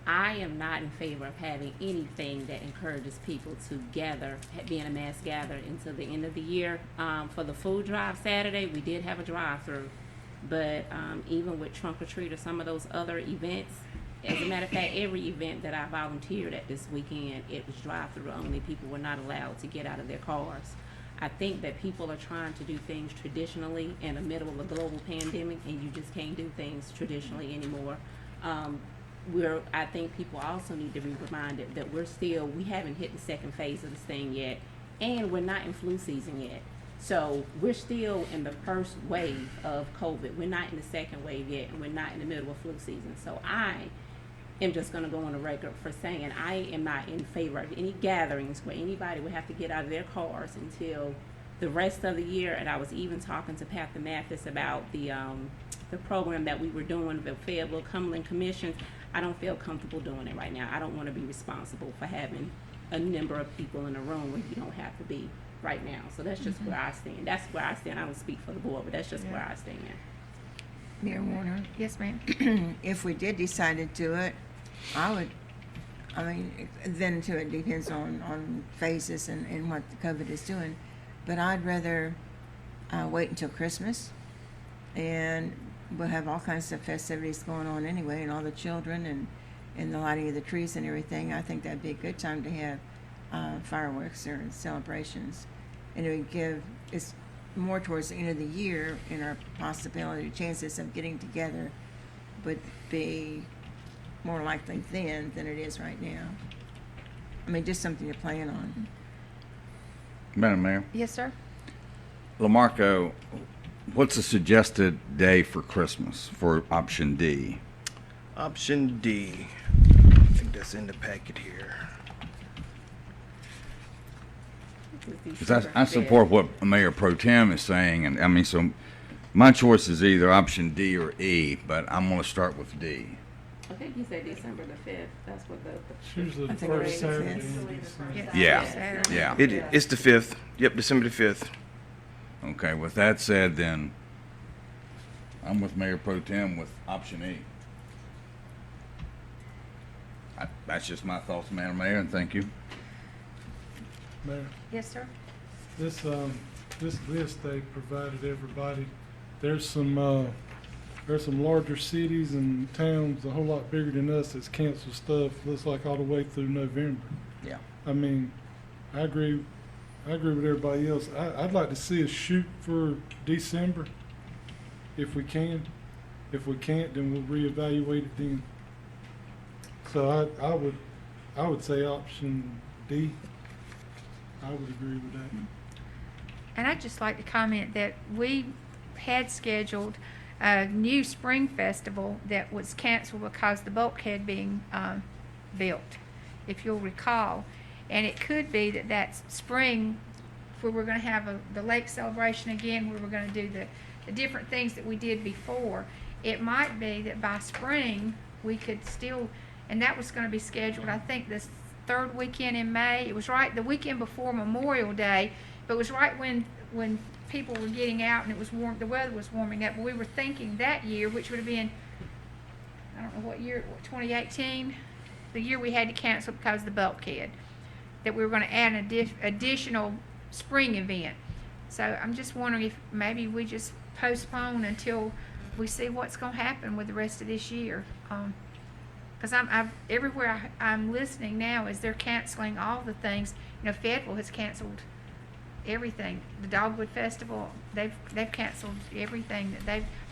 I am not in favor of having anything that encourages people to gather, being a mass gathering until the end of the year. For the food drive Saturday, we did have a drive-through, but even with trunk or treat or some of those other events, as a matter of fact, every event that I volunteered at this weekend, it was drive-through only. People were not allowed to get out of their cars. I think that people are trying to do things traditionally in the middle of a global pandemic, and you just can't do things traditionally anymore. I think people also need to be reminded that we haven't hit the second phase of this thing yet, and we're not in flu season yet. So we're still in the first wave of COVID. We're not in the second wave yet, and we're not in the middle of flu season. So I am just going to go on the record for saying I am not in favor of any gatherings where anybody would have to get out of their cars until the rest of the year. And I was even talking to Pat Mathis about the program that we were doing, the Fayetteville Cumberland Commission. I don't feel comfortable doing it right now. I don't want to be responsible for having a number of people in a room where you don't have to be right now. So that's just where I stand. That's where I stand. I don't speak for the board, but that's just where I stand. Mayor Warner, Yes, ma'am. if we did decide to do it, then too, it depends on phases and what the COVID is doing. But I'd rather wait until Christmas, and we'll have all kinds of festivities going on anyway, and all the children and the lighting of the trees and everything. I think that'd be a good time to have fireworks or celebrations, and it would give it's more towards the end of the year, and our chances of getting together would be more likely then than it is right now. I mean, just something to plan on. Madam Mayor, Yes, sir. Lamarco, what's the suggested day for Christmas for option D? Option D, I think that's in the packet here. 'Cause I support what Mayor Pro Tem is saying, and I mean, so my choice is either option D or E, but I'm going to start with D. I think you said December the 5th. That's what It's usually the I think first it's Saturday yes. in December. Yeah, Saturday. yeah. It's the 5th. Yep, December the 5th. Okay, with that said, then I'm with Mayor Pro Tem with option E. That's just my thoughts, Madam Mayor, and thank you. Mayor, Yes, sir. this list they provided everybody, there's some there's some larger cities and towns a whole lot bigger than us that's canceled stuff, looks like all the way through November. Yeah. I mean, I agree with everybody else. I'd like to see us shoot for December if we can. If we can't, then we'll reevaluate it then. So I would say option D. I would agree with that. And I'd just like to comment that we had scheduled a new spring festival that was canceled because the bulkhead being built, if you'll recall. And it could be that spring, where we're going to have the lake celebration again, where we're going to do the different things that we did before, it might be that by spring we could still, and that was going to be scheduled, I think, this third weekend in May. It was right the weekend before Memorial Day, but it was right when people were getting out and it was warm, the weather was warming up. But we were thinking that year, which would have been, I don't know what year, 2018, the year we had to cancel because of the bulkhead, that we were going to add an additional spring event. So I'm just wondering if maybe we just postpone until we see what's going to happen with the rest of this year. Because everywhere I'm listening now is they're canceling all the things. You know, Fayetteville has canceled everything. The Dogwood Festival, they've canceled everything.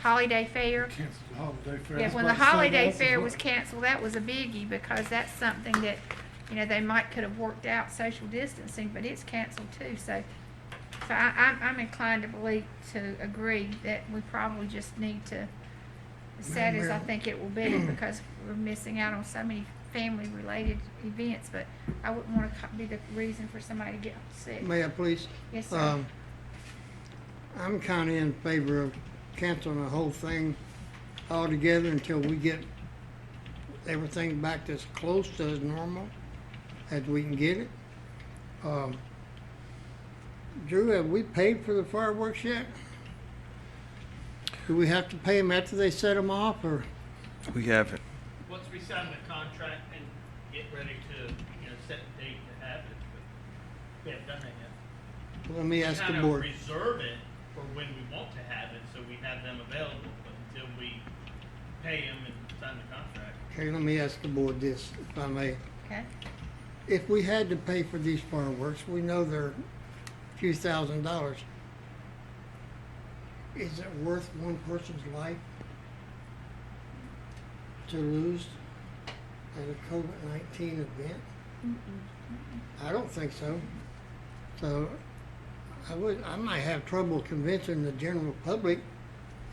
Holiday Fair. Canceled the holiday fair. I Yeah, was when the about to say holiday that's fair what- was canceled, that was a biggie because that's something that, you know, they could have worked out social distancing, but it's canceled too. So I'm inclined to agree that we probably just need to, as sad as I think it will be, because we're missing out on so many family-related events, but I wouldn't want to be the reason for somebody to get sick. May I please? Yes, sir. I'm kind of in favor of canceling the whole thing altogether until we get everything back as close to as normal as we can get it. Drew, have we paid for the fireworks yet? Do we have to pay them after they set them off, or? We haven't. Once we sign the contract and get ready to, set the date to have it, but we haven't done that yet. Let me ask the Kind of board. reserve it for when we want to have it, so we have them available, but until we pay them and sign the contract. Okay, let me ask the board this, if I may. Okay. If we had to pay for these fireworks, we know they're a few $1,000s. Is it worth one person's life to lose at a COVID-19 event? I don't think so. So I might have trouble convincing the general public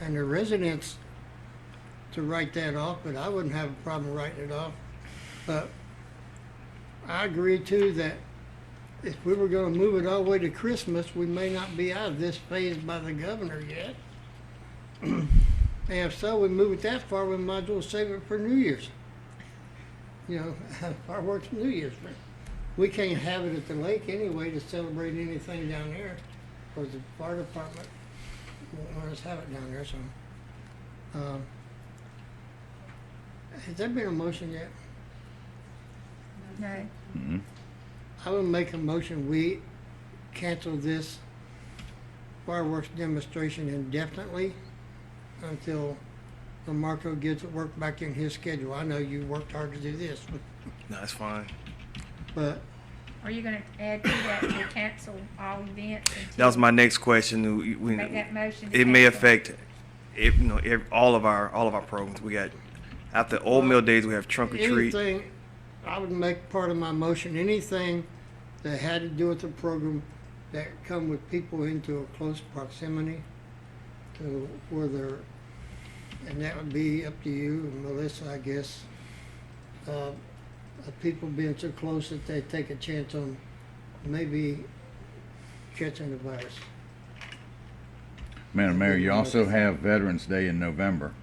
and the residents to write that off, but I wouldn't have a problem writing it off. But I agree too that if we were gonna move it all the way to Christmas, we may not be out of this phase by the governor yet. And if so, we move it that far, we might as well save it for New Year's. Fireworks New Year's. We can't have it at the lake anyway to celebrate anything down there, because the fire department won't let us have it down there, so. Has there been a motion yet? No. I would make a motion, we cancel this fireworks demonstration indefinitely until Marco gets work back in his schedule. I know you worked hard to do this, No, that's fine. but Are you going to add to that to cancel all events? That was my next question. Make that motion to It may cancel. affect, all of our programs. We got after Old Mill Days, we have Trunk or Treat. anything, I would make part of my motion, anything that had to do with the program that come with people into a close proximity to where they're, and that would be up to you and Melissa, I guess. Of people being so close that they take a chance on maybe catching the virus. Madam Mayor, you also have Veterans Day in November.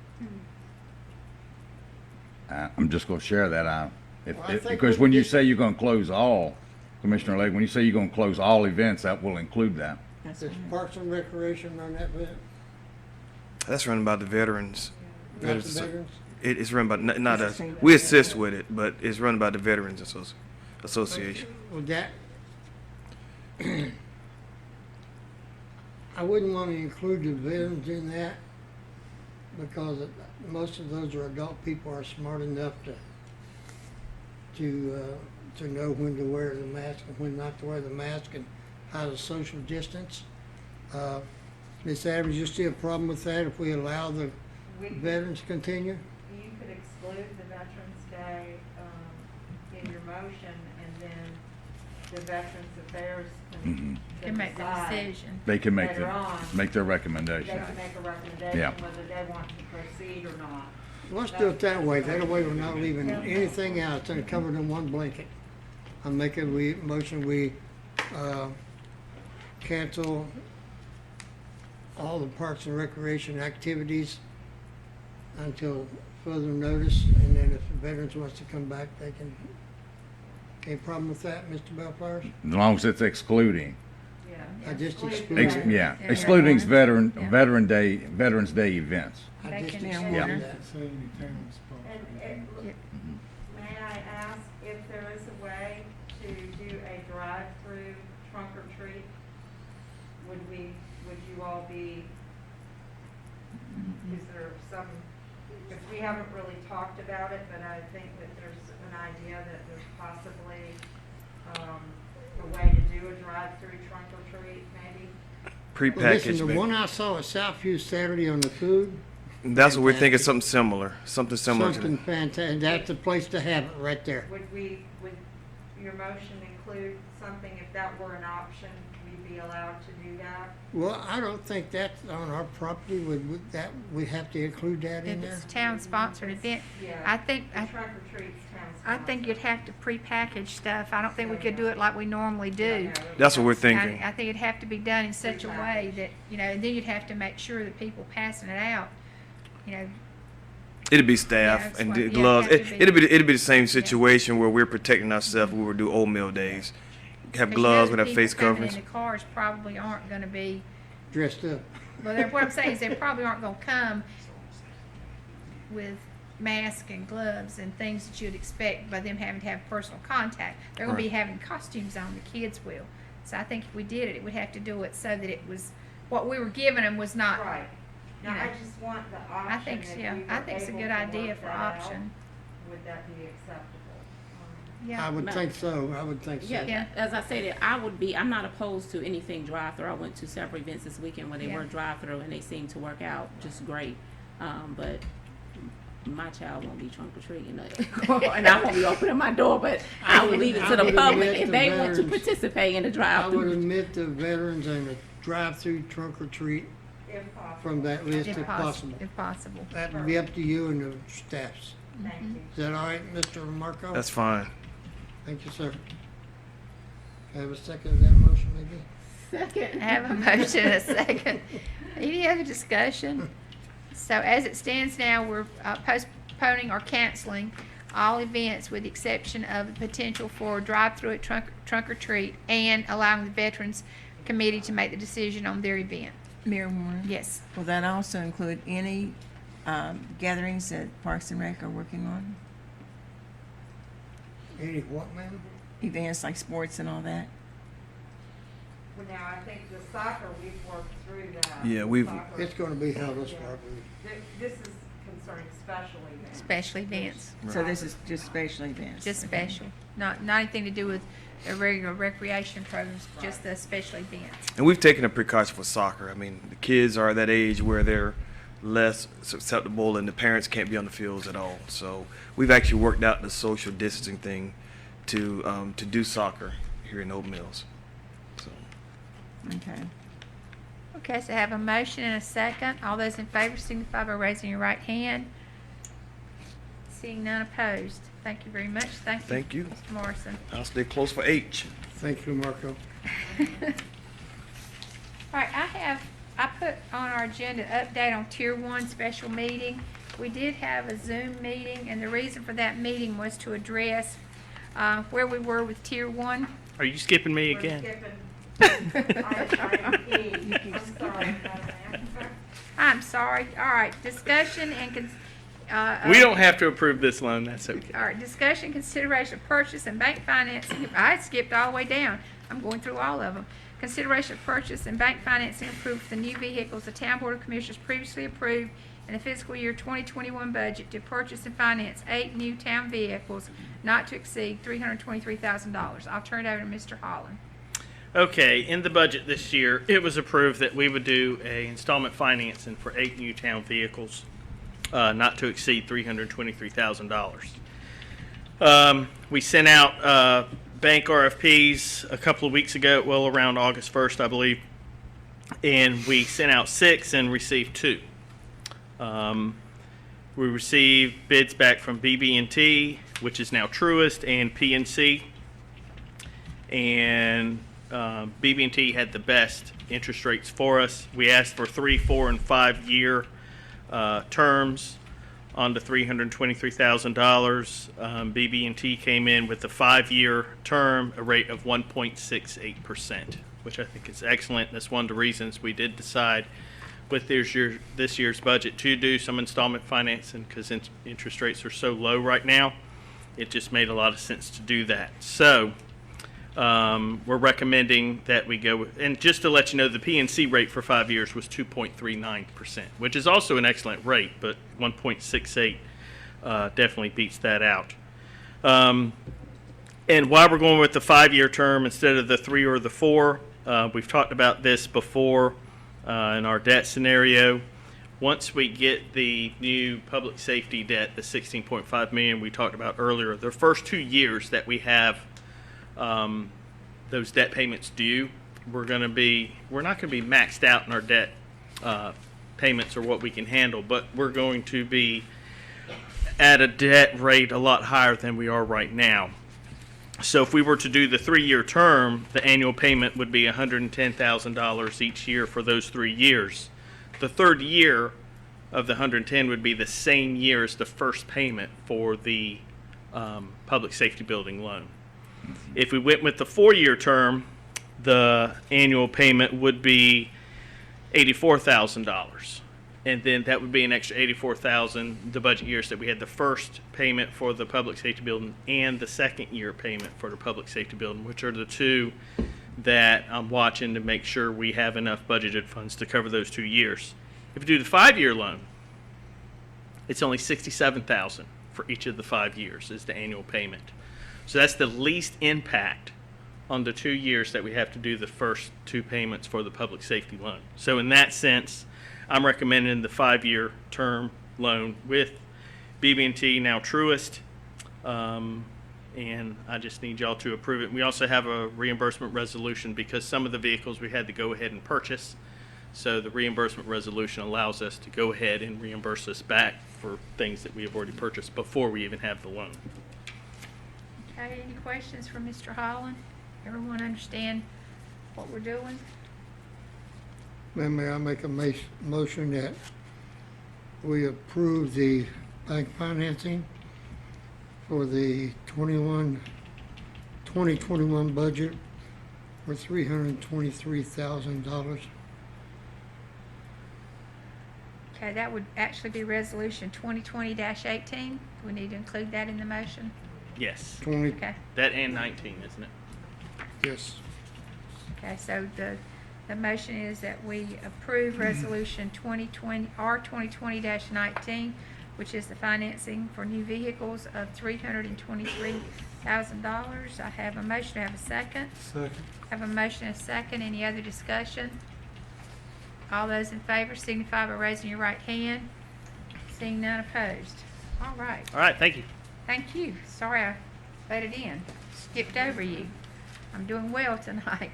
I'm just gonna share that out. Well, I think Because we when you just- say you're gonna close all, Commissioner Lake, when you say you're gonna close all events, that will include that. That's Does fine. Parks and Recreation run that event? That's run by the veterans. Not the veterans? It's run by not It's us. the same We veterans. assist with it, but it's run by the Veterans Association. Well, that, I wouldn't want to include the veterans in that because most of those are adult people are smart enough to know when to wear the mask and when not to wear the mask and how to social distance. Ms. Adams, you see a problem with that if we allow the veterans to continue? You could exclude the Veterans Day in your motion, and then the Veterans Affairs Mhm. Can make the decide decision. They can make later on. make their They recommendation. can make a recommendation Yeah. whether they want to proceed or not. Let's do it that way. That way we're not leaving anything out. It's covered in one blanket. I'm making motion we cancel all the parks and recreation activities until further notice, and then if the veterans wants to come back, they can. Any problem with that, Mr. Bellflowers? As long as it's excluding. I just Exclude excluded. Ex- it. yeah, Yeah. excluding Yeah. Veterans Day events. I They just can excluded order. that. Say any town spot. And may I ask if there is a way to do a drive-through trunk or treat? Would you all be, is there some, because we haven't really talked about it, but I think that there's an idea that there's possibly, a way to do a drive-through trunk or treat, maybe? Well, Prepackaged. listen, the maybe. one I saw at Southview Saturday on the food, That's what we're thinking, something similar to something that. fantastic. That's the place to have it, right there. Would your motion include something, if that were an option, we'd be allowed to do that? Well, I don't think that's on our property. We have to include that in If there? it's town-sponsored event, Yeah. I think, The trunk or treat's I think you'd have to prepackage stuff. I don't think we could do it like we normally do. That's what we're thinking. I think it'd have to be done in such a way that, and then you'd have to make sure that people passing it out, It'd be Yeah, staff it's and what- the yeah, gloves. have to be. It'd be the same situation where we're protecting ourselves. We would do old mill days, have 'cause gloves, the we'd have face people coming coverings. in the cars probably aren't gonna be, Dressed up. well, what I'm saying is they probably aren't gonna come with masks and gloves and things that you'd expect by them having to have personal contact. They're gonna be Right. having costumes on, the kids will. So I think if we did it, it would have to do it so that it was, what we were giving them was not, Right. Now, you know. I just want the option. I think, if yeah, we I were think it's a able good to idea work for that out, option. Would that be acceptable? Yeah. I would Ma- think so. I would think so. Yeah, as I said, I'm not opposed to anything drive-through. I went to several events this weekend where they Yeah. were drive-through and they seemed to work out just great. But my child won't be trunk or treating, and I won't be opening my door, but I will leave it to I the would public admit if the they want to veterans- participate in the I would drive-through. admit the veterans and the drive-through trunk or treat If possible. from that list If if possible, possible. if possible. That would be up to you and the staffs. Thank you. Is that all right, Mr. Marco? That's fine. Thank you, sir. Have a second of that motion, maybe? I have a motion and a second. Any other discussion? So as it stands now, we're postponing or canceling all events with the exception of the potential for drive-through at trunk or treat and allowing the Veterans Committee to make the decision on their event. Mayor Warner? Yes. Will that also include any gatherings that Parks and Rec are working on? Any what, ma'am? Events like sports and all that? Well, now, I think the soccer, we've worked through that. Yeah, we've- Soccer. It's gonna be held this far. This is concerning special events. Special events, So this is just special events? just special. Not anything to do with the regular recreation programs, just the special events. And we've taken a precaution for soccer. I mean, the kids are at that age where they're less susceptible and the parents can't be on the fields at all. So we've actually worked out the social distancing thing to do soccer here in Oak Mills. So. Okay. Okay, so I have a motion and a second. All those in favor signify by raising your right hand. Seeing none opposed. Thank you very much. Thank you. Thank you. Mr. Morrison. I'll stay close for H. Thank you, Marco. All right, I put on our agenda update on Tier 1 special meeting. We did have a Zoom meeting, and the reason for that meeting was to address where we were with Tier 1. Are you skipping me We're again? skipping item E. I'm sorry, Madam Mayor. I'm sorry. All right, discussion and We don't have to approve this loan, that's okay. All right, discussion, consideration of purchase and bank financing. I skipped all the way down. I'm going through all of them. Consideration of purchase and bank financing approved for the new vehicles the Town Board of Commissioners previously approved in the fiscal year 2021 budget to purchase and finance 8 new town vehicles not to exceed $323,000. I'll turn it over to Mr. Holland. Okay, in the budget this year, it was approved that we would do a installment financing for 8 new town vehicles, not to exceed $323,000. We sent out bank RFPs a couple of weeks ago, well, around August 1st, I believe, and we sent out 6 and received 2. We received bids back from BB&T, which is now Truist, and PNC, and BB&T had the best interest rates for us. We asked for 3, 4, and 5 year terms on the $323,000. BB&T came in with a 5-year term, a rate of 1.68%, which I think is excellent. That's one of the reasons we did decide with this year's budget to do some installment financing, because interest rates are so low right now. It just made a lot of sense to do that. So we're recommending that we go with, and just to let you know, the PNC rate for 5 years was 2.39%, which is also an excellent rate, but 1.68 definitely beats that out. And why we're going with the 5-year term instead of the 3 or the 4, we've talked about this before in our debt scenario. Once we get the new public safety debt, the $16.5 million we talked about earlier, the first 2 years that we have those debt payments due, we're not going to be maxed out in our debt payments or what we can handle, but we're going to be at a debt rate a lot higher than we are right now. So if we were to do the 3-year term, the annual payment would be $110,000 each year for those 3 years. The third year of the 110 would be the same year as the first payment for the public safety building loan. If we went with the 4-year term, the annual payment would be $84,000. And then that would be an extra $84,000 the budget years that we had the first payment for the public safety building and the second year payment for the public safety building, which are the 2 that I'm watching to make sure we have enough budgeted funds to cover those 2 years. If we do the 5-year loan, it's only $67,000 for each of the 5 years is the annual payment. So that's the least impact on the 2 years that we have to do the first 2 payments for the public safety loan. So in that sense, I'm recommending the 5-year term loan with BB&T, now Truist, and I just need y'all to approve it. We also have a reimbursement resolution because some of the vehicles we had to go ahead and purchase. So the reimbursement resolution allows us to go ahead and reimburse us back for things that we have already purchased before we even have the loan. Okay, any questions for Mr. Holland? Everyone understand what we're doing? Then may I make a motion that we approve the bank financing for the 2021 budget for $323,000. Okay, that would actually be resolution 2020-18. Do we need to include that in the motion? Yes. Okay. That and 19, isn't it? Yes. Okay, so the motion is that we approve resolution 2020-19, which is the financing for new vehicles of $323,000. I have a motion. I have a second. Second. I have a motion and a second. Any other discussion? All those in favor signify by raising your right hand. Seeing none opposed. All right. All right, thank you. Thank you. Sorry I butted in. Skipped over you. I'm doing well tonight.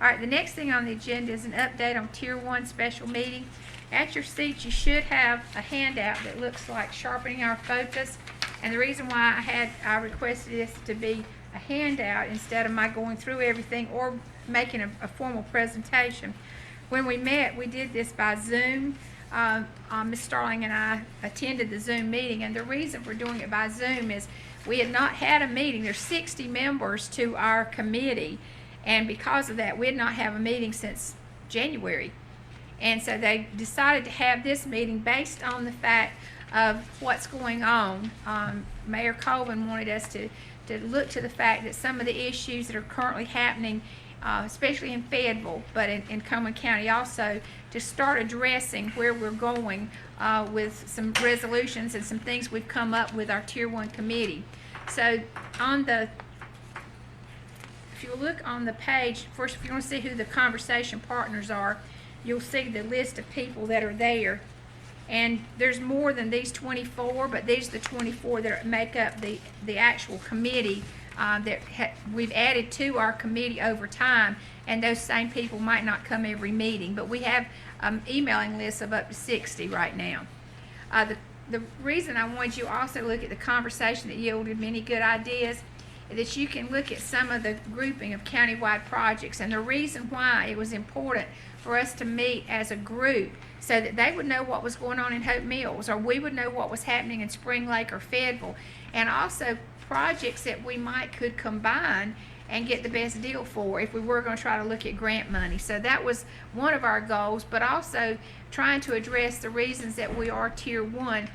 All right, the next thing on the agenda is an update on Tier 1 special meeting. At your seats, you should have a handout that looks like sharpening our focus. And the reason why I requested this to be a handout instead of my going through everything or making a formal presentation. When we met, we did this by Zoom. Ms. Starling and I attended the Zoom meeting, and the reason for doing it by Zoom is we had not had a meeting. There's 60 members to our committee, and because of that, we did not have a meeting since January. And so they decided to have this meeting based on the fact of what's going on. Mayor Colvin wanted us to look to the fact that some of the issues that are currently happening especially in Fayetteville, but in Coleman County also, to start addressing where we're going with some resolutions and some things we've come up with our Tier 1 committee. So if you look on the page, first if you want to see who the conversation partners are, you'll see the list of people that are there. And there's more than these 24, but these are the 24 that make up the actual committee we've added to our committee over time, and those same people might not come every meeting, but we have emailing lists of up to 60 right now. The reason I wanted you also to look at the conversation that yielded many good ideas is that you can look at some of the grouping of countywide projects, and the reason why it was important for us to meet as a group so that they would know what was going on in Hope Mills, or we would know what was happening in Spring Lake or Fayetteville, and also projects that we could combine and get the best deal for if we were going to try to look at grant money. So that was one of our goals, but also trying to address the reasons that we are Tier 1.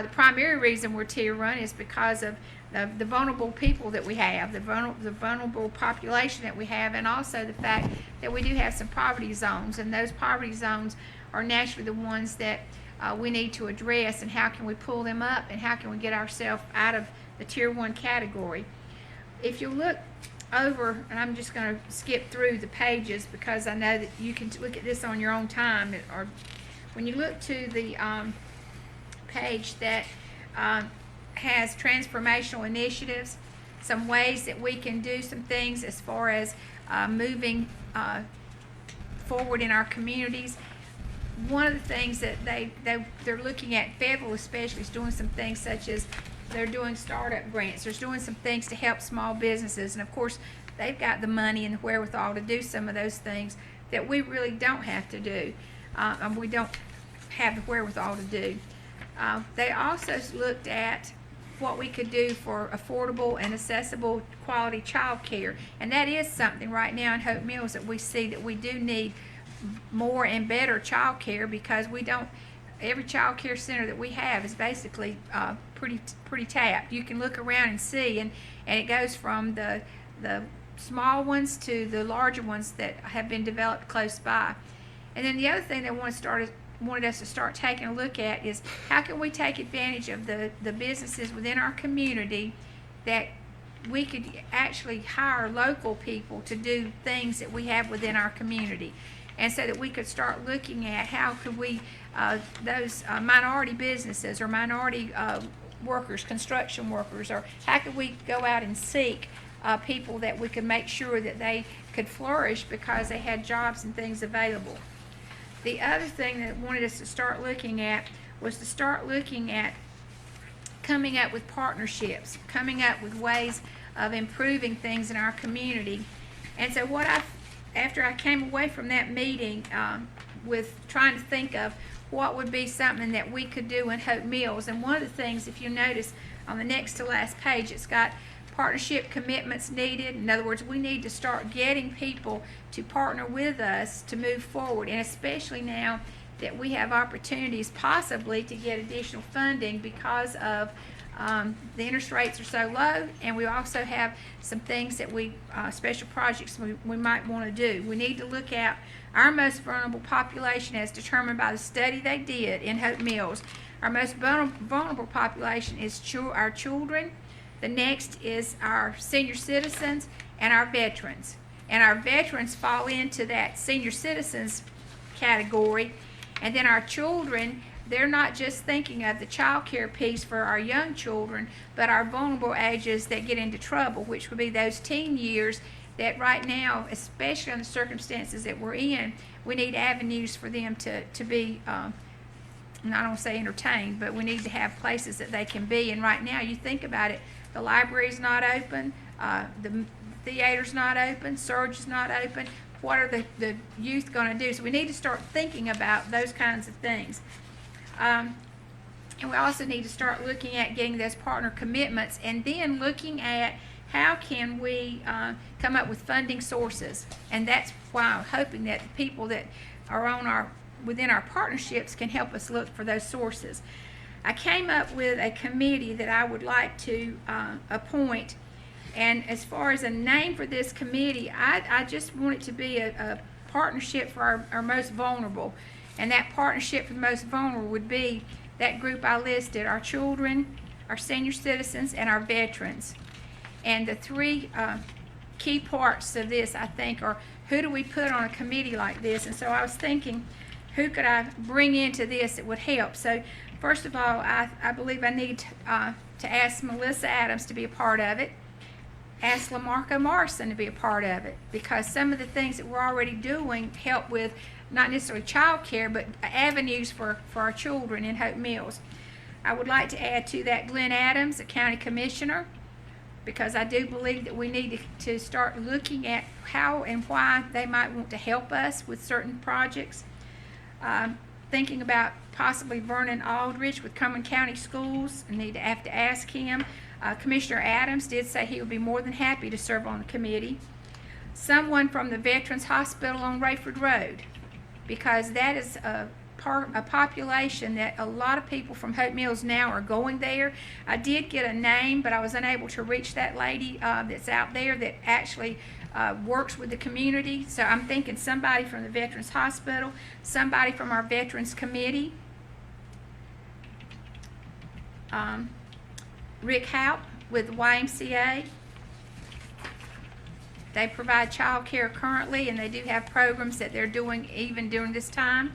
The primary reason we're Tier 1 is because of the vulnerable people that we have, the vulnerable population that we have, and also the fact that we do have some poverty zones, and those poverty zones are naturally the ones that we need to address, and how can we pull them up, and how can we get ourselves out of the Tier 1 category. If you look over, and I'm just going to skip through the pages because I know that you can look at this on your own time, or when you look to the page that has transformational initiatives, some ways that we can do some things as far as moving forward in our communities. One of the things that they're looking at, Fayetteville especially, is doing some things such as they're doing startup grants. They're doing some things to help small businesses, and of course they've got the money and the wherewithal to do some of those things that we really don't have to do, and we don't have the wherewithal to do. They also looked at what we could do for affordable and accessible quality child care, and that is something right now in Hope Mills that we see that we do need more and better child care, because every child care center that we have is basically pretty tapped. You can look around and see, and it goes from the small ones to the larger ones that have been developed close by. And then the other thing they wanted us to start taking a look at is how can we take advantage of the businesses within our community that we could actually hire local people to do things that we have within our community. And so that we could start looking at how could we, those minority businesses or minority workers, construction workers, or how could we go out and seek people that we could make sure that they could flourish because they had jobs and things available. The other thing that wanted us to start looking at was to start looking at coming up with partnerships, coming up with ways of improving things in our community. And so after I came away from that meeting with trying to think of what would be something that we could do in Hope Mills, and one of the things, if you notice on the next to last page, it's got partnership commitments needed. In other words, we need to start getting people to partner with us to move forward, and especially now that we have opportunities possibly to get additional funding because of the interest rates are so low, and we also have some things that special projects we might want to do. We need to look at our most vulnerable population as determined by the study they did in Hope Mills. Our most vulnerable population is our children. The next is our senior citizens and our veterans. And our veterans fall into that senior citizens category. And then our children, they're not just thinking of the child care piece for our young children, but our vulnerable ages that get into trouble, which would be those teen years that right now, especially in the circumstances that we're in, we need avenues for them to be, I don't want to say entertained, but we need to have places that they can be. And right now, you think about it, the library's not open, the theater's not open, Surge is not open. What are the youth going to do? So we need to start thinking about those kinds of things. And we also need to start looking at getting those partner commitments, and then looking at how can we come up with funding sources. And that's why I'm hoping that the people that are within our partnerships can help us look for those sources. I came up with a committee that I would like to appoint And as far as a name for this committee, I just want it to be a partnership for our most vulnerable. And that partnership for the most vulnerable would be that group I listed, our children, our senior citizens, and our veterans. And the three key parts of this, I think, are who do we put on a committee like this? And so I was thinking, who could I bring into this that would help? So first of all, I believe I need to ask Melissa Adams to be a part of it. Ask LaMarco Morrison to be a part of it, because some of the things that we're already doing help with not necessarily child care, but avenues for our children in Hope Mills. I would like to add to that Glenn Adams, the county commissioner, because I do believe that we need to start looking at how and why they might want to help us with certain projects. Thinking about possibly Vernon Aldridge with Cumberland County Schools. I need to have to ask him. Commissioner Adams did say he would be more than happy to serve on the committee. Someone from the Veterans Hospital on Rayford Road, because that is a population that a lot of people from Hope Mills now are going there. I did get a name, but I was unable to reach that lady that's out there that actually works with the community. So I'm thinking somebody from the Veterans Hospital, somebody from our Veterans Committee. Rick Haupt with the YMCA. They provide child care currently, and they do have programs that they're doing even during this time.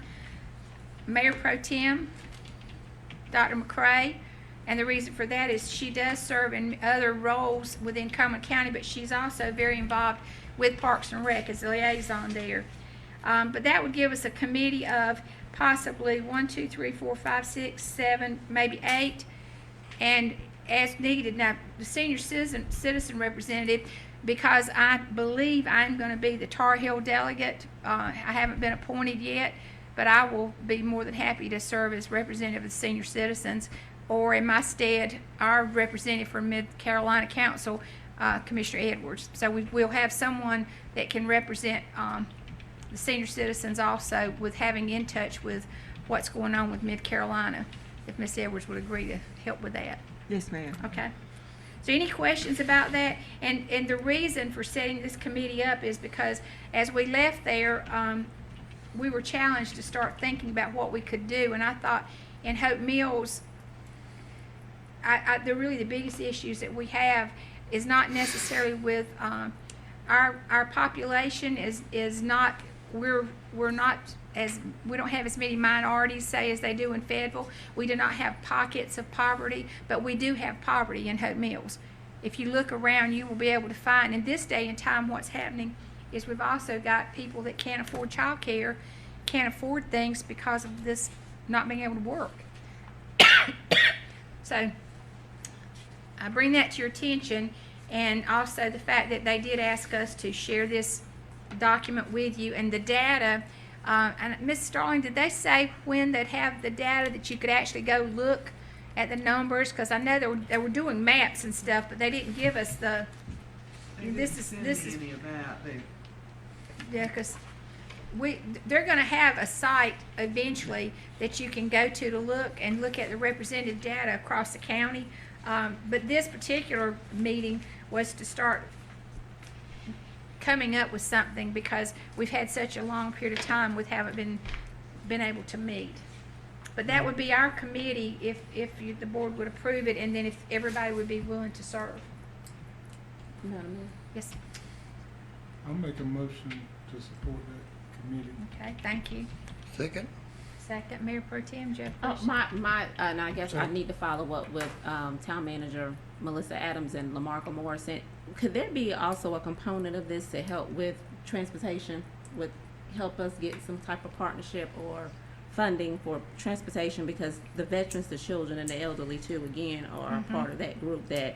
Mayor Pro Tem, Dr. McCray, and the reason for that is she does serve in other roles within Cumberland County, but she's also very involved with Parks and Rec as a liaison there. But that would give us a committee of possibly 1, 2, 3, 4, 5, 6, 7, maybe 8, and as needed. Now, the senior citizen representative, because I believe I'm going to be the Tar Heel delegate. I haven't been appointed yet, but I will be more than happy to serve as representative of the senior citizens, or in my stead, our representative from Mid Carolina Council, Commissioner Edwards. So we'll have someone that can represent the senior citizens also, with having in touch with what's going on with Mid Carolina, if Ms. Edwards would agree to help with that. Yes, ma'am. Okay. So any questions about that? And the reason for setting this committee up is because as we left there, we were challenged to start thinking about what we could do. And I thought in Hope Mills, really the biggest issues that we have is not necessarily with our population is not, we're not as, we don't have as many minorities, say, as they do in Fayetteville. We do not have pockets of poverty, but we do have poverty in Hope Mills. If you look around, you will be able to find, in this day and time, what's happening is we've also got people that can't afford child care, can't afford things because of this not being able to work. So I bring that to your attention, and also the fact that they did ask us to share this document with you and the data. And Ms. Starling, did they say when they'd have the data that you could actually go look at the numbers? Because I know they were doing maps and stuff, but they didn't give us the. This is any of that. yeah, because they're going to have a site eventually that you can go to look at the representative data across the county. But this particular meeting was to start coming up with something, because we've had such a long period of time we haven't been able to meet. But that would be our committee if the board would approve it, and then if everybody would be willing to serve. Yes. I'll make a motion to support that committee. Okay, thank you. Second? Second, Mayor Pro Tem Jeff. Oh, and I guess I need to follow up with Town Manager Melissa Adams and LaMarco Morrison. Could there be also a component of this to help with transportation, help us get some type of partnership or funding for transportation? Because the veterans, the children, and the elderly too, again, are part of that group that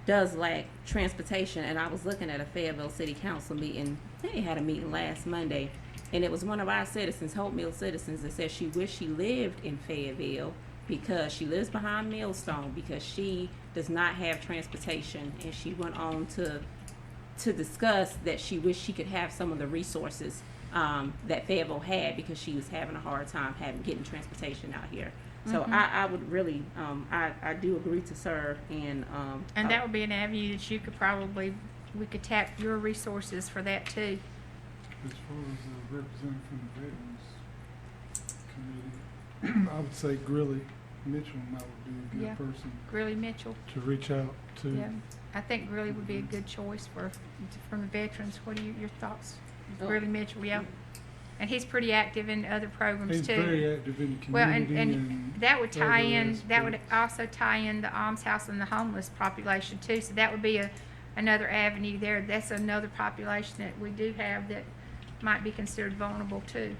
does lack transportation. And I was looking at a Fayetteville City Council meeting. They had a meeting last Monday, and it was one of our citizens, Hope Mill citizens, that said she wished she lived in Fayetteville because she lives behind Millstone, because she does not have transportation. And she went on to discuss that she wished she could have some of the resources that Fayetteville had, because she was having a hard time getting transportation out here. So I would really, I do agree to serve, and that would be an avenue that you could probably, we could tap your resources for that too. As far as a representative from the Veterans Committee, I would say Grilly Mitchell might be a good Yeah. person Greeley Mitchell. to reach out to. Yeah, I think Greeley would be a good choice from the veterans. What are your thoughts? Greeley Mitchell, yeah. And he's pretty active in other programs He's too. very active in the Well, community. and that would tie other in, that would aspects. also tie in the alms house and the homeless population too. So that would be another avenue there. That's another population that we do have that might be considered vulnerable too.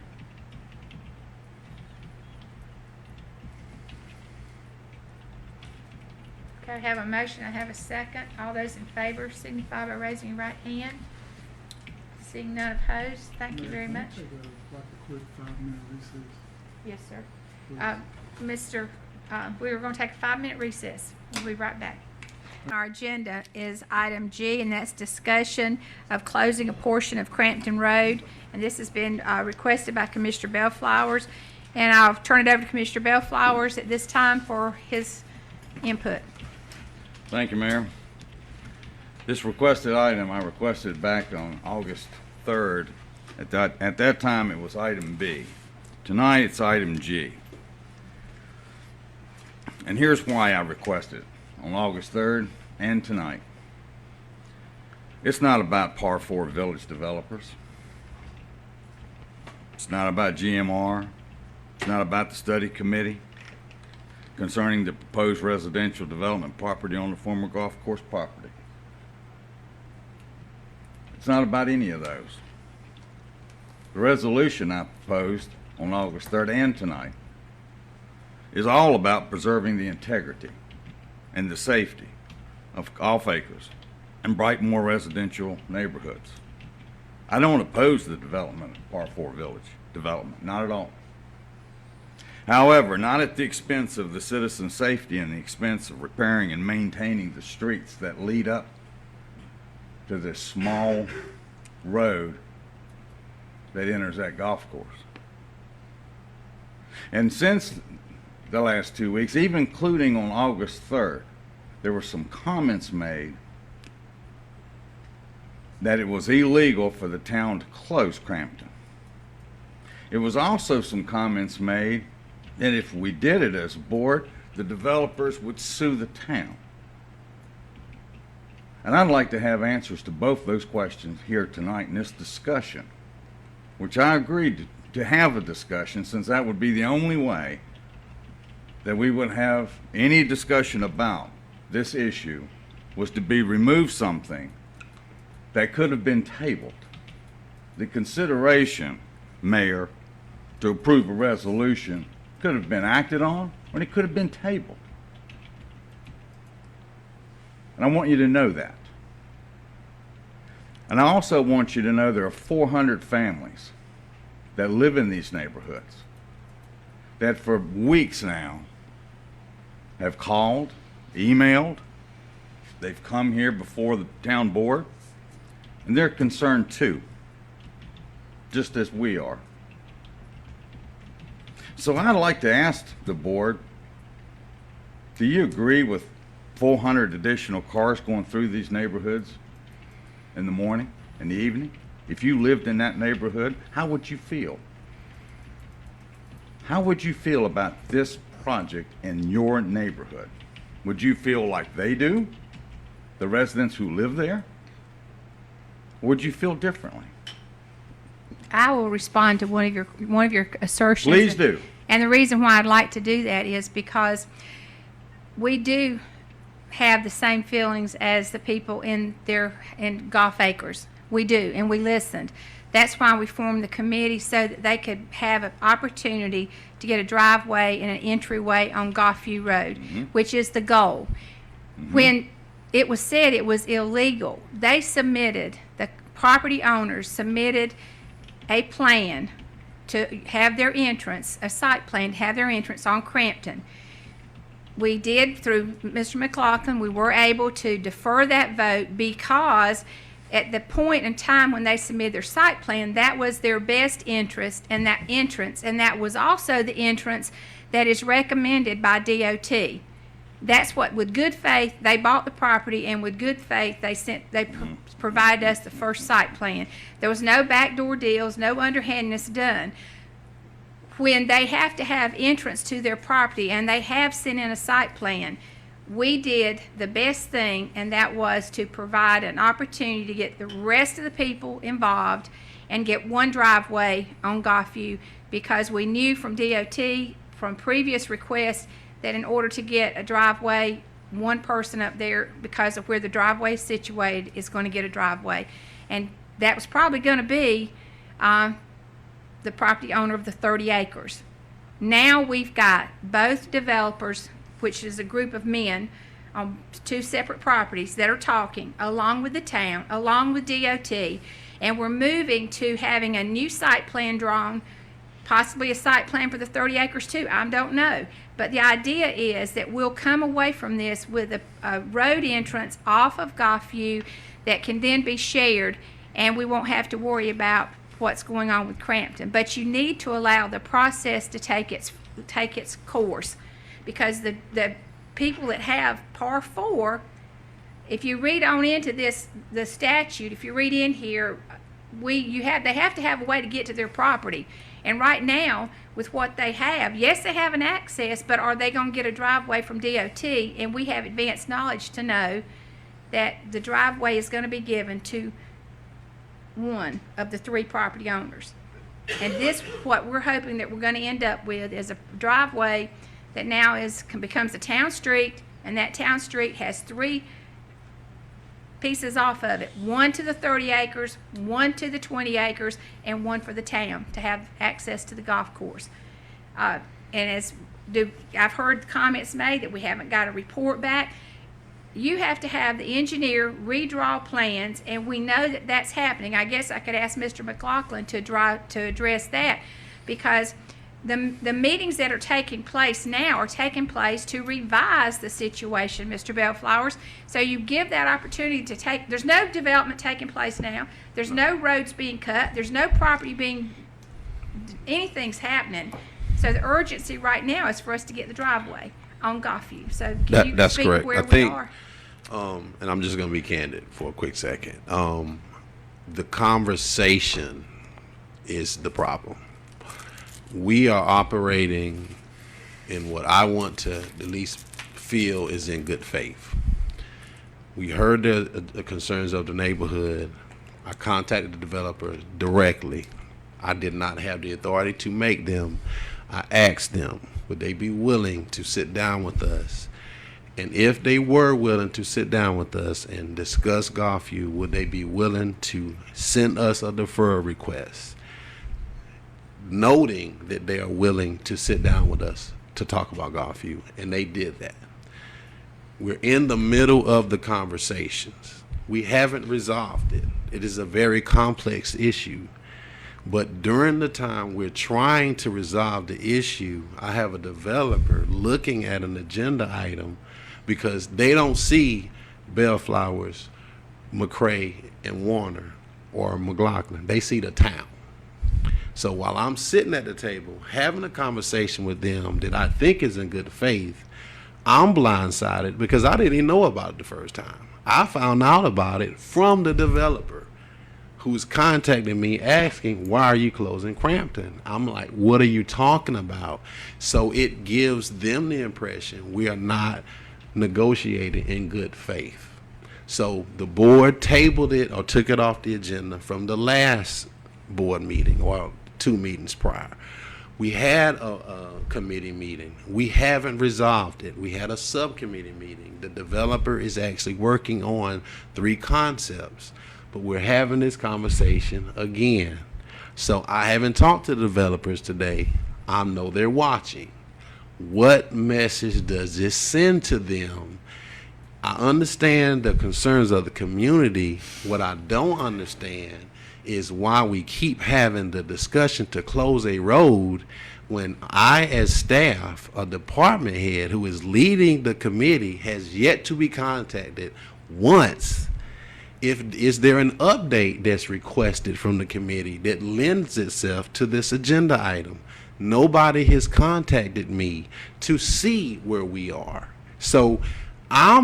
Okay, I have a motion, I have a second. All those in favor signify by raising your right hand. Seeing none opposed, thank you very much. Take like a quick 5-minute recess. Yes, sir. We were going to take a 5-minute recess. We'll be right back. Our agenda is item G, and that's discussion of closing a portion of Crampton Road. And this has been requested by Commissioner Bellflowers. And I'll turn it over to Commissioner Bellflowers at this time for his input. Thank you, Mayor. This requested item, I requested back on August 3rd. At that time, it was item B. Tonight, it's item G. And here's why I requested it on August 3rd and tonight. It's not about Par 4 Village developers. It's not about GMR. It's not about the study committee concerning the proposed residential development property on the former golf course property. It's not about any of those. The resolution I proposed on August 3rd and tonight is all about preserving the integrity and the safety of Off Acres and Brightmoor residential neighborhoods. I don't oppose the development of Par 4 Village development, not at all. However, not at the expense of the citizen safety and the expense of repairing and maintaining the streets that lead up to this small road that enters that golf course. And since the last 2 weeks, even including on August 3rd, there were some comments made that it was illegal for the town to close Crampton. It was also some comments made that if we did it as a board, the developers would sue the town. And I'd like to have answers to both those questions here tonight in this discussion, which I agreed to have a discussion, since that would be the only way that we would have any discussion about this issue, was to be remove something that could have been tabled. The consideration, Mayor, to approve a resolution could have been acted on, or it could have been tabled. And I want you to know that. And I also want you to know there are 400 families that live in these neighborhoods that for weeks now have called, emailed, they've come here before the town board, and they're concerned too, just as we are. So I'd like to ask the board, do you agree with 400 additional cars going through these neighborhoods in the morning, in the evening? If you lived in that neighborhood, how would you feel? How would you feel about this project in your neighborhood? Would you feel like they do, the residents who live there? Or would you feel differently? I will respond to one of your assertions. Please do. And the reason why I'd like to do that is because we do have the same feelings as the people in Golf Acres. We do, and we listened. That's why we formed the committee, so that they could have an opportunity to get a driveway and an entryway on Golfview Road, which is the goal. When it was said it was illegal, the property owners submitted a plan to have their entrance, a site plan to have their entrance on Crampton. We did, through Mr. McLaughlin, we were able to defer that vote because at the point in time when they submitted their site plan, that was their best interest and that entrance, and that was also the entrance that is recommended by DOT. That's what, with good faith, they bought the property, and with good faith, they provided us the first site plan. There was no backdoor deals, no underhandedness done. When they have to have entrance to their property, and they have sent in a site plan, we did the best thing, and that was to provide an opportunity to get the rest of the people involved and get one driveway on Goffview, because we knew from DOT, from previous requests, that in order to get a driveway, one person up there, because of where the driveway is situated, is going to get a driveway. And that was probably going to be the property owner of the 30 acres. Now we've got both developers, which is a group of men on two separate properties, that are talking along with the town, along with DOT, and we're moving to having a new site plan drawn, possibly a site plan for the 30 acres too, I don't know. But the idea is that we'll come away from this with a road entrance off of Goffview that can then be shared, and we won't have to worry about what's going on with Crampton. But you need to allow the process to take its course, because the people that have par 4, if you read on into the statute, if you read in here, they have to have a way to get to their property. And right now, with what they have, yes, they have an access, but are they going to get a driveway from DOT? And we have advanced knowledge to know that the driveway is going to be given to one of the 3 property owners. And this, what we're hoping that we're going to end up with, is a driveway that now becomes a town street, and that town street has 3 pieces off of it, one to the 30 acres, one to the 20 acres, and one for the town to have access to the golf course. And I've heard comments made that we haven't got a report back. You have to have the engineer redraw plans, and we know that that's happening. I guess I could ask Mr. McLaughlin to address that, because the meetings that are taking place now are taking place to revise the situation, Mr. Bellflowers. So you give that opportunity to there's no development taking place now. There's no roads being cut. There's no property anything's happening. So the urgency right now is for us to get the driveway on Goffview. So can you that's speak correct. where I we think, are? and I'm just going to be candid for a quick second. The conversation is the problem. We are operating in what I want to at least feel is in good faith. We heard the concerns of the neighborhood. I contacted the developer directly. I did not have the authority to make them. I asked them, would they be willing to sit down with us? And if they were willing to sit down with us and discuss Goffview, would they be willing to send us a deferral request, noting that they are willing to sit down with us to talk about Goffview? And they did that. We're in the middle of the conversations. We haven't resolved it. It is a very complex issue. But during the time we're trying to resolve the issue, I have a developer looking at an agenda item because they don't see Bellflowers, McCray, and Warner or McLaughlin. They see the town. So while I'm sitting at the table having a conversation with them that I think is in good faith, I'm blindsided because I didn't even know about it the first time. I found out about it from the developer who's contacting me asking, why are you closing Crampton? I'm like, what are you talking about? So it gives them the impression we are not negotiating in good faith. So the board tabled it or took it off the agenda from the last board meeting or 2 meetings prior. We had a committee meeting. We haven't resolved it. We had a subcommittee meeting. The developer is actually working on 3 concepts, but we're having this conversation again. So I haven't talked to the developers today. I know they're watching. What message does this send to them? I understand the concerns of the community. What I don't understand is why we keep having the discussion to close a road when I, as staff, a department head who is leading the committee, has yet to be contacted once Is there an update that's requested from the committee that lends itself to this agenda item? Nobody has contacted me to see where we are. So I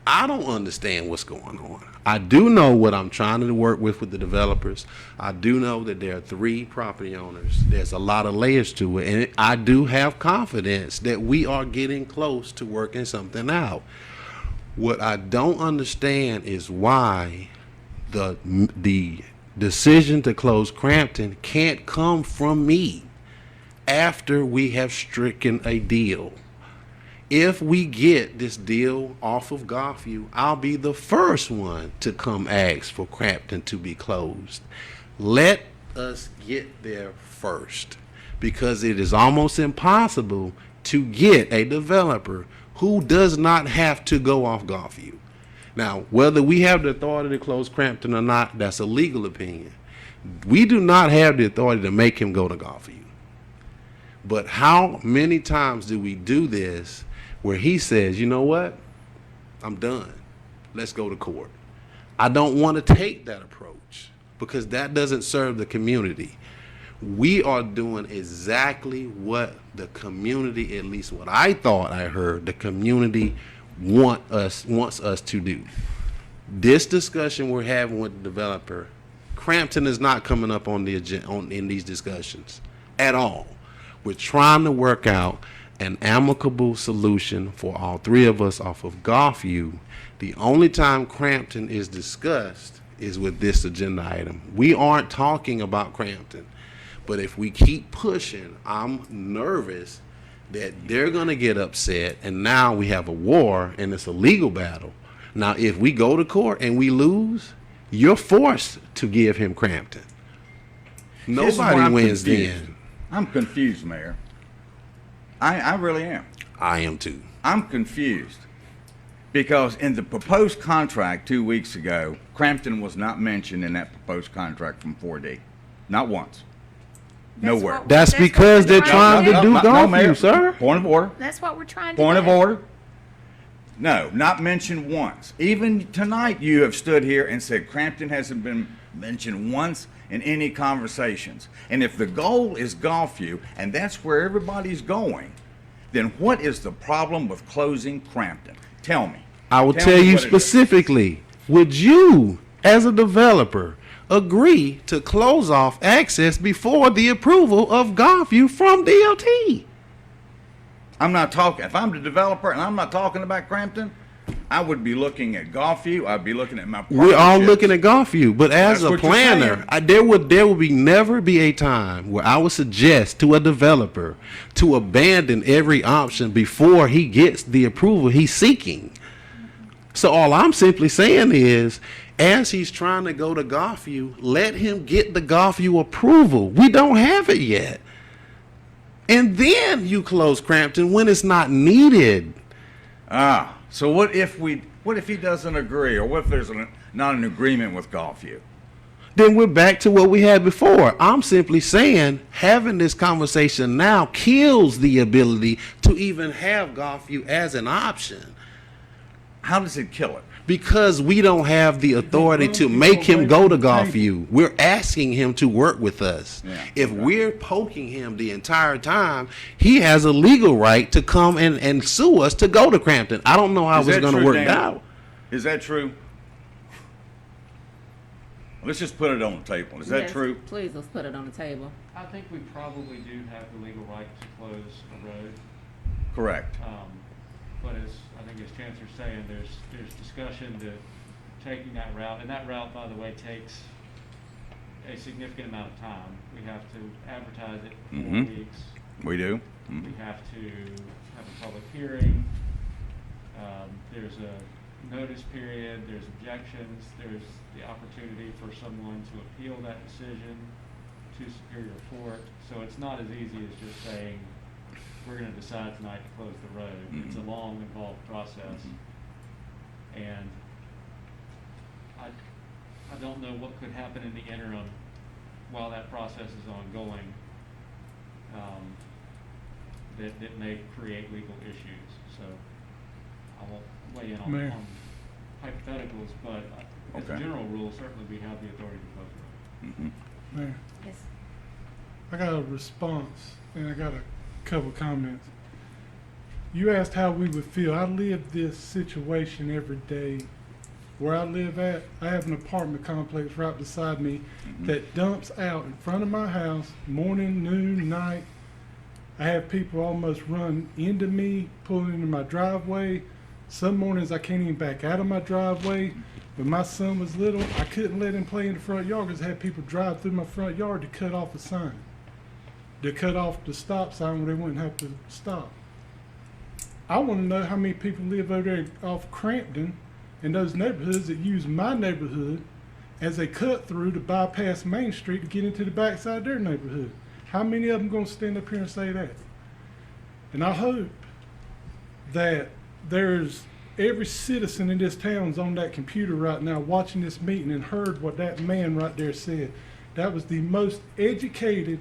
don't understand what's going on. I do know what I'm trying to work with the developers. I do know that there are 3 property owners. There's a lot of layers to it, and I do have confidence that we are getting close to working something out. What I don't understand is why the decision to close Crampton can't come from me after we have stricken a deal. If we get this deal off of Golfview, I'll be the first one to come ask for Crampton to be closed. Let us get there first, because it is almost impossible to get a developer who does not have to go off Golfview. Now, whether we have the authority to close Crampton or not, that's a legal opinion. We do not have the authority to make him go to Golfview. But how many times do we do this where he says, you know what, I'm done, let's go to court? I don't want to take that approach because that doesn't serve the community. We are doing exactly what the community, at least what I thought I heard, the community wants us to do. This discussion we're having with the developer, Crampton is not coming up on the agenda in these discussions at all. We're trying to work out an amicable solution for all 3 of us off of Golfview. The only time Crampton is discussed is with this agenda item. We aren't talking about Crampton. But if we keep pushing, I'm nervous that they're going to get upset, and now we have a war, and it's a legal battle. Now, if we go to court and we lose, you're forced to give him Crampton. Here's where Nobody I'm wins confused. then. I'm confused, Mayor. I really am. I am too. I'm confused because in the proposed contract 2 weeks ago, Crampton was not mentioned in that proposed contract from 4D. Not once. Nowhere. That's because they're trying to do Mayor. Golfview, sir. Point of order. That's what we're trying to do. Point of order. No, not mentioned once. Even tonight, you have stood here and said Crampton hasn't been mentioned once in any conversations. And if the goal is Golfview, and that's where everybody's going, then what is the problem with closing Crampton? Tell me. I will Tell tell me you what it is. specifically, would you, as a developer, agree to close off access before the approval of Golfview from DOT? I'm not talking, if I'm the developer and I'm not talking about Crampton, I would be looking at Golfview, I'd be looking at my We're all partnerships. looking at Golfview, but as That's a what you're planner, saying. there would be never be a time where I would suggest to a developer to abandon every option before he gets the approval he's seeking. So all I'm simply saying is, as he's trying to go to Golfview, let him get the Golfview approval. We don't have it yet. And then you close Crampton when it's not needed. So what if he doesn't agree, or what if there's not an agreement with Golfview? Then we're back to what we had before. I'm simply saying having this conversation now kills the ability to even have Golfview as an option. How does it kill it? Because we don't have the authority to make him go to Golfview. We're asking him to work with us. Yeah, if we're poking him the entire time, he has a legal right to come and sue us to go to Crampton. I don't know how Is it's that going to true, work Daniel? out. Is that true? Let's just put it on the table. Is that Yes, true? Please, let's put it on the table. I think we probably do have the legal right to close a road. Correct. But as, I think as Chancellor's saying, there's discussion to taking that route, and that route, by the way, takes a significant amount of time. We have to advertise it for 4 Mhm. weeks. We do. We have to have a public hearing. There's a notice period, there's objections, there's the opportunity for someone to appeal that decision to Superior Court. So it's not as easy as just saying, we're gonna decide tonight to close the road. It's a long, involved process. And I don't know what could happen in the interim while that process is ongoing, that may create legal issues. So I won't weigh in Mayor. hypotheticals, but as a Okay. general rule, certainly we have the authority to close the road. Mayor, Yes. I got a response and I got a couple comments. You asked how we would feel. I live this situation every day. Where I live at, I have an apartment complex right beside me that dumps out in front of my house morning, noon, night. I have people almost run into me, pulling into my driveway. Some mornings I can't even back out of my driveway. When my son was little, I couldn't let him play in the front yard because I had people drive through my front yard to cut off a sign. To cut off the stop sign where they wouldn't have to stop. I want to know how many people live over there off Crampton in those neighborhoods that use my neighborhood as a cut through to bypass Main Street to get into the backside of their neighborhood. How many of them going to stand up here and say that? And I hope that there's every citizen in this town's on that computer right now watching this meeting and heard what that man right there said. That was the most educated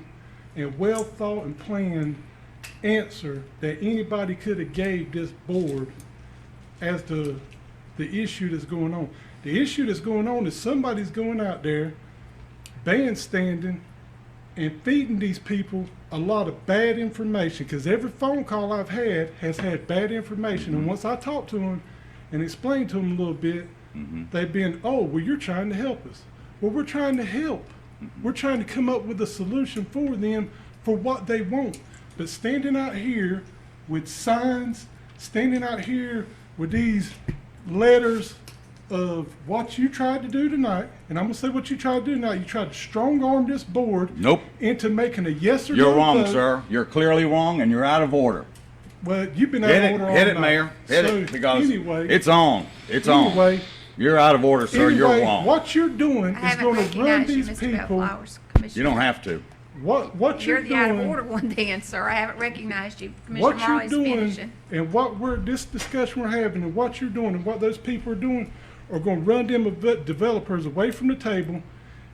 and well thought and planned answer that anybody could have gave this board as to the issue that's going on. The issue that's going on is somebody's going out there bandstanding and feeding these people a lot of bad information, because every phone call I've had has had bad information. And once I talked to them and explained to them a little bit, they've been, oh, well, you're trying to help us. Well, we're trying to help. We're trying to come up with a solution for them for what they want. But standing out here with signs, standing out here with these letters of what you tried to do tonight, and I'm gonna say what you tried to do tonight. You tried to strong arm this board Nope. into making a yes or no You're wrong, vote. sir. You're clearly wrong, and you're out of order. Well, you've been out Hit of it, order all hit it, night. Mayor. Hit So, it, because anyway, it's on. It's on. Anyway, You're out of order, sir. You're anyway, wrong. what you're doing I is haven't going to run recognized you, these Mr. people. Bellflowers, You Commissioner. don't have to. What You're you're the out of doing. order one then, sir. I haven't recognized you. Commissioner What you're Marley's doing finishing. and what this discussion we're having and what you're doing and what those people are doing are going to run them developers away from the table,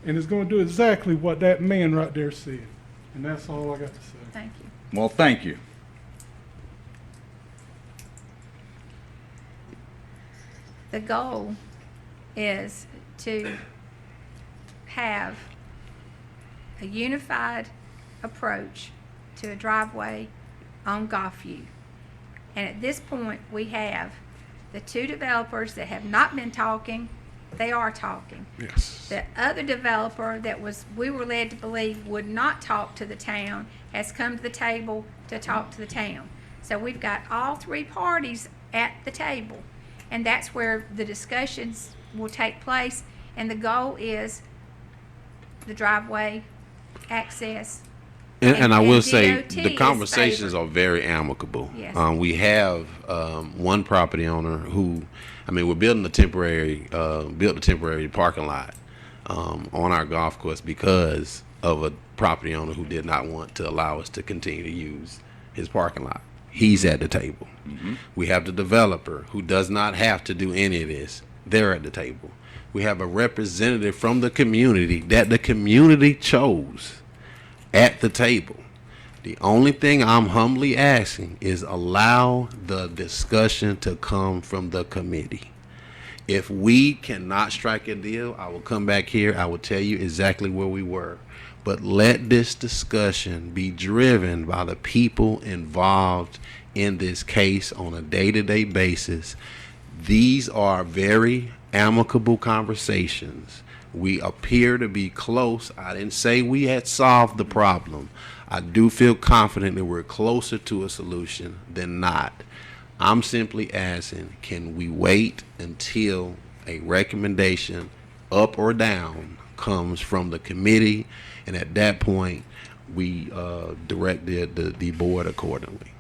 and it's going to do exactly what that man right there said. And that's all I got to say. Thank you. Well, thank you. The goal is to have a unified approach to a driveway on Golfview. And at this point, we have the two developers that have not been talking, they are talking. Yes. The other developer that we were led to believe would not talk to the town has come to the table to talk to the town. So we've got all three parties at the table, and that's where the discussions will take place. And the goal is the driveway access. And I And will say, DOT the is conversations favored. are very amicable. Yes. We have one property owner who, we're building a temporary, built a temporary parking lot on our golf course because of a property owner who did not want to allow us to continue to use his parking lot. He's at the table. We have the developer who does not have to do any of this. They're at the table. We have a representative from the community that the community chose at the table. The only thing I'm humbly asking is allow the discussion to come from the committee. If we cannot strike a deal, I will come back here. I will tell you exactly where we were. But let this discussion be driven by the people involved in this case on a day-to-day basis. These are very amicable conversations. We appear to be close. I didn't say we had solved the problem. I do feel confident that we're closer to a solution than not. I'm simply asking, can we wait until a recommendation, up or down, comes from the committee, and at that point, we direct the board accordingly.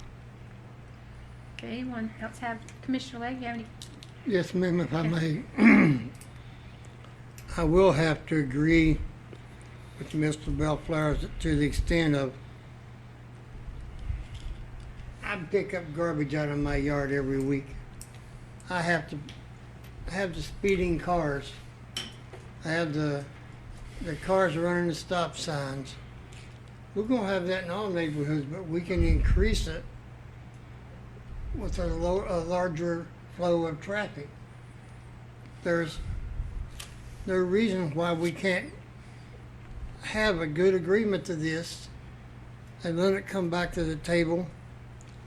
Okay, anyone else have, Commissioner Legg, you have any? Yes, ma'am, if I may. I will have to agree with Mr. Bellflowers to the extent of I pick up garbage out of my yard every week. I have to have the speeding cars. I have the cars running the stop signs. We're gonna have that in all neighborhoods, but we can increase it with a larger flow of traffic. there are reasons why we can't have a good agreement to this and let it come back to the table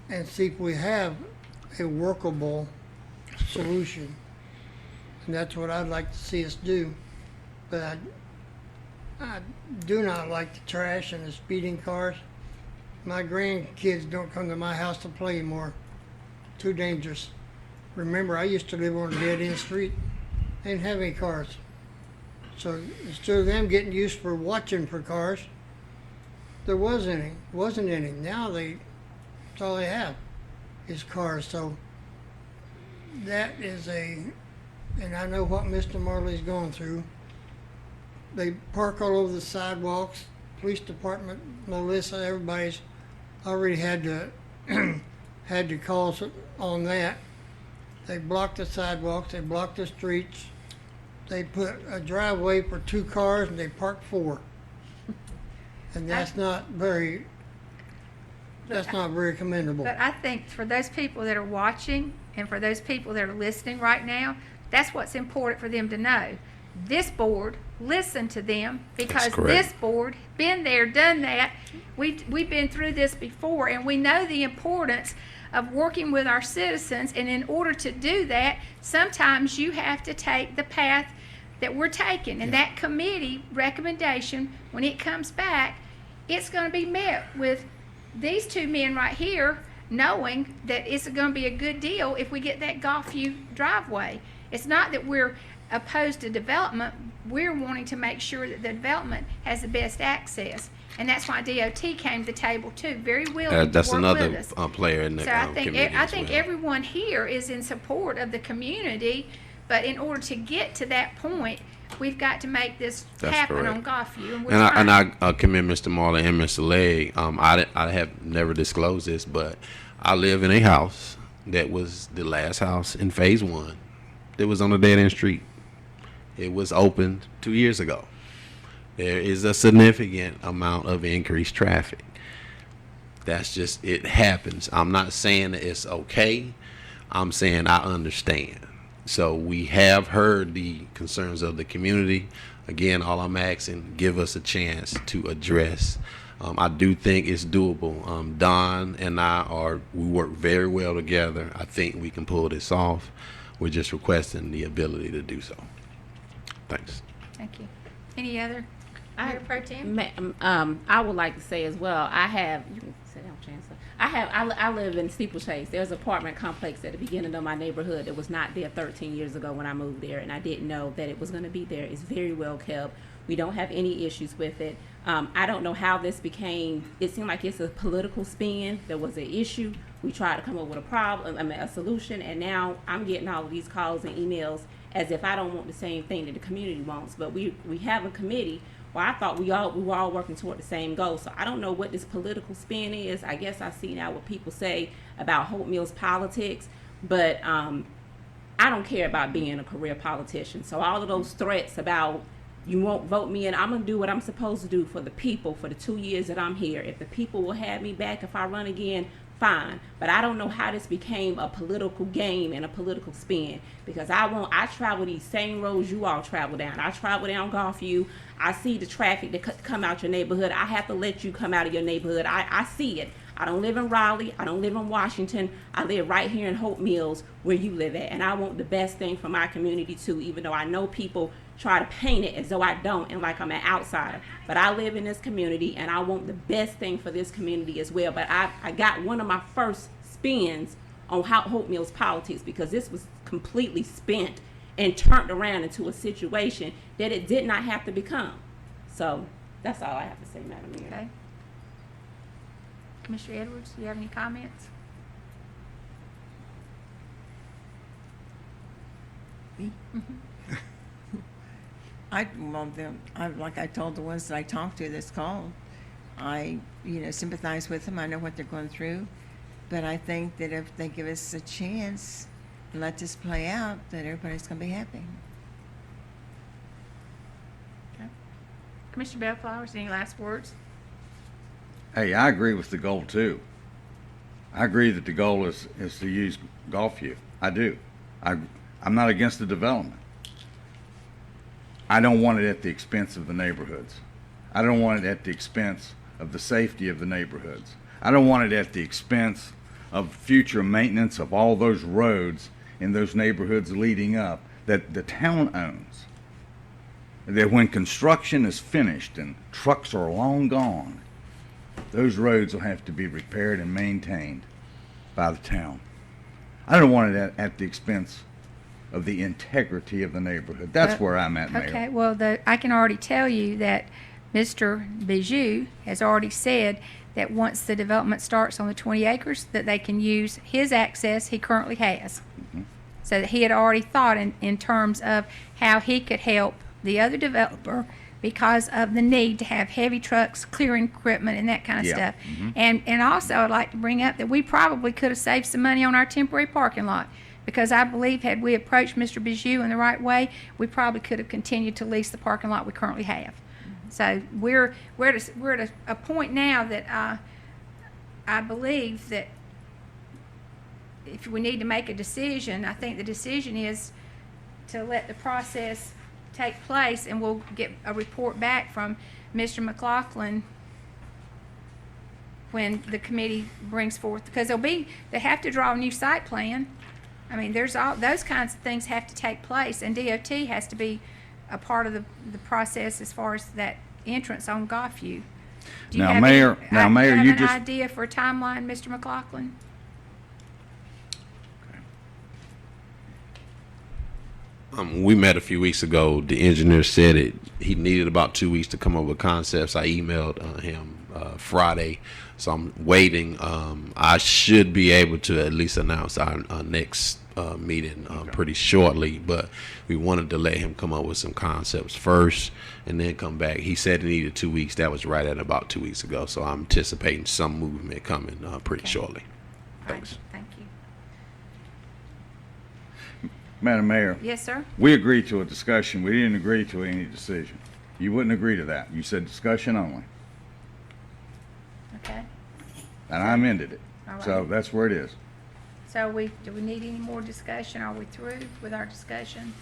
and see if we have a workable solution. And that's what I'd like to see us do. But I do not like the trash and the speeding cars. My grandkids don't come to my house to play anymore. Too dangerous. Remember, I used to live on a dead-end street. They didn't have any cars. So instead of them getting used for watching for cars, there wasn't any. Now that's all they have is cars. So that is and I know what Mr. Marley's going through. They park all over the sidewalks. Police department, Melissa, everybody's already had to call on that. They block the sidewalks. They block the streets. They put a driveway for 2 cars and they park 4. And that's not very commendable. But I think for those people that are watching and for those people that are listening right now, that's what's important for them to know. This board listened to them because this board been there, done that. We've been through this before, and we know the importance of working with our citizens. And in order to do that, sometimes you have to take the path that we're taking. And that committee recommendation, when it comes back, it's going to be met with these 2 men right here, knowing that it's going to be a good deal if we get that Golfview driveway. It's not that we're opposed to development. We're wanting to make sure that the development has the best access. And that's why DOT came to the table too, very willing That's to work another with us. player in the So I committee think as well. everyone here is in support of the community, but in order to get to that point, we've got to make this That's happen correct. on Golfview. And we're And trying. I commend Mr. Marley and Mr. Legg. I have never disclosed this, but I live in a house that was the last house in phase 1 that was on a dead end street. It was opened 2 years ago. There is a significant amount of increased traffic. That's just, it happens. I'm not saying that it's okay. I'm saying I understand. So we have heard the concerns of the community. Again, all I'm asking, give us a chance to address. I do think it's doable. Don and we work very well together. I think we can pull this off. We're just requesting the ability to do so. Thanks. Thank you. Any other? Mayor Pro Tem? I would like to say as well, you can sit down, Chancellor. I live in Steeplechase. There's an apartment complex at the beginning of my neighborhood that was not there 13 years ago when I moved there, and I didn't know that it was going to be there. It's very well kept. We don't have any issues with it. I don't know how this became, it seemed like it's a political spin. There was an issue. We tried to come up with a solution, and now I'm getting all of these calls and emails as if I don't want the same thing that the community wants. But we have a committee. Well, I thought we were all working toward the same goal. So I don't know what this political spin is. I guess I see now what people say about Hope Mills politics, but I don't care about being a career politician. So all of those threats about you won't vote me in, I'm gonna do what I'm supposed to do for the people for the 2 years that I'm here. If the people will have me back if I run again, fine. But I don't know how this became a political game and a political spin, because I travel these same roads you all travel down. I travel down Golfview. I see the traffic that come out your neighborhood. I have to let you come out of your neighborhood. I see it. I don't live in Raleigh. I don't live in Washington. I live right here in Hope Mills where you live at. And I want the best thing for my community too, even though I know people try to paint it as though I don't and like I'm an outsider. But I live in this community and I want the best thing for this community as well. But I got one of my first spins on Hope Mills politics, because this was completely spent and turned around into a situation that it did not have to become. So that's all I have to say, Madam Mayor. Okay. Commissioner Edwards, do you have any comments? Like I told the ones that I talked to this call, I sympathize with them. I know what they're going through, but I think that if they give us a chance and let this play out, that everybody's going to be happy. Okay. Commissioner Bellflowers, any last words? Hey, I agree with the goal too. I agree that the goal is to use Golfview. I do. I'm not against the development. I don't want it at the expense of the neighborhoods. I don't want it at the expense of the safety of the neighborhoods. I don't want it at the expense of future maintenance of all those roads in those neighborhoods leading up that the town owns. That when construction is finished and trucks are long gone, those roads will have to be repaired and maintained by the town. I don't want it at the expense of the integrity of the neighborhood. That's where I'm at, Mayor. Okay, well, I can already tell you that Mr. Bijou has already said that once the development starts on the 20 acres, that they can use his access he currently has. So that he had already thought in terms of how he could help the other developer because of the need to have heavy trucks, clearing equipment, and that kind of Yeah. stuff. And also, I'd like to bring up that we probably could have saved some money on our temporary parking lot, because I believe had we approached Mr. Bijou in the right way, we probably could have continued to lease the parking lot we currently have. So we're at a point now that I believe that if we need to make a decision, I think the decision is to let the process take place, and we'll get a report back from Mr. McLaughlin when the committee brings forth, because they have to draw a new site plan. I mean, there's all those kinds of things have to take place, and DOT has to be a part of the process as far as that entrance on Goffview. Do you Now, have Mayor- any, now, Mayor, have you an just- idea for a timeline, Mr. McLaughlin? We met a few weeks ago. The engineer said he needed about 2 weeks to come up with concepts. I emailed him Friday, so I'm waiting. I should be able to at least announce our next meeting pretty shortly, but we wanted to let him come up with some concepts first and then come back. He said he needed 2 weeks. That was right at about 2 weeks ago, so I'm anticipating some movement coming pretty shortly. Thanks. Thank you. Madam Mayor, Yes, sir? we agreed to a discussion. We didn't agree to any decision. You wouldn't agree to that. You said discussion only, Okay. and I amended it. All right. So that's where it is. So do we need any more discussion? Are we through with our discussion?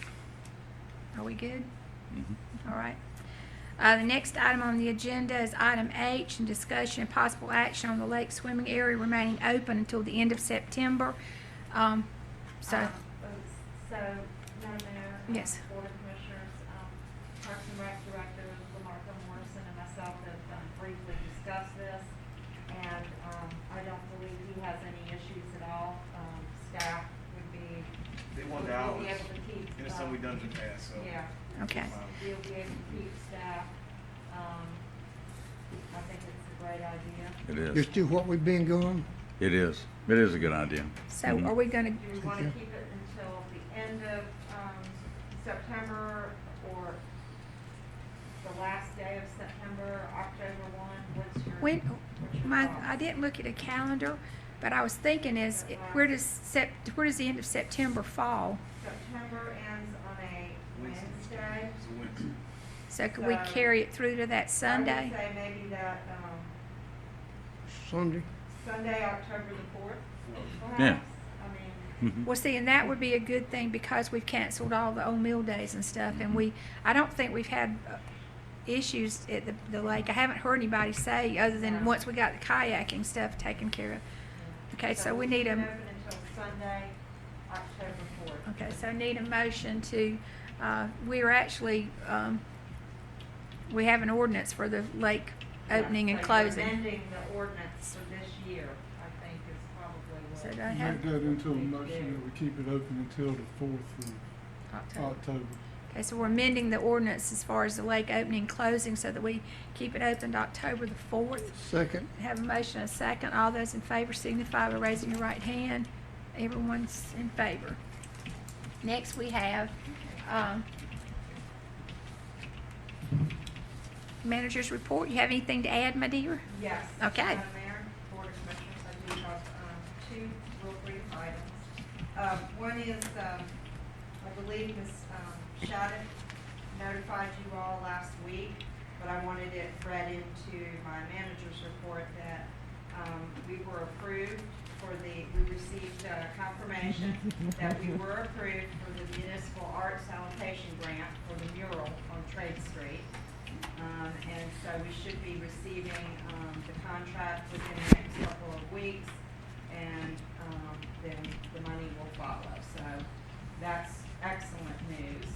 Are we good? All right. The next item on the agenda is item H, and discussion and possible action on the lake swimming area remaining open until the end of September. So, So, Madam Mayor. Yes. Board of Commissioners, Parks and Rec Director Lamarco Morrison and myself have briefly discussed this, and I don't believe he has any issues at all. Staff would be. They want will hours. be able to keep. And it's something we've done in the past, so. Yeah. okay. We'll be able to keep staff. I think it's a great idea. It is. Just do what we've been going. It is. It is a good idea. So are we gonna, Do we want to keep it until the end of September, or the last day of September, October 1? What's your, when, what's your I thoughts? didn't look at a calendar, but I was thinking where does the end of September fall? September ends on a Wednesday. So could we carry it through to that I would Sunday? say maybe that Sunday. Sunday, October the 4th, Yeah. perhaps? I mean, Well, see, and that would be a good thing because we've canceled all the old meal days and stuff, and I don't think we've had issues at the lake. I haven't heard anybody say, other than once we got the kayaking stuff taken care of. Okay, so we need keep it a, open until Sunday, October 4th. okay, so I need a motion to, we're actually, we have an ordinance for the lake opening and So you're closing. amending the ordinance for this year, I think is probably what. So do I have, Make that into a motion that we keep it open until the 4th of October. okay, so we're amending the ordinance as far as the lake opening and closing so that we keep it open to October the 4th. Second. Have a motion and a second. All those in favor signify by raising your right hand. Everyone's in favor. Next, we have, manager's report. You have anything to add, my dear? Yes. Okay. Madam Mayor, Board of Commissioners, I do have two real brief items. One is, I believe Ms. Shattuck notified you all last week, but I wanted it read into my manager's report that we were approved we received received confirmation that we were approved for the municipal arts allocation grant for the mural on Trade Street. And so we should be receiving the contract within the next couple of weeks, and then the money will follow. So that's excellent news.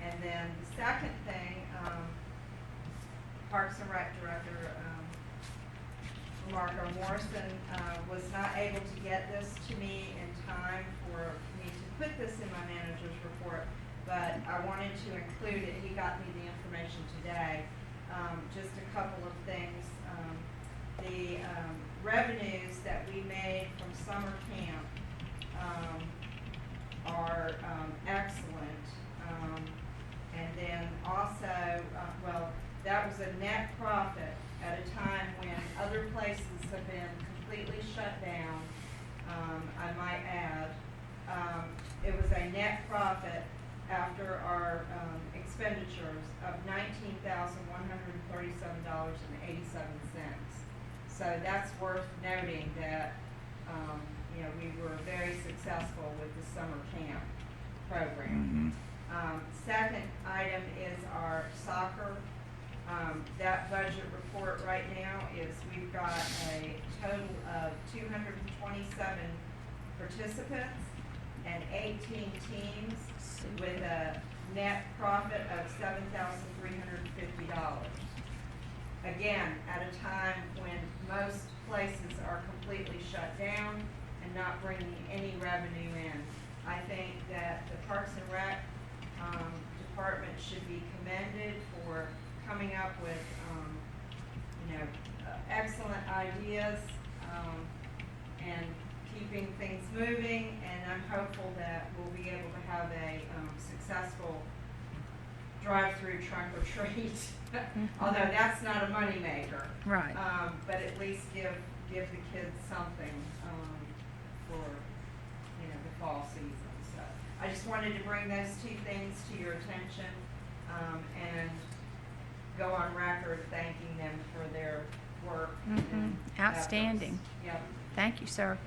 And then the second thing, Parks and Rec Director Marco Morrison was not able to get this to me in time for me to put this in my manager's report, but I wanted to include it. He got me the information today. Just a couple of things. The revenues that we made from summer camp are excellent. And then also, well, that was a net profit at a time when other places have been completely shut down. I might add, it was a net profit after our expenditures of $19,137.87. So that's worth noting that, you know, we were very successful with the summer camp program. Second item is our soccer. That budget report right now is we've got a total of 227 participants and 18 teams with a net profit of $7,350. Again, at a time when most places are completely shut down and not bringing any revenue in. I think that the Parks and Rec department should be commended for coming up with, you know, excellent ideas and keeping things moving. And I'm hopeful that we'll be able to have a successful drive-through trunk or treat. Although that's not a moneymaker. Right. But at least give the kids something for, you know, the fall season. So I just wanted to bring those two things to your attention and go on record thanking them for their work. And Outstanding. efforts. Yep. Thank you, sir. Okay.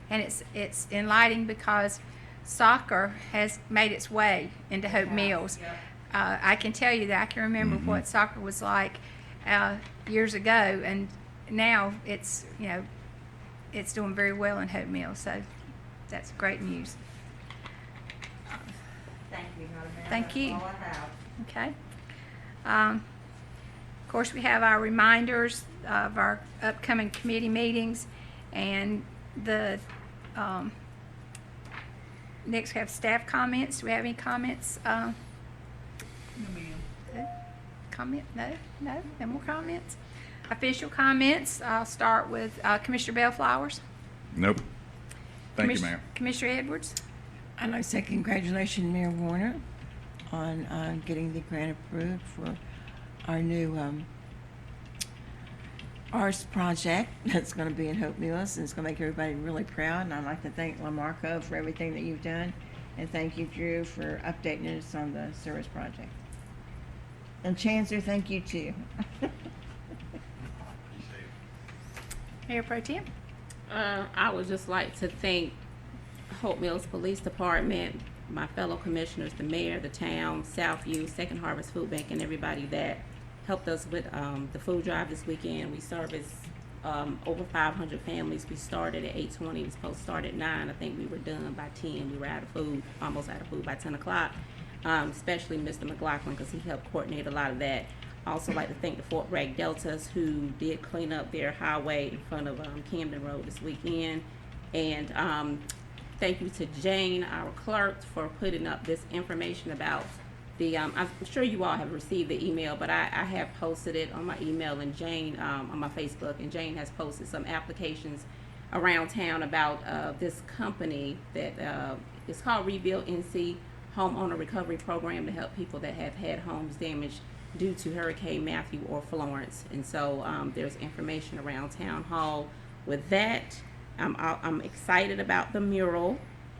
And it's enlightening because soccer has made its way into Hope Mills. Yep. I can tell you that I can remember what soccer was like years ago, and now it's, you know, it's doing very well in Hope Mills. So that's great news. Thank you, Madam Mayor. Thank That's you. all I have. Okay. Of course, we have our reminders of our upcoming committee meetings, and the next we have staff comments. Do we have any comments? No comment? No, no more comments. Official comments. I'll start with Commissioner Bellflowers. Nope. Thank you, Mayor. Commissioner Edwards. I'd like to say congratulations, Mayor Warner, on getting the grant approved for our new arts project that's going to be in Hope Mills, and it's going to make everybody really proud. And I'd like to thank Lamarco for everything that you've done, and thank you, Drew, for updating us on the service project. And Chancellor, thank you too. Mayor Pro Tem. I would just like to thank Hope Mills Police Department, my fellow commissioners, the mayor, the town, Southview, Second Harvest Food Bank, and everybody that helped us with the food drive this weekend. We serviced over 500 families. We started at 8:20. We were supposed to start at 9. I think we were done by 10. We were out of food, almost out of food by 10 o'clock. Especially Mr. McLaughlin, because he helped coordinate a lot of that. I also like to thank the Fort Bragg Deltas, who did clean up their highway in front of Camden Road this weekend. And thank you to Jane, our clerk, for putting up this information about the, I'm sure you all have received the email, but I have posted it on my email and Jane, on my Facebook, and Jane has posted some applications around town about this company that is called Rebuild NC Homeowner Recovery Program to help people that have had homes damaged due to Hurricane Matthew or Florence. And so there's information around Town Hall with that. I'm excited about the mural.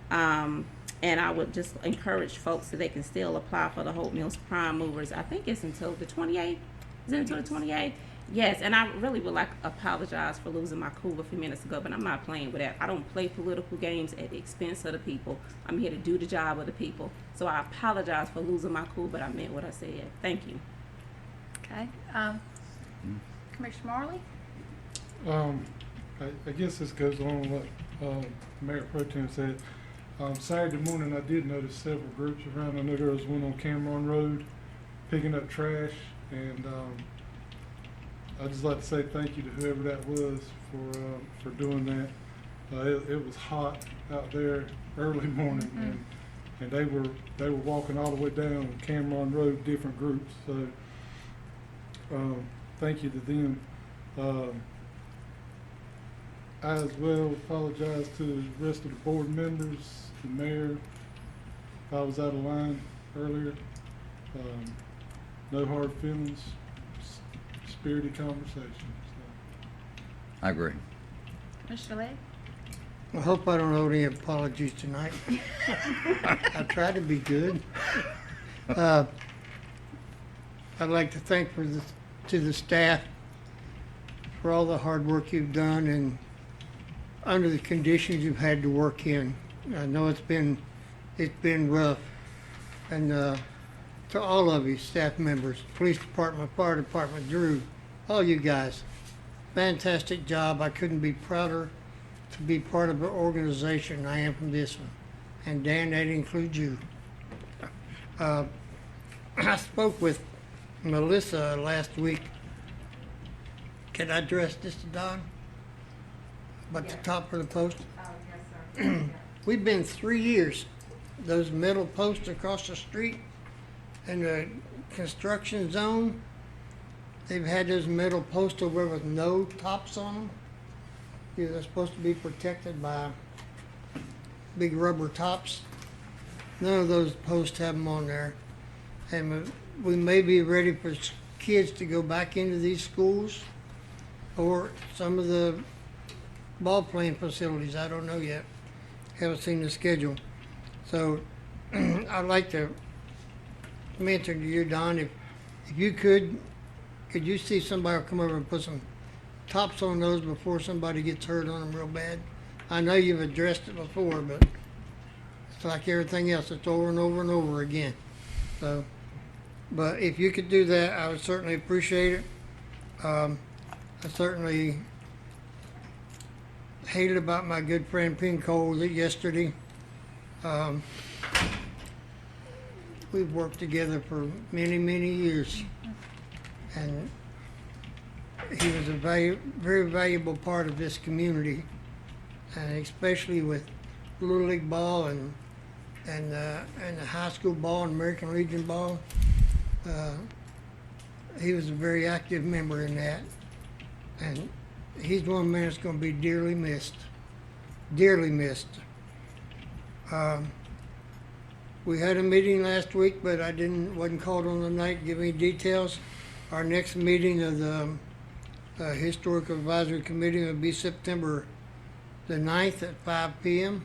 And I would just encourage folks that they can still apply for the Hope Mills Prime Movers. I think it's until the 28th. Is it until the 28th? Yes, and I really would like to apologize for losing my cool a few minutes ago, but I'm not playing with that. I don't play political games at the expense of the people. I'm here to do the job of the people. So I apologize for losing my cool, but I meant what I said. Thank you. Okay. Commissioner Marley? I guess this goes along with what Mayor Pro Tem said. Saturday morning, I did notice several groups around. I know there was one on Cameron Road picking up trash, and I'd just like to say thank you to whoever that was for doing that. It was hot out there early morning, and they were walking all the way down Cameron Road, different groups. So thank you to them. I as well apologize to the rest of the board members, the mayor, if I was out of line earlier. No hard feelings, spirited conversation. I agree. Commissioner Legg? I hope I don't owe any apologies tonight. I try to be good. I'd like to thank to the staff for all the hard work you've done and under the conditions you've had to work in. I know it's been rough. And to all of you, staff members, police department, fire department, Drew, all you guys, fantastic job. I couldn't be prouder to be part of an organization than I am from this one. And Dan, that includes you. I spoke with Melissa last week. Can I address this to Don? About the top of the post? Oh, yes, sir. We've been 3 years, those metal posts across the street in the construction zone, they've had those metal posts over with no tops on them. Yeah, they're supposed to be protected by big rubber tops. None of those posts have them on there. And we may be ready for kids to go back into these schools or some of the ball playing facilities. I don't know yet. Haven't seen the schedule. So I'd like to mention to you, Don, if you could you see somebody come over and put some tops on those before somebody gets hurt on them real bad? I know you've addressed it before, but it's like everything else. It's over and over and over again. So, but if you could do that, I would certainly appreciate it. I certainly hated about my good friend Pincole yesterday. We've worked together for many, many years, and he was a very valuable part of this community, and especially with Little League ball and the high school ball and American Legion ball. He was a very active member in that, and he's one man that's going to be dearly missed. Dearly missed. We had a meeting last week, but I wasn't called on the night to give any details. Our next meeting of the Historical Advisory Committee will be September the 9th at 5 p.m.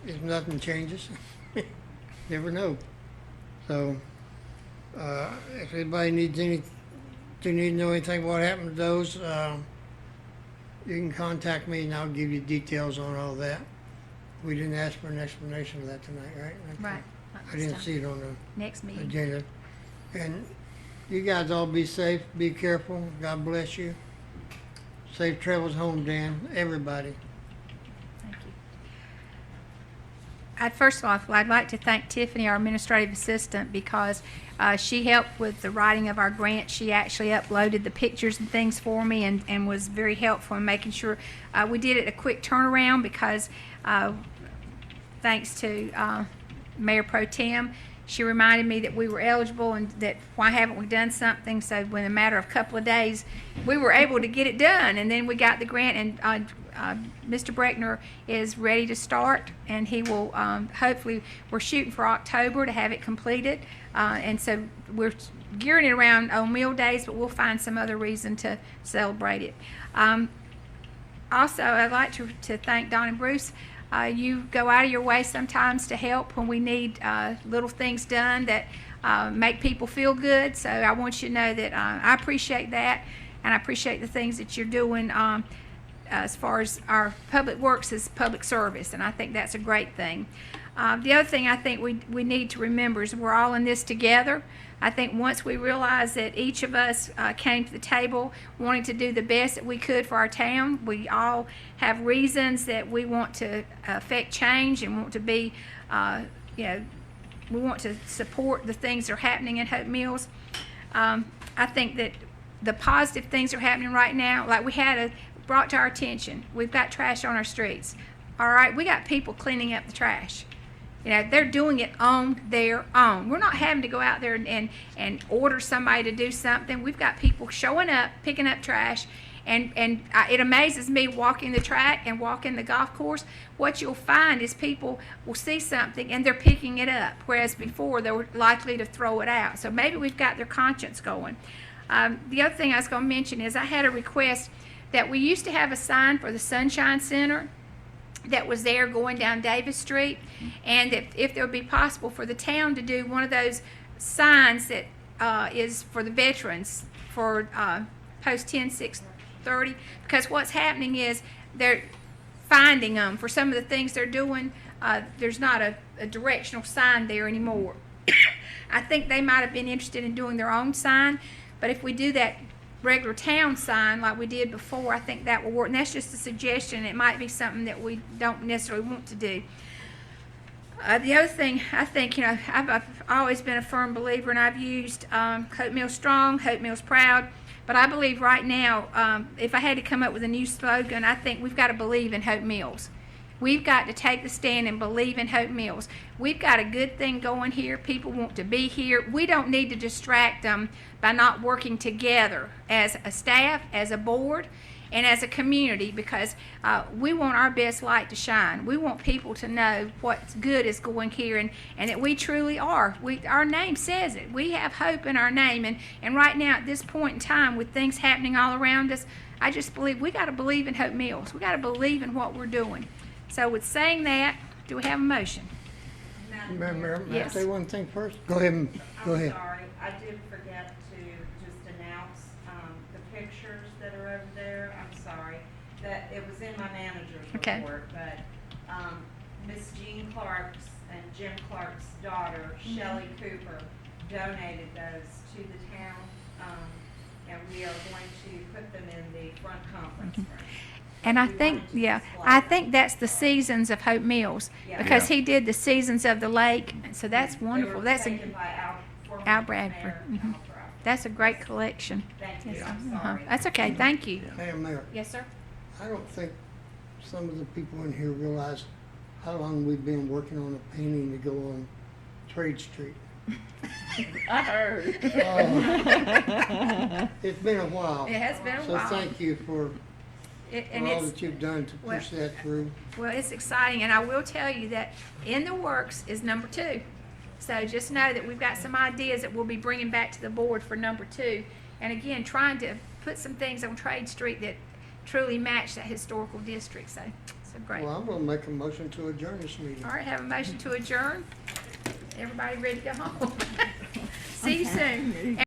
If nothing changes, never know. So, if anybody needs to know anything what happened to those, you can contact me and I'll give you details on all that. We didn't ask for an explanation of that tonight, right? Right. I didn't see it on the Next meeting. agenda. And you guys all be safe, be careful. God bless you. Safe travels home, Dan. Everybody. Thank you. First of all, I'd like to thank Tiffany, our administrative assistant, because she helped with the writing of our grant. She actually uploaded the pictures and things for me and was very helpful in making sure we did it a quick turnaround because thanks to Mayor Pro Tem, she reminded me that we were eligible and that why haven't we done something. So in a matter of a couple of days, we were able to get it done. And then we got the grant, and Mr. Breckner is ready to start, and he will hopefully, we're shooting for October to have it completed. And so we're gearing it around on meal days, but we'll find some other reason to celebrate it. Also, I'd like to thank Don and Bruce. You go out of your way sometimes to help when we need little things done that make people feel good. So I want you to know that I appreciate that, and I appreciate the things that you're doing as far as our public works as public service, and I think that's a great thing. The other thing I think we need to remember is we're all in this together. I think once we realize that each of us came to the table wanting to do the best that we could for our town, we all have reasons that we want to affect change and want to be, we want to support the things that are happening in Hope Mills. I think that the positive things that are happening right now, like we had brought to our attention, we've got trash on our streets. All right, we got people cleaning up the trash. They're doing it on their own. We're not having to go out there and order somebody to do something. We've got people showing up, picking up trash, and it amazes me walking the track and walking the golf course. What you'll find is people will see something and they're picking it up, whereas before they were likely to throw it out. So maybe we've got their conscience going. The other thing I was going to mention is I had a request that we used to have a sign for the Sunshine Center that was there going down Davis Street, and if it would be possible for the town to do one of those signs that is for the veterans for post 10/6/30, because what's happening is they're finding them for some of the things they're doing. There's not a directional sign there anymore. I think they might have been interested in doing their own sign, but if we do that regular town sign like we did before, I think that will work. And that's just a suggestion. It might be something that we don't necessarily want to do. The other thing, I think, I've always been a firm believer, and I've used Hope Mills Strong, Hope Mills Proud, but I believe right now, if I had to come up with a new slogan, I think we've got to believe in Hope Mills. We've got to take the stand and believe in Hope Mills. We've got a good thing going here. People want to be here. We don't need to distract them by not working together as a staff, as a board, and as a community, because we want our best light to shine. We want people to know what's good is going here, and that we truly are. Our name says it. We have hope in our name, and right now at this point in time with things happening all around us, I just believe we got to believe in Hope Mills. We got to believe in what we're doing. So with saying that, do we have a motion? Mayor, may I Yes. say one thing first? Go ahead. Go ahead. I'm sorry, I did forget to just announce, the pictures that are over there. I'm sorry, that it was in my manager's Okay. report, but, Miss Jean Clark's and Jim Clark's daughter, Shelley Cooper, donated those to the town, and we are going to put them in the front conference room. And I We think, wanted to yeah, display I them. think that's the Seasons of Hope Mills, Yeah. because Yeah. he did the Seasons of the Lake, and so that's They wonderful. were That's taken by former Al Bradford. Mayor Mhm. Al Bradford. That's a great collection. Thank you, Yes, I'm uh-huh. sorry. That's okay, thank you. Hey, Mayor, Yes, sir. I don't think some of the people in here realize how long we've been working on a painting to go on Trade Street. I heard. It's been a while. It has been a So while. thank you for And all it's, that you've done to push well- that through. well, it's exciting, and I will tell you that in the works is number 2. So just know that we've got some ideas that we'll be bringing back to the board for number 2. And again, trying to put some things on Trade Street that truly match that historical district. So great. Well, I'm gonna make a motion to adjourn this meeting. All right, have a motion to adjourn. Everybody ready to go home? See you soon.